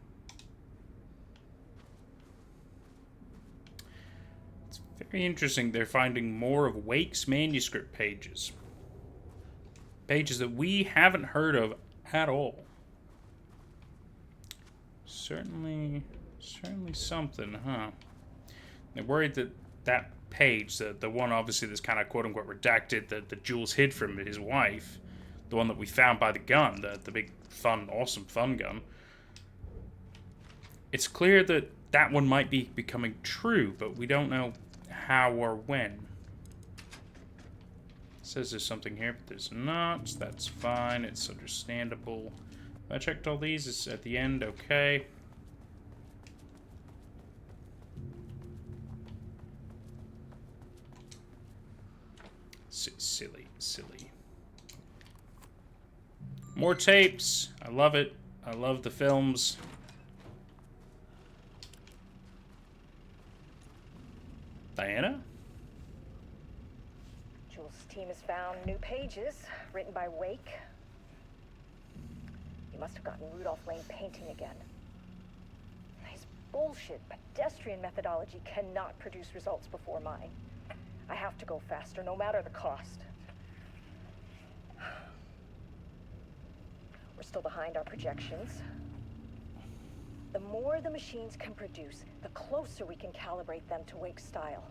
Very interesting. They're finding more of Wake's manuscript pages. Pages that we haven't heard of at all. Certainly something, huh? They're worried that that page, the one obviously that's kind of quote-unquote redacted, that Jules hid from his wife, the one that we found by the gun, the big, fun, awesome fun gun, it's clear that that one might be becoming true, but we don't know how or when. It says there's something here, but there's not. That's fine. It's understandable. I checked all these. It's at the end. Okay. Silly. More tapes. I love it. I love the films. Diana? Jules' team has found new pages written by Wake. He must have gotten Rudolph Lane painting again. His bullshit pedestrian methodology cannot produce results before mine. I have to go faster, no matter the cost. We're still behind our projections. The more the machines can produce, the closer we can calibrate them to Wake's style.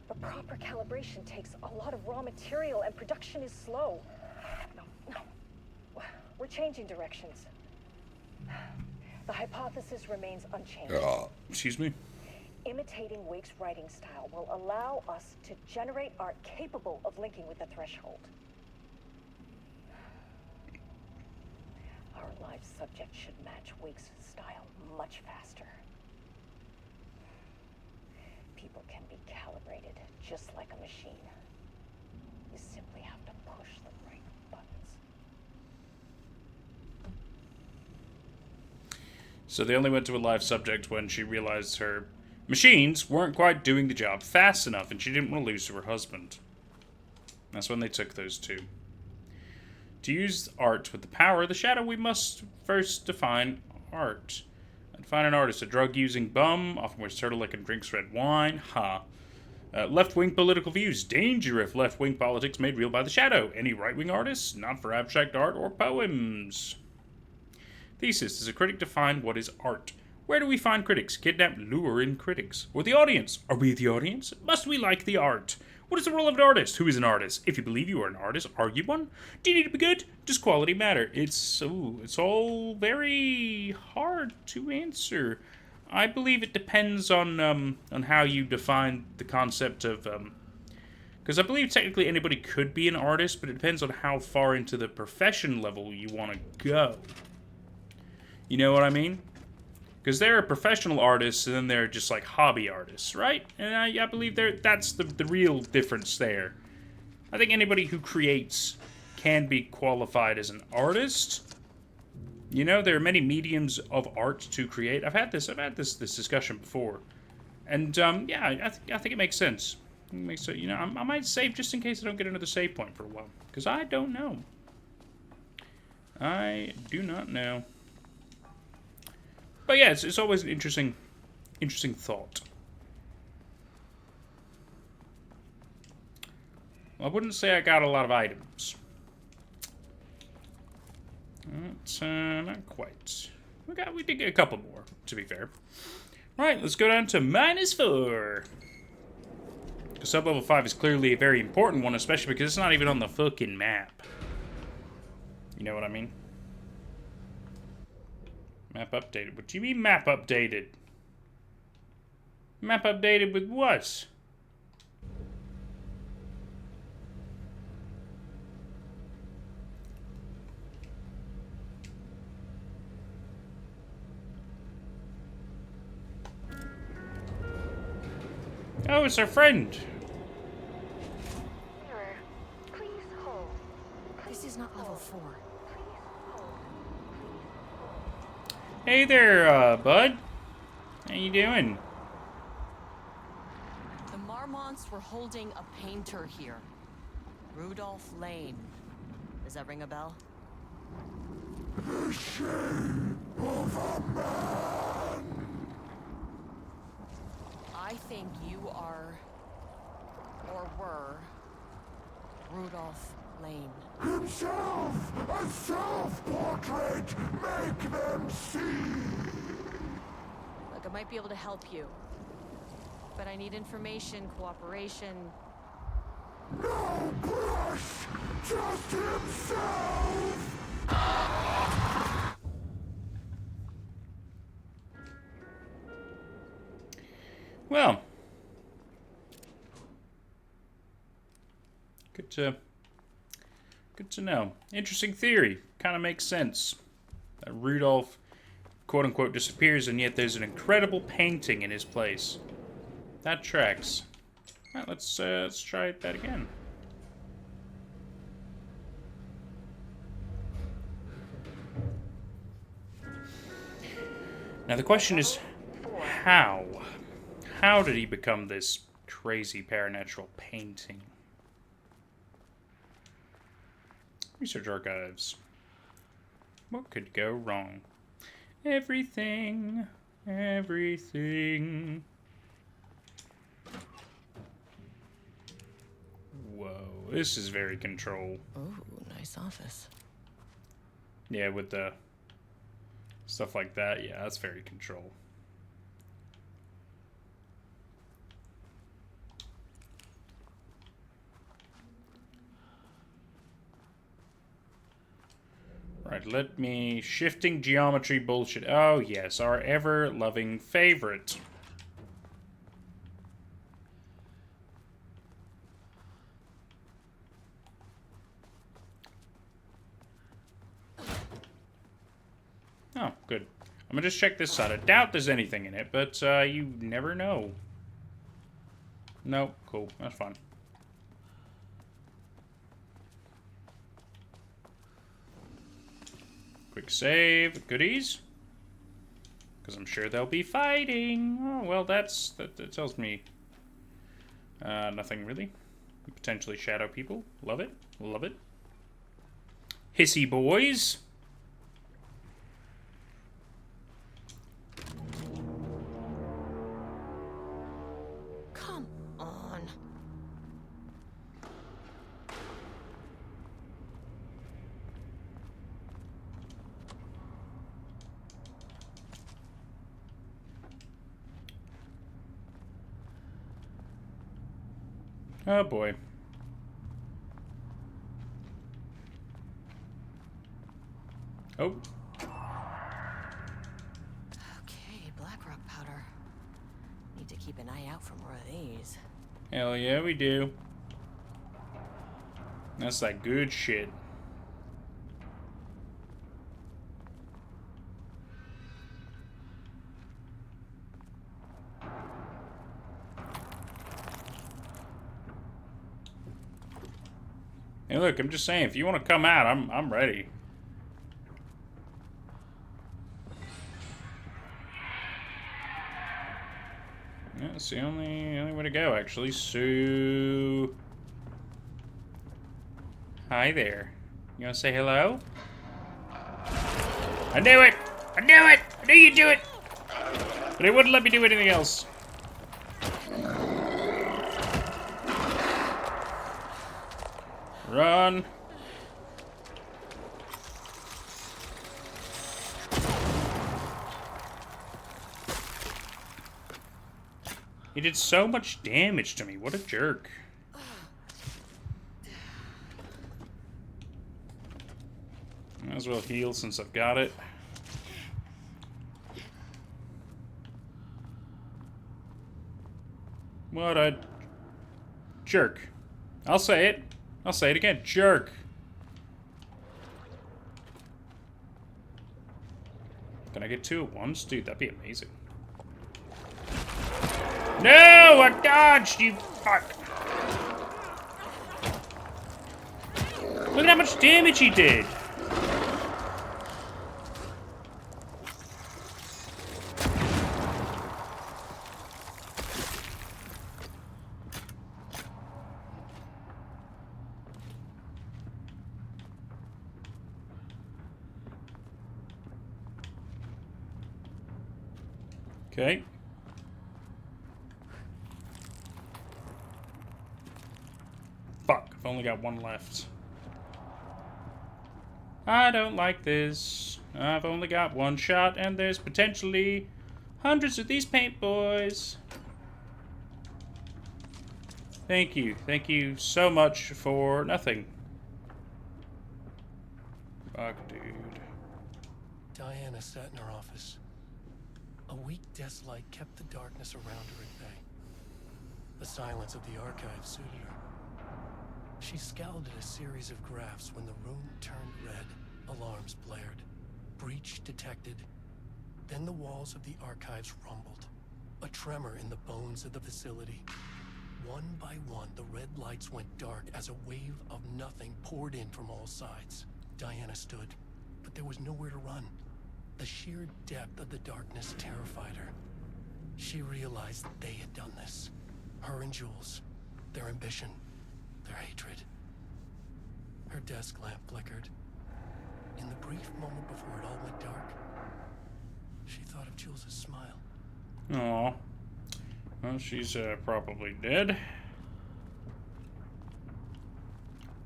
But proper calibration takes a lot of raw material, and production is slow. No. We're changing directions. The hypothesis remains unchanged. Excuse me? Imitating Wake's writing style will allow us to generate art capable of linking with the threshold. Our live subject should match Wake's style much faster. People can be calibrated just like a machine. You simply have to push the right buttons. So they only went to a live subject when she realized her machines weren't quite doing the job fast enough and she didn't want to lose to her husband. That's when they took those two. To use art with the power of the shadow, we must first define art. Define an artist, a drug-using bum, often wears turtleneck and drinks red wine. Left-wing political views. Danger if left-wing politics made real by the shadow. Any right-wing artists? Not for abstract art or poems. Thesis. Does a critic define what is art? Where do we find critics? Kidnap, lure in critics. Or the audience? Are we the audience? Must we like the art? What is the role of an artist? Who is an artist? If you believe you are an artist, are you one? Do you need to be good? Does quality matter? It's all very hard to answer. I believe it depends on how you define the concept of because I believe technically anybody could be an artist, but it depends on how far into the profession level you want to go. You know what I mean? Because there are professional artists, and then there are just, like, hobby artists, right? And I believe that's the real difference there. I think anybody who creates can be qualified as an artist. You know, there are many mediums of art to create. I've had this discussion before. And, yeah, I think it makes sense. It makes sense. You know, I might save just in case I don't get another save point for a while. Because I don't know. I do not know. But yeah, it's always an interesting thought. Well, I wouldn't say I got a lot of items. Not quite. We did get a couple more, to be fair. Right, let's go down to -4. Sub-level 5 is clearly a very important one, especially because it's not even on the fucking map. You know what I mean? Map updated. What do you mean map updated? Map updated with what? Oh, it's our friend. Mirror, please hold. This is not level 4. Hey there, bud. How you doing? The Marmonts were holding a painter here. Rudolph Lane. Does that ring a bell? The shame of a man. I think you are, or were, Rudolph Lane. Himself, a self-portrait, make them see. Look, I might be able to help you. But I need information, cooperation. No brush, just himself. Well, good to know. Interesting theory. Kind of makes sense. That Rudolph, quote unquote, disappears, and yet there's an incredible painting in his place. That tracks. All right, let's try that again. Now the question is, how? How did he become this Crazy paranatural painting. Research archives. What could go wrong? Everything. Everything. Whoa, this is very Control. Ooh, nice office. Yeah, with the stuff like that. Yeah, that's very Control. Right, let me... Shifting geometry bullshit. Oh, yes, our ever-loving favorite. Oh, good. I'm gonna just check this side. I doubt there's anything in it, but you never know. Nope, cool. That's fine. Quick save. Goodies. Because I'm sure they'll be fighting. Oh, well, that tells me nothing really. Potentially shadow people. Love it. Love it. Hissy boys. Come on. Oh boy. Oh. Okay, Blackrock powder. Need to keep an eye out for more of these. Hell yeah, we do. That's that good shit. Hey, look, I'm just saying, if you want to come out, I'm ready. Yeah, it's the only way to go, actually. So, hi there. You want to say hello? I knew it! I knew it! I knew you'd do it! But it wouldn't let me do anything else. Run. He did so much damage to me. What a jerk. Might as well heal since I've got it. What a jerk. I'll say it. I'll say it again. Jerk. Can I get two at once? Dude, that'd be amazing. No! I dodged, you fuck! Look at how much damage he did! Okay. Fuck, I've only got one left. I don't like this. I've only got one shot, and there's potentially hundreds of these paint boys. Thank you. Thank you so much for nothing. Fuck, dude. Diana sat in her office. A weak desk light kept the darkness around her at bay. The silence of the archive suited her. She scowled at a series of graphs when the room turned red. Alarms blared. Breach detected. Then the walls of the archives rumbled. A tremor in the bones of the facility. One by one, the red lights went dark as a wave of nothing poured in from all sides. Diana stood, but there was nowhere to run. The sheer depth of the darkness terrified her. She realized that they had done this. Her and Jules, their ambition, their hatred. Her desk lamp flickered. In the brief moment before it all went dark, she thought of Jules' smile. Aw. Well, she's probably dead.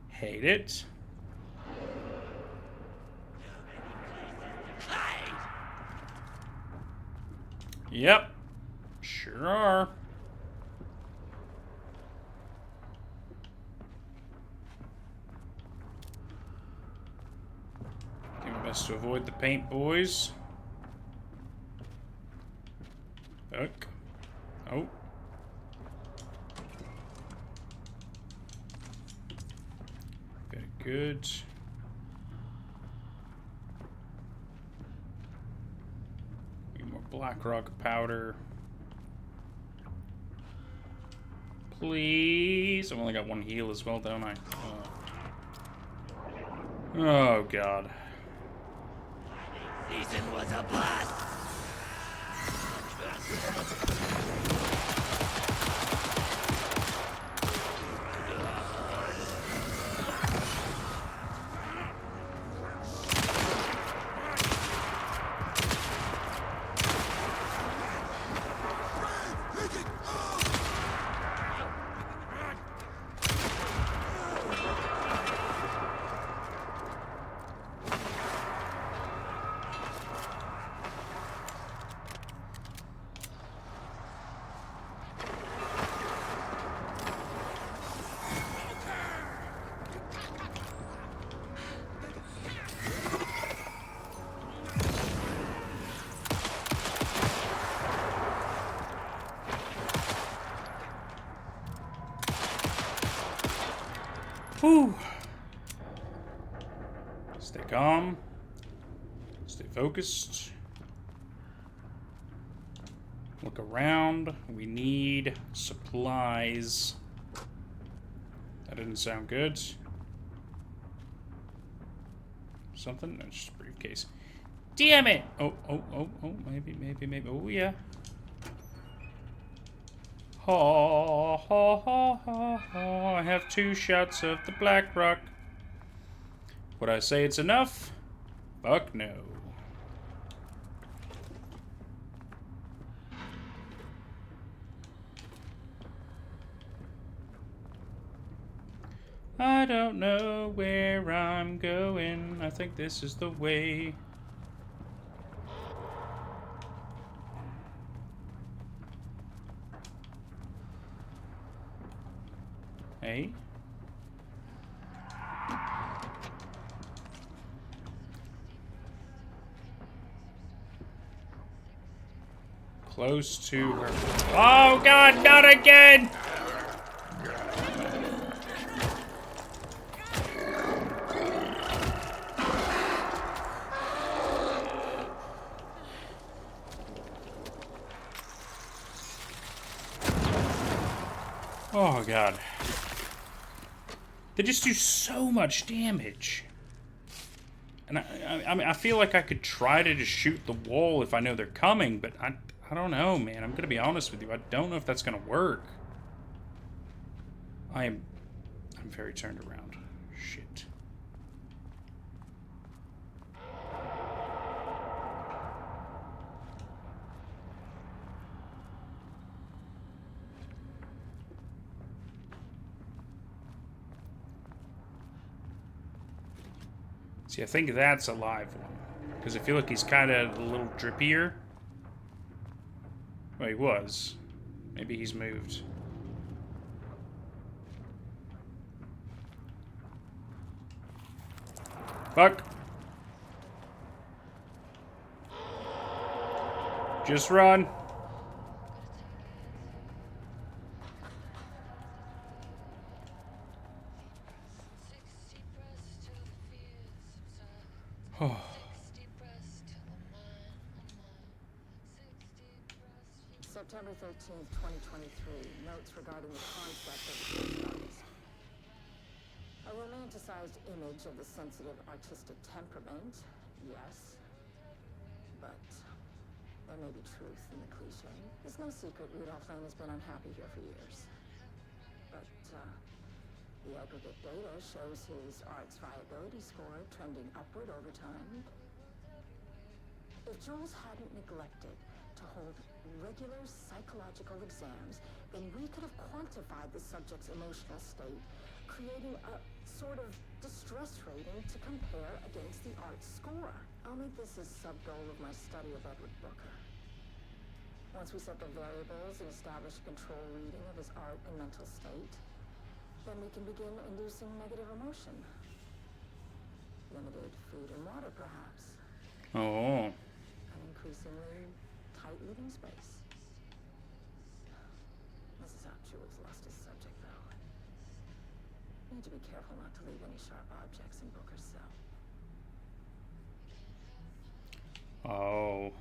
Hate it. Yep. Sure are. Do my best to avoid the paint boys. Duck. Oh. Very good. Need more black rock powder. Please. I've only got one heal as well, don't I? Oh, God. Season was a blast! Whew. Stay calm. Stay focused. Look around. We need supplies. That didn't sound good. Something? No, just a briefcase. Damn it! Oh, maybe. Oh, yeah. Ha ha ha ha ha. I have 2 shots of the Black Rock. Would I say it's enough? Fuck no. I don't know where I'm going. I think this is the way. Hey. Close to her. Oh God, not again! Oh God. They just do so much damage. And I mean, I feel like I could try to just shoot the wall if I know they're coming, but I don't know, man. I'm gonna be honest with you. I don't know if that's gonna work. I'm very turned around. Shit. See, I think that's a live one. Because I feel like he's kind of a little drippier. Well, he was. Maybe he's moved. Fuck. Just run. Oh. September 13th, 2023. Notes regarding the concept of the studies. A romanticized image of the sensitive artistic temperament, yes. But then there may be truth in the cliche. It's no secret Rudolph Lane has been unhappy here for years. But, the aggregate data shows his art's viability score trending upward over time. If Jules hadn't neglected to hold regular psychological exams, then we could have quantified the subject's emotional state, creating a sort of distress rating to compare against the art score. I'll make this a sub-goal of my study of Edward Booker. Once we set the variables and establish a control reading of his art and mental state, then we can begin inducing negative emotion. Limited food and water, perhaps. Oh. An increasingly tight living space. This is how Jules lost his subject, though. Need to be careful not to leave any sharp objects in Booker's cell. Oh.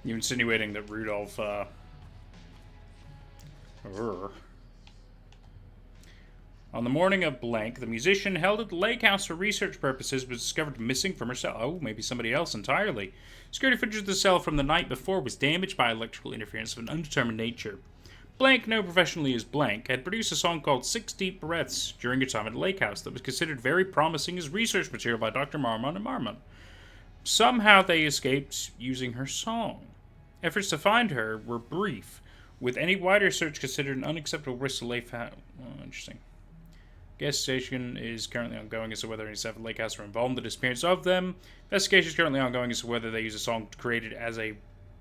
You insinuating that Rudolph, On the morning of blank, the musician held at the lake house for research purposes was discovered missing from her cell. Oh, maybe somebody else entirely. Security footage of the cell from the night before was damaged by electrical interference of an undetermined nature. Blank, known professionally as Blank, had produced a song called 6 Deep Breaths during her time at the lake house that was considered very promising as research material by Dr. Marmon and Marmon. Somehow they escaped using her song. Efforts to find her were brief, with any wider search considered an unacceptable risk to lake house. Oh, interesting. Investigation is currently ongoing as to whether any seven lake houses were involved in the disappearance of them. Investigation is currently ongoing as to whether they use a song created as a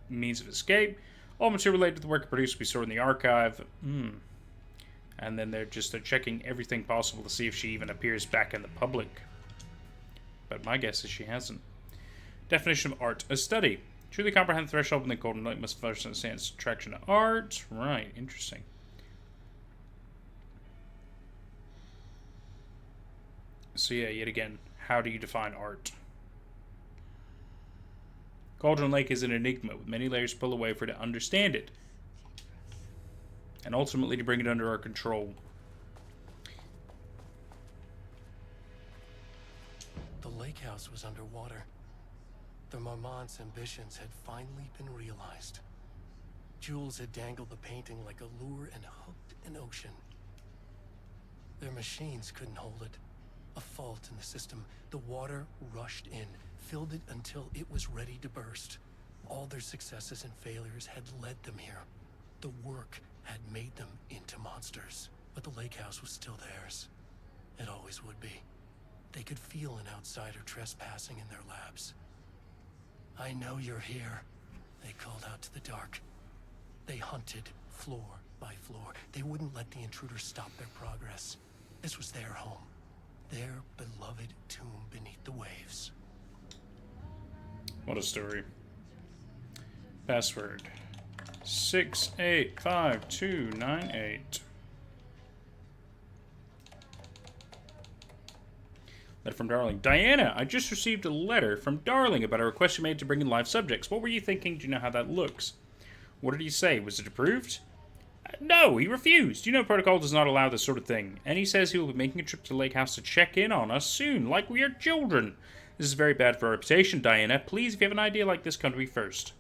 means of escape. All material related to the work produced will be stored in the archive. And then they're checking everything possible to see if she even appears back in the public. But my guess is she hasn't. Definition of art: a study. Truly comprehend the threshold when the golden light must first understand its attraction to art. Right, interesting. So yeah, yet again, how do you define art? Cauldron Lake is an enigma with many layers to pull away for to understand it. And ultimately to bring it under our control. The lake house was underwater. The Marmont's ambitions had finally been realized. Jules had dangled the painting like a lure and hooked an ocean. Their machines couldn't hold it. A fault in the system. The water rushed in, filled it until it was ready to burst. All their successes and failures had led them here. The work had made them into monsters. But the lake house was still theirs. It always would be. They could feel an outsider trespassing in their labs. "I know you're here," they called out to the dark. They hunted floor by floor. They wouldn't let the intruders stop their progress. This was their home. Their beloved tomb beneath the waves. What a story. Password 685298. Letter from Darling. Diana, I just received a letter from Darling about a request you made to bring in live subjects. What were you thinking? Do you know how that looks? What did he say? Was it approved? No, he refused. You know protocol does not allow this sort of thing. And he says he will be making a trip to the lake house to check in on us soon, like we are children. This is very bad for our reputation, Diana. Please, if you have an idea like this, come to me first.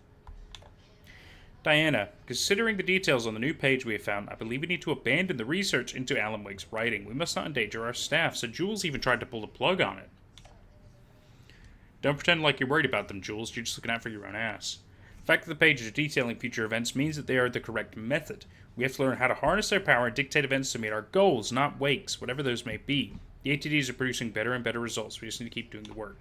Diana, considering the details on the new page we have found, I believe we need to abandon the research into Alan Wake's writing. We must not endanger our staff, so Jules even tried to pull the plug on it. Don't pretend like you're worried about them, Jules. You're just looking out for your own ass. The fact that the pages are detailing future events means that they are the correct method. We have to learn how to harness their power and dictate events to meet our goals, not Wake's, whatever those may be. The ATDs are producing better and better results. We just need to keep doing the work.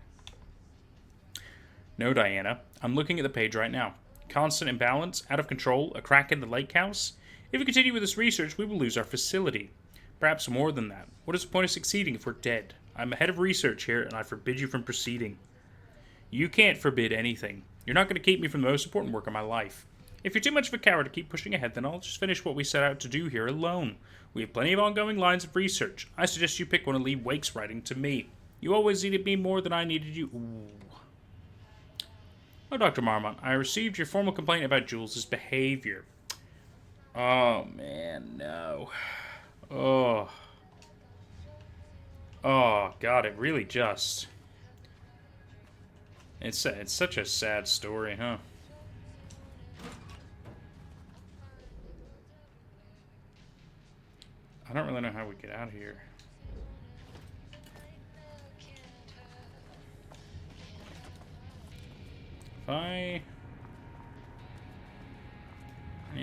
No, Diana. I'm looking at the page right now. Constant imbalance, out of control, a crack in the lake house. If we continue with this research, we will lose our facility. Perhaps more than that. What is the point of succeeding if we're dead? I'm the head of research here, and I forbid you from proceeding. You can't forbid anything. You're not going to keep me from the most important work of my life. If you're too much of a coward to keep pushing ahead, then I'll just finish what we set out to do here alone. We have plenty of ongoing lines of research. I suggest you pick one and leave Wake's writing to me. You always needed me more than I needed you. Ooh. Oh, Dr. Marmont, I received your formal complaint about Jules's behavior. Oh, man, no. Oh. Oh, God, it really just... It's such a sad story, huh? I don't really know how we get out of here. Any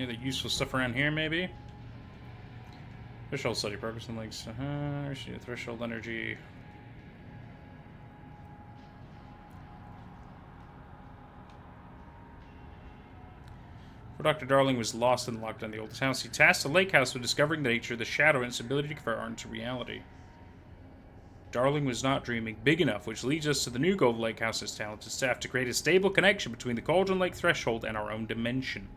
other useful stuff around here, maybe? Threshold study progress and links. Threshold energy. For Dr. Darling was lost and locked in the oldest house. He tasked the lake house with discovering the nature of the shadow and its ability to convert art into reality. Darling was not dreaming big enough, which leads us to the new goal of Lake House's talented staff to create a stable connection between the Cauldron Lake threshold and our own dimension.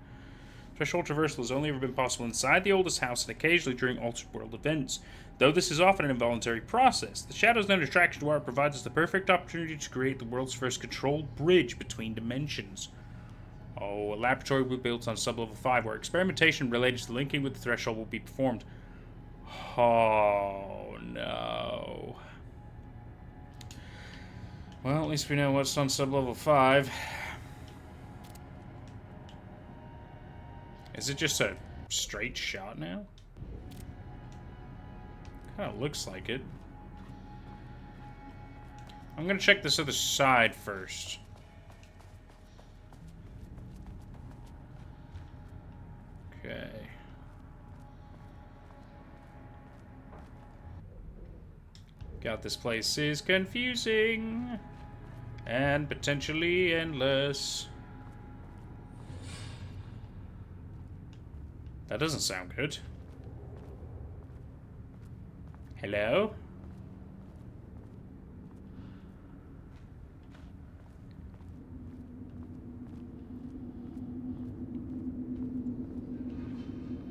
Threshold traversal has only ever been possible inside the oldest house and occasionally during altered world events. Though this is often an involuntary process, the Shadow's known attraction to art provides us the perfect opportunity to create the world's first controlled bridge between dimensions. Oh, a laboratory will be built on Sublevel 5 where experimentation related to the linking with the threshold will be performed. Oh, no. Well, at least we know what's on Sublevel 5. Is it just a straight shot now? Kind of looks like it. I'm gonna check this other side first. Okay. God, this place is confusing and potentially endless. That doesn't sound good. Hello?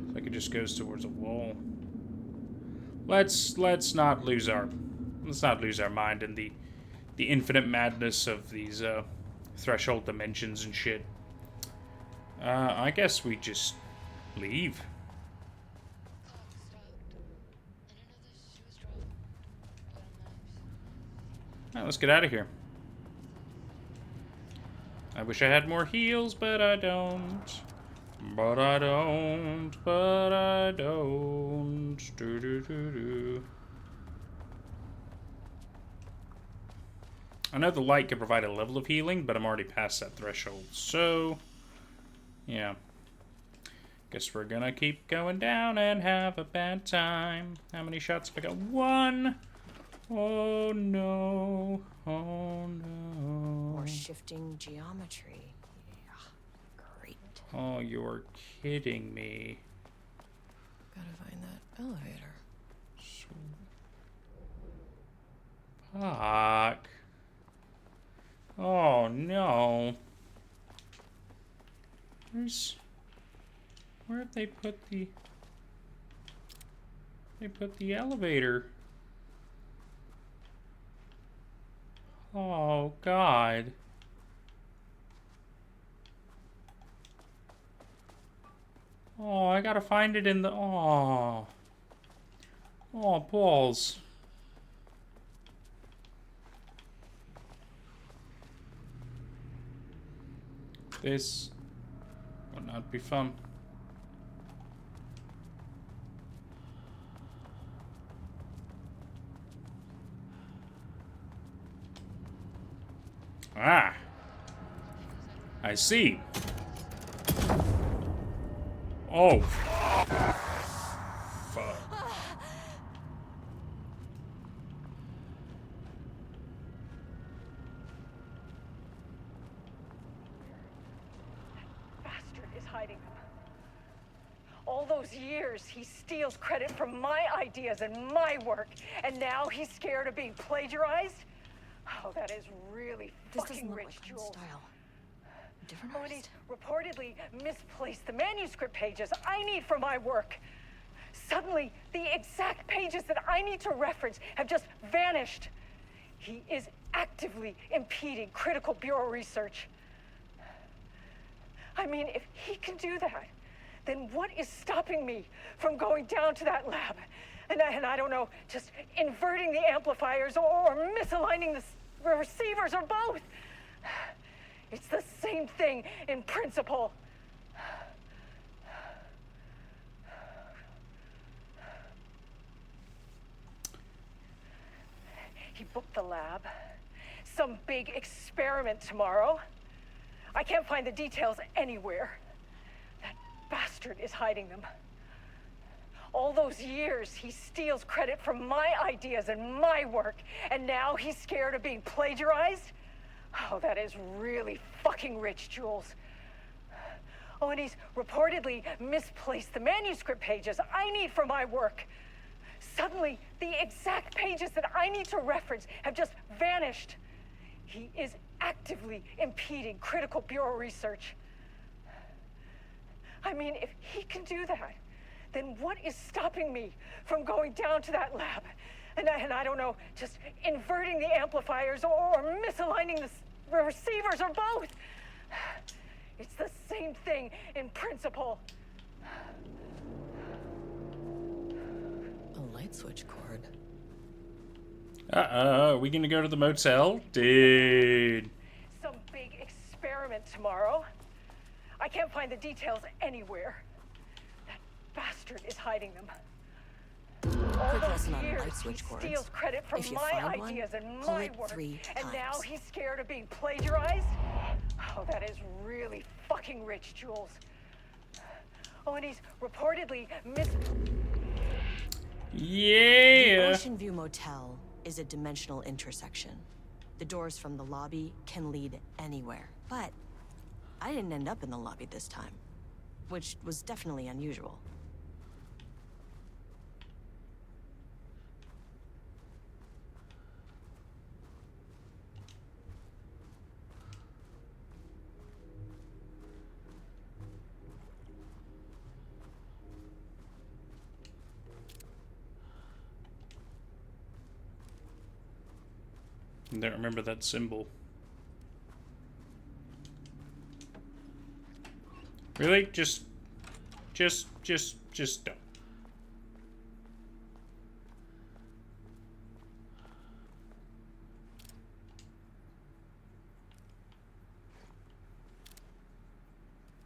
It's like it just goes towards a wall. Let's not lose our mind in the infinite madness of these threshold dimensions and shit. I guess we just leave. Alright, let's get out of here. I wish I had more heals, but I don't. But I don't. But I don't. Do do do do. I know the light can provide a level of healing, but I'm already past that threshold, so yeah. Guess we're gonna keep going down and have a bad time. How many shots have I got? 1! Oh no. Oh no. More shifting geometry. Yeah, great. Oh, you're kidding me. Gotta find that elevator. Fuck. Oh no. Where have they put the... They put the elevator? Oh, God. Oh, I gotta find it in the... Oh. Oh, balls. This would not be fun. Ah, I see. Oh, fuck. Bastard is hiding them. All those years, he steals credit for my ideas and my work, and now he's scared of being plagiarized? Oh, that is really fucking rich, Jules. Style. Different Somebody artist. reportedly misplaced the manuscript pages I need for my work. Suddenly, the exact pages that I need to reference have just vanished. He is actively impeding critical bureau research. I mean, if he can do that, then what is stopping me from going down to that lab? And I don't know, just inverting the amplifiers or misaligning the receivers or both. It's the same thing in principle. He booked the lab. Some big experiment tomorrow. I can't find the details anywhere. That bastard is hiding them. All those years, he steals credit from my ideas and my work, and now he's scared of being plagiarized? Oh, that is really fucking rich, Jules. Oh, and he's reportedly misplaced the manuscript pages I need for my work. Suddenly, the exact pages that I need to reference have just vanished. He is actively impeding critical bureau research. I mean, if he can do that, then what is stopping me from going down to that lab? And I don't know, just inverting the amplifiers or misaligning the receivers or both. It's the same thing in principle. A light switch cord. Are we gonna go to the motel? Dude. Some big experiment tomorrow. I can't find the details anywhere. That bastard is hiding them. All Quick those lesson on years, light switch he cords. steals credit from If you my find one, ideas and pull my it work, 3 and now times. he's scared of being plagiarized? Oh, that is really fucking rich, Jules. Oh, and he's reportedly The Yeah. Ocean View Motel is a dimensional intersection. The doors from the lobby can lead anywhere. But I didn't end up in the lobby this time, which was definitely unusual. I don't remember that symbol. Really? Just don't.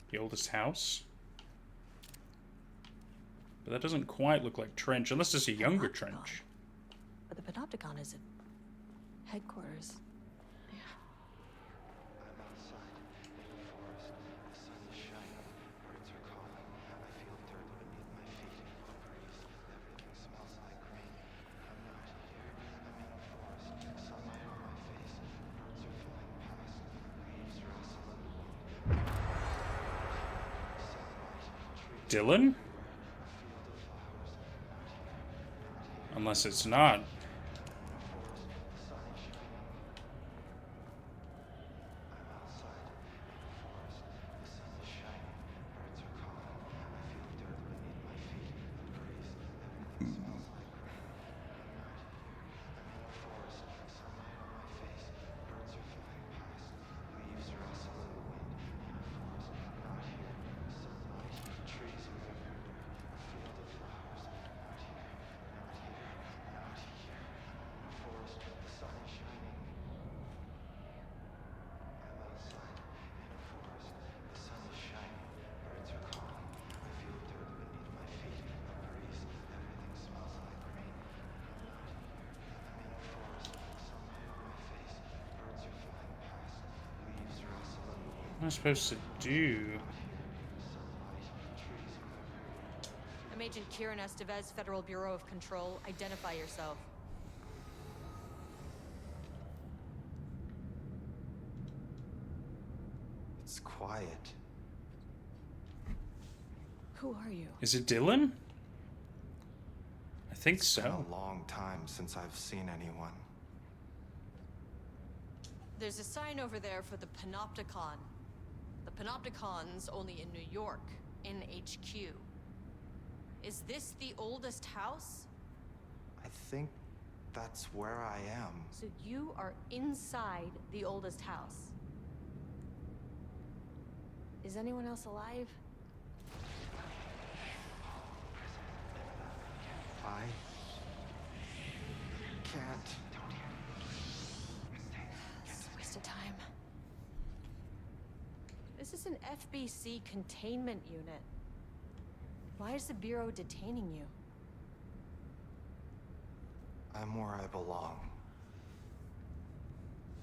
The oldest house? But that doesn't quite look like Trench, unless it's a younger Trench. But the Panopticon is at headquarters. Dylan? Unless it's not. What am I supposed to do? I'm Agent Kieran Estevez, Federal Bureau of Control. Identify yourself. It's quiet. Who are you? Is it Dylan? I think It's been so. a long time since I've seen anyone. There's a sign over there for the Panopticon. The Panopticon's only in New York, in HQ. Is this the oldest house? I think that's where I am. So you are inside the oldest house. Is anyone else alive? I can't. It's a waste of time. This is an FBC containment unit. Why is the Bureau detaining you? I'm where I belong.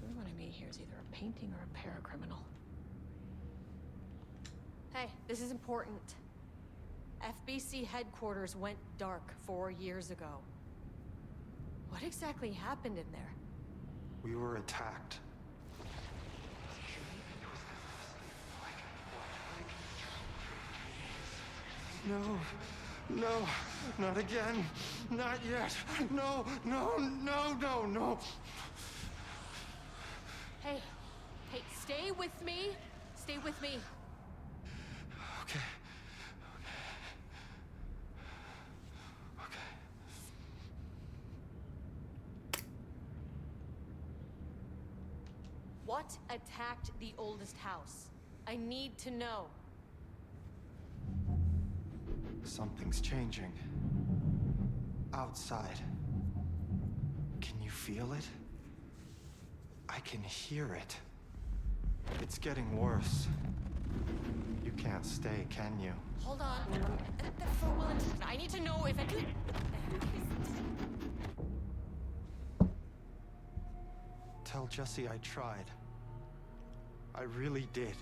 Everyone I meet here is either a painting or a paracriminal. Hey, this is important. FBC headquarters went dark 4 years ago. What exactly happened in there? We were attacked. No, no, not again. Not yet. No, no, no, no, no. Hey, stay with me. Stay with me. Okay. What attacked the oldest house? I need to know. Something's changing. Outside. Can you feel it? I can hear it. It's getting worse. You can't stay, can you? Hold on. For Wellington, I need to know if it... Tell Jesse I tried. I really did.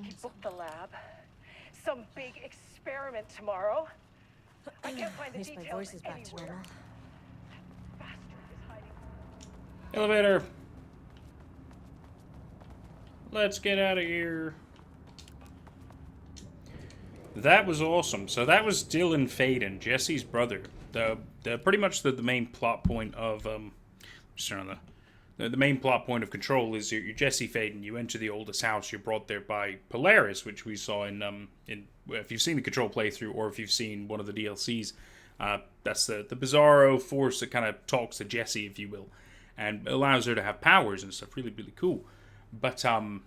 He booked the lab. Some big experiment tomorrow. I can't find the At least details my voice is back anywhere. to normal. Bastard is hiding. Elevator. Let's get out of here. That was awesome. So that was Dylan Faden, Jesse's brother. The pretty much the main plot point of just turn on the main plot point of Control is you're Jesse Faden. You enter the oldest house. You're brought there by Polaris, which we saw in if you've seen the Control playthrough or if you've seen one of the DLCs. That's the Bizarro force that kind of talks to Jesse, if you will, and allows her to have powers and stuff. Really, really cool. But so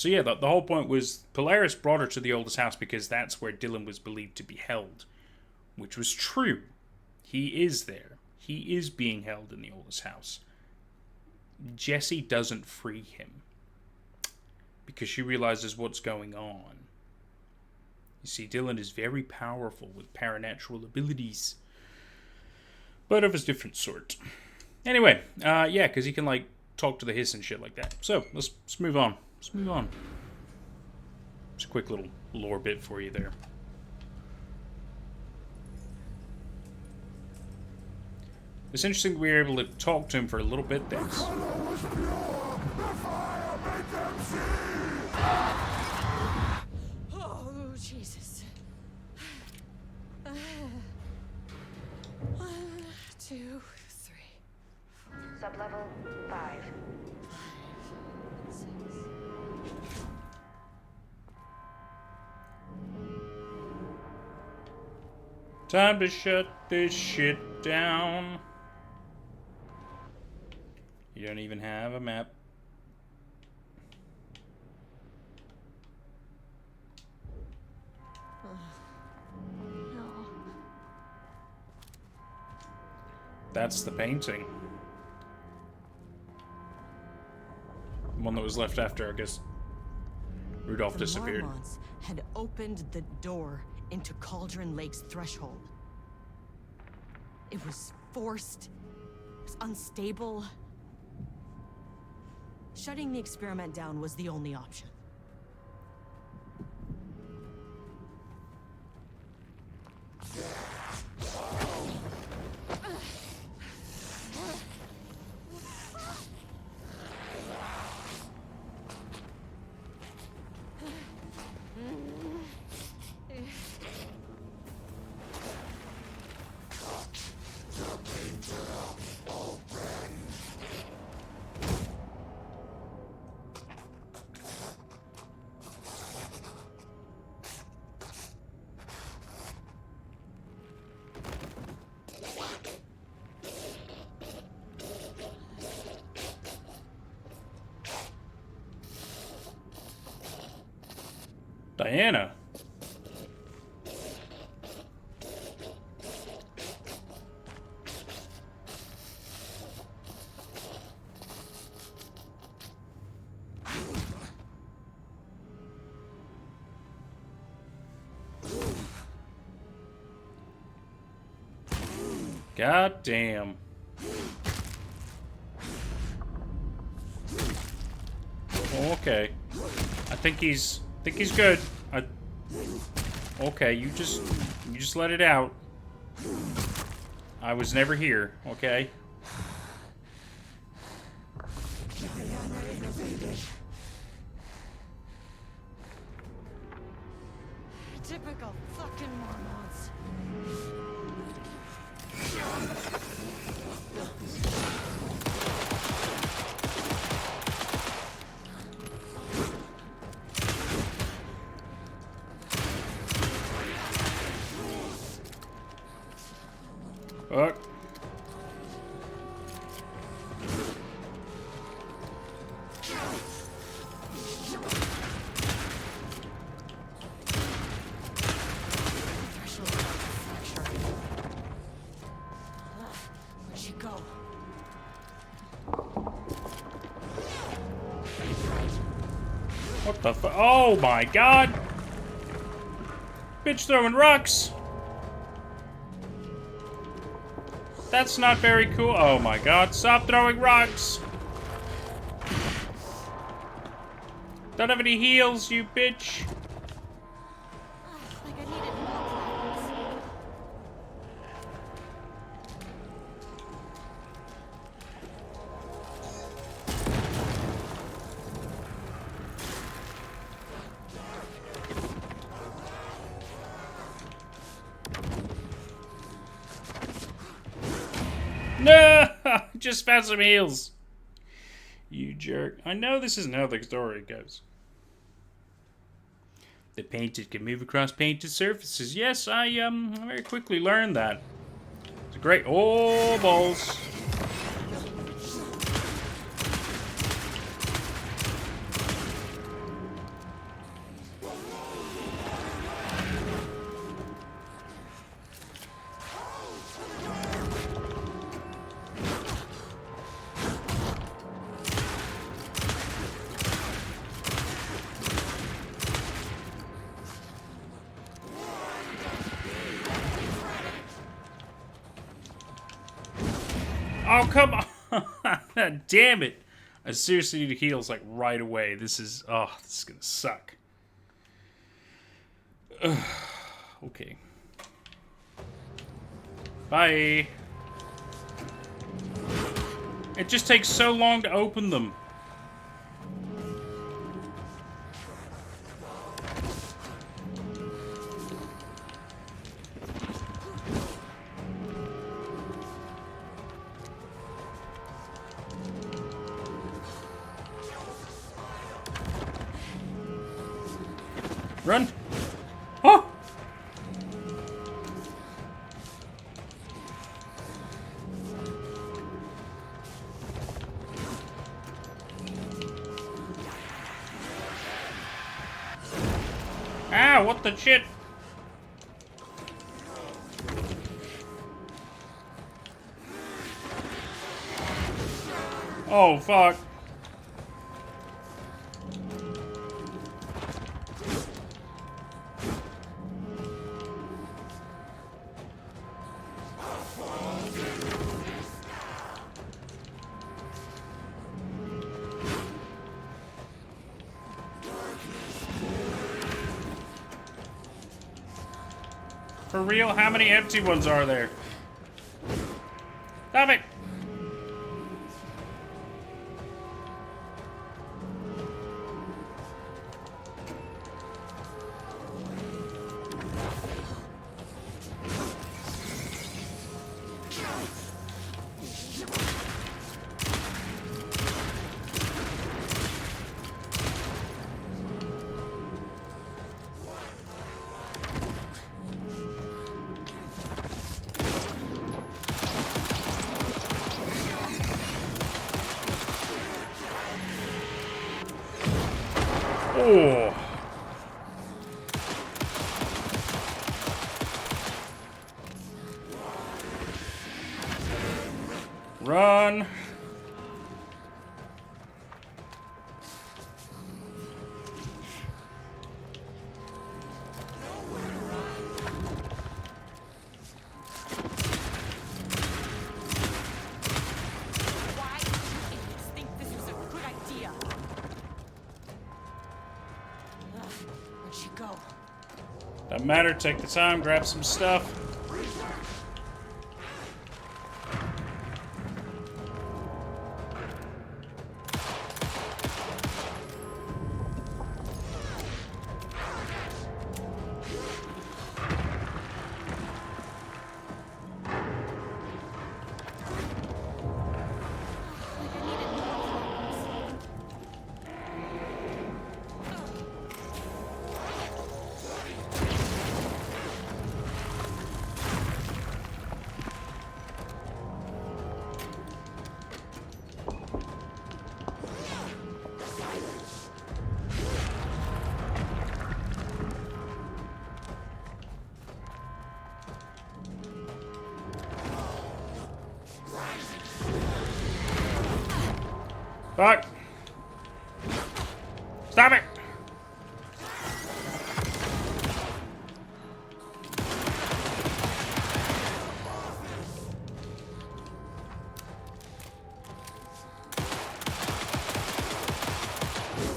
yeah, the whole point was Polaris brought her to the oldest house because that's where Dylan was believed to be held, which was true. He is there. He is being held in the oldest house. Jesse doesn't free him because she realizes what's going on. You see, Dylan is very powerful with paranatural abilities, but of a different sort. Anyway, yeah, because he can like talk to the hiss and shit like that. So let's move on. Let's move on. Just a quick little lore bit for you there. It's interesting that we were able to talk to him for a little bit there. Oh, Jesus. 1, 2, 3. Sublevel 5. 6. Time to shut this shit down. You don't even have a map. No. That's the painting. The one that was left after, I guess, Rudolph disappeared. The Marmonts had opened the door into Cauldron Lake's threshold. It was forced. It was unstable. Shutting the experiment down was the only option. Diana. God damn. Okay. I think he's good. Okay, you just let it out. I was never here, okay? Typical fucking Mormons. Fuck. Where'd she go? What the fu- Oh my god! Bitch throwing rocks! That's not very cool. Oh my god, stop throwing rocks! Don't have any heals, you bitch! Like I needed more problems. No! Just found some heals. You jerk. I know this isn't how the story goes. The painted can move across painted surfaces. Yes, I very quickly learned that. It's a great... Oh, balls. Oh, come on. Damn it. I seriously need heals, like, right away. This is... Oh, this is gonna suck. Ugh. Okay. Bye. It just takes so long to open them. Run! Oh! Ah, what the shit? Oh, fuck. For real? How many empty ones are there? Stop it! Oh. run. Why did you idiots think this was a good idea? Where'd she go? Doesn't matter, take the time, grab some stuff. Fuck! Stop it!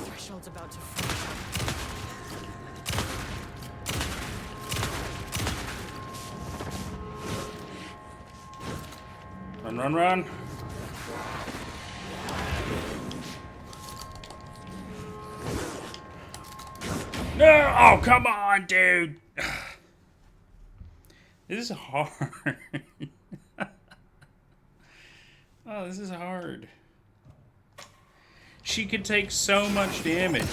Threshold's about to fall. Run, run, run. No! Oh, come on, dude! This is hard. Oh, this is hard. She could take so much damage.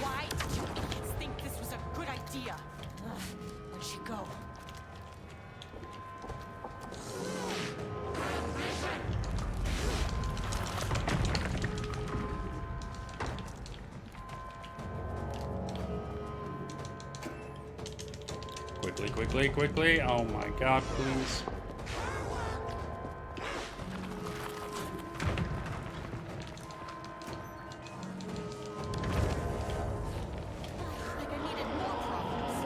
Why did you idiots think this was a good idea? Where'd she go? Quickly, quickly, quickly. Oh my god, please. Like I needed more problems.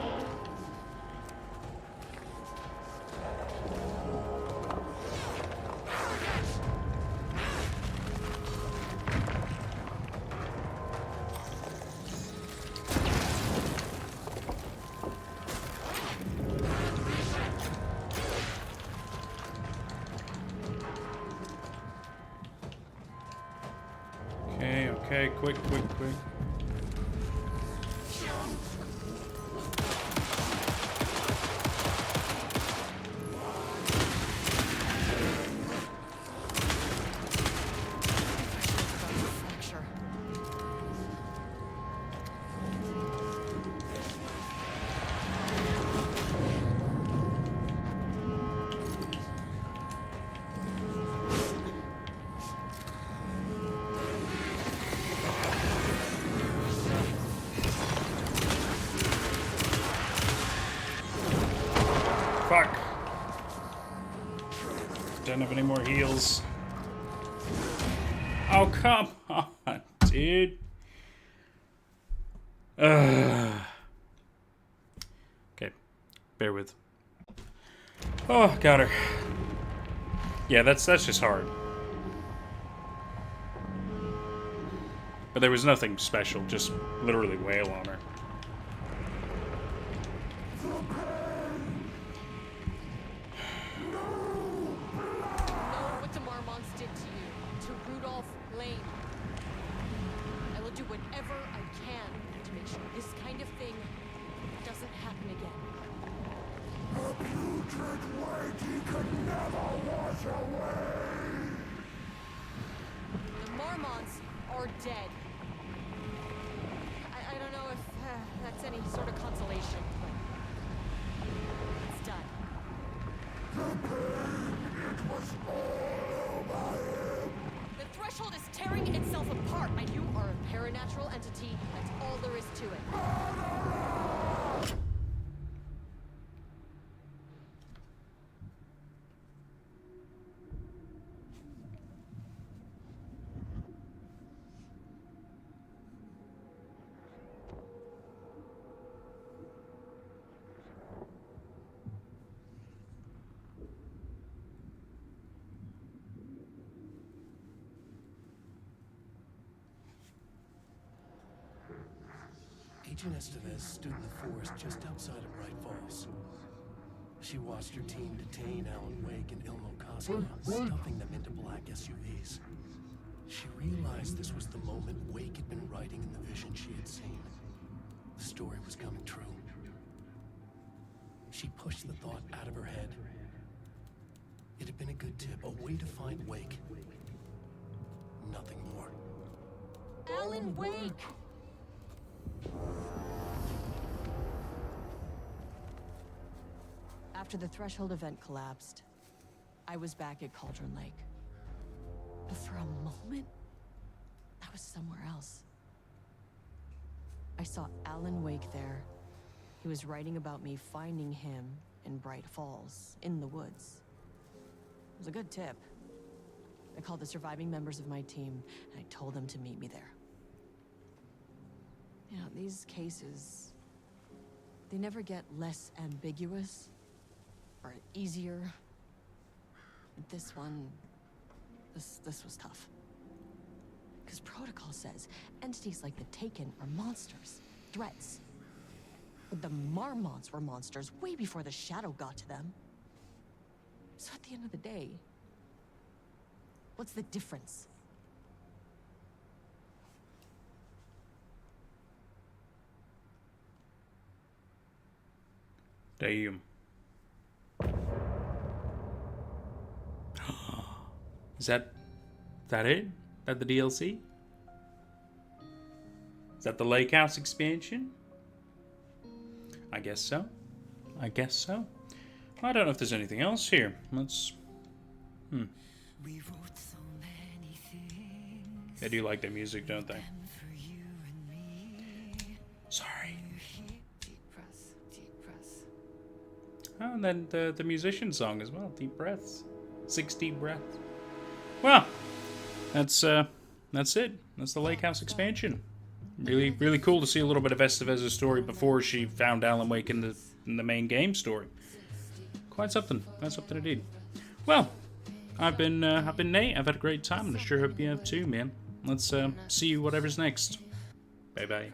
Okay, okay, quick, quick, quick. Fracture. Fuck. Don't have any more heals. Oh, come on, dude. Okay, bear with. Oh, got her. Yeah, that's just hard. But there was nothing special, just literally wail on her. Know what the Marmonts did to you, to Rudolph Lane. I will do whatever I can to make sure this kind of thing doesn't happen again. A putrid weight he could never wash away. The Marmonts are dead. I don't know if that's any sort of consolation, but it's done. The threshold is tearing itself apart, and you are a paranatural entity. That's all there is to it. Agent Estevez stood in the forest just outside of Bright Falls. She watched her team detain Alan Wake and Ilmo Koska, stuffing them into black SUVs. She realized this was the moment Wake had been writing in the vision she had seen. The story was coming true. She pushed the thought out of her head. It had been a good tip, a way to find Wake. Nothing more. Alan Wake! After the Threshold event collapsed, I was back at Cauldron Lake. But for a moment, I was somewhere else. I saw Alan Wake there. He was writing about me finding him in Bright Falls, in the woods. It was a good tip. I called the surviving members of my team, and I told them to meet me there. You know, these cases, they never get less ambiguous or easier. This one, this was tough. Because protocol says entities like the Taken are monsters, threats. But the Marmonts were monsters way before the Shadow got to them. So at the end of the day, what's the difference? Damn. Is that it? That the DLC? Is that the Lake House expansion? I guess so. I guess so. I don't know if there's anything else here. Let's... They do like their music, don't they? Sorry. Oh, and then the musician song as well. Deep breaths. 6 deep breaths. Well, that's it. That's the Lake House expansion. Really, really cool to see a little bit of Estevez's story before she found Alan Wake in the main game story. Quite something. Quite something indeed. Well, I've been Nate. I've had a great time, and I sure hope you have too, man. Let's see whatever's next. Bye bye.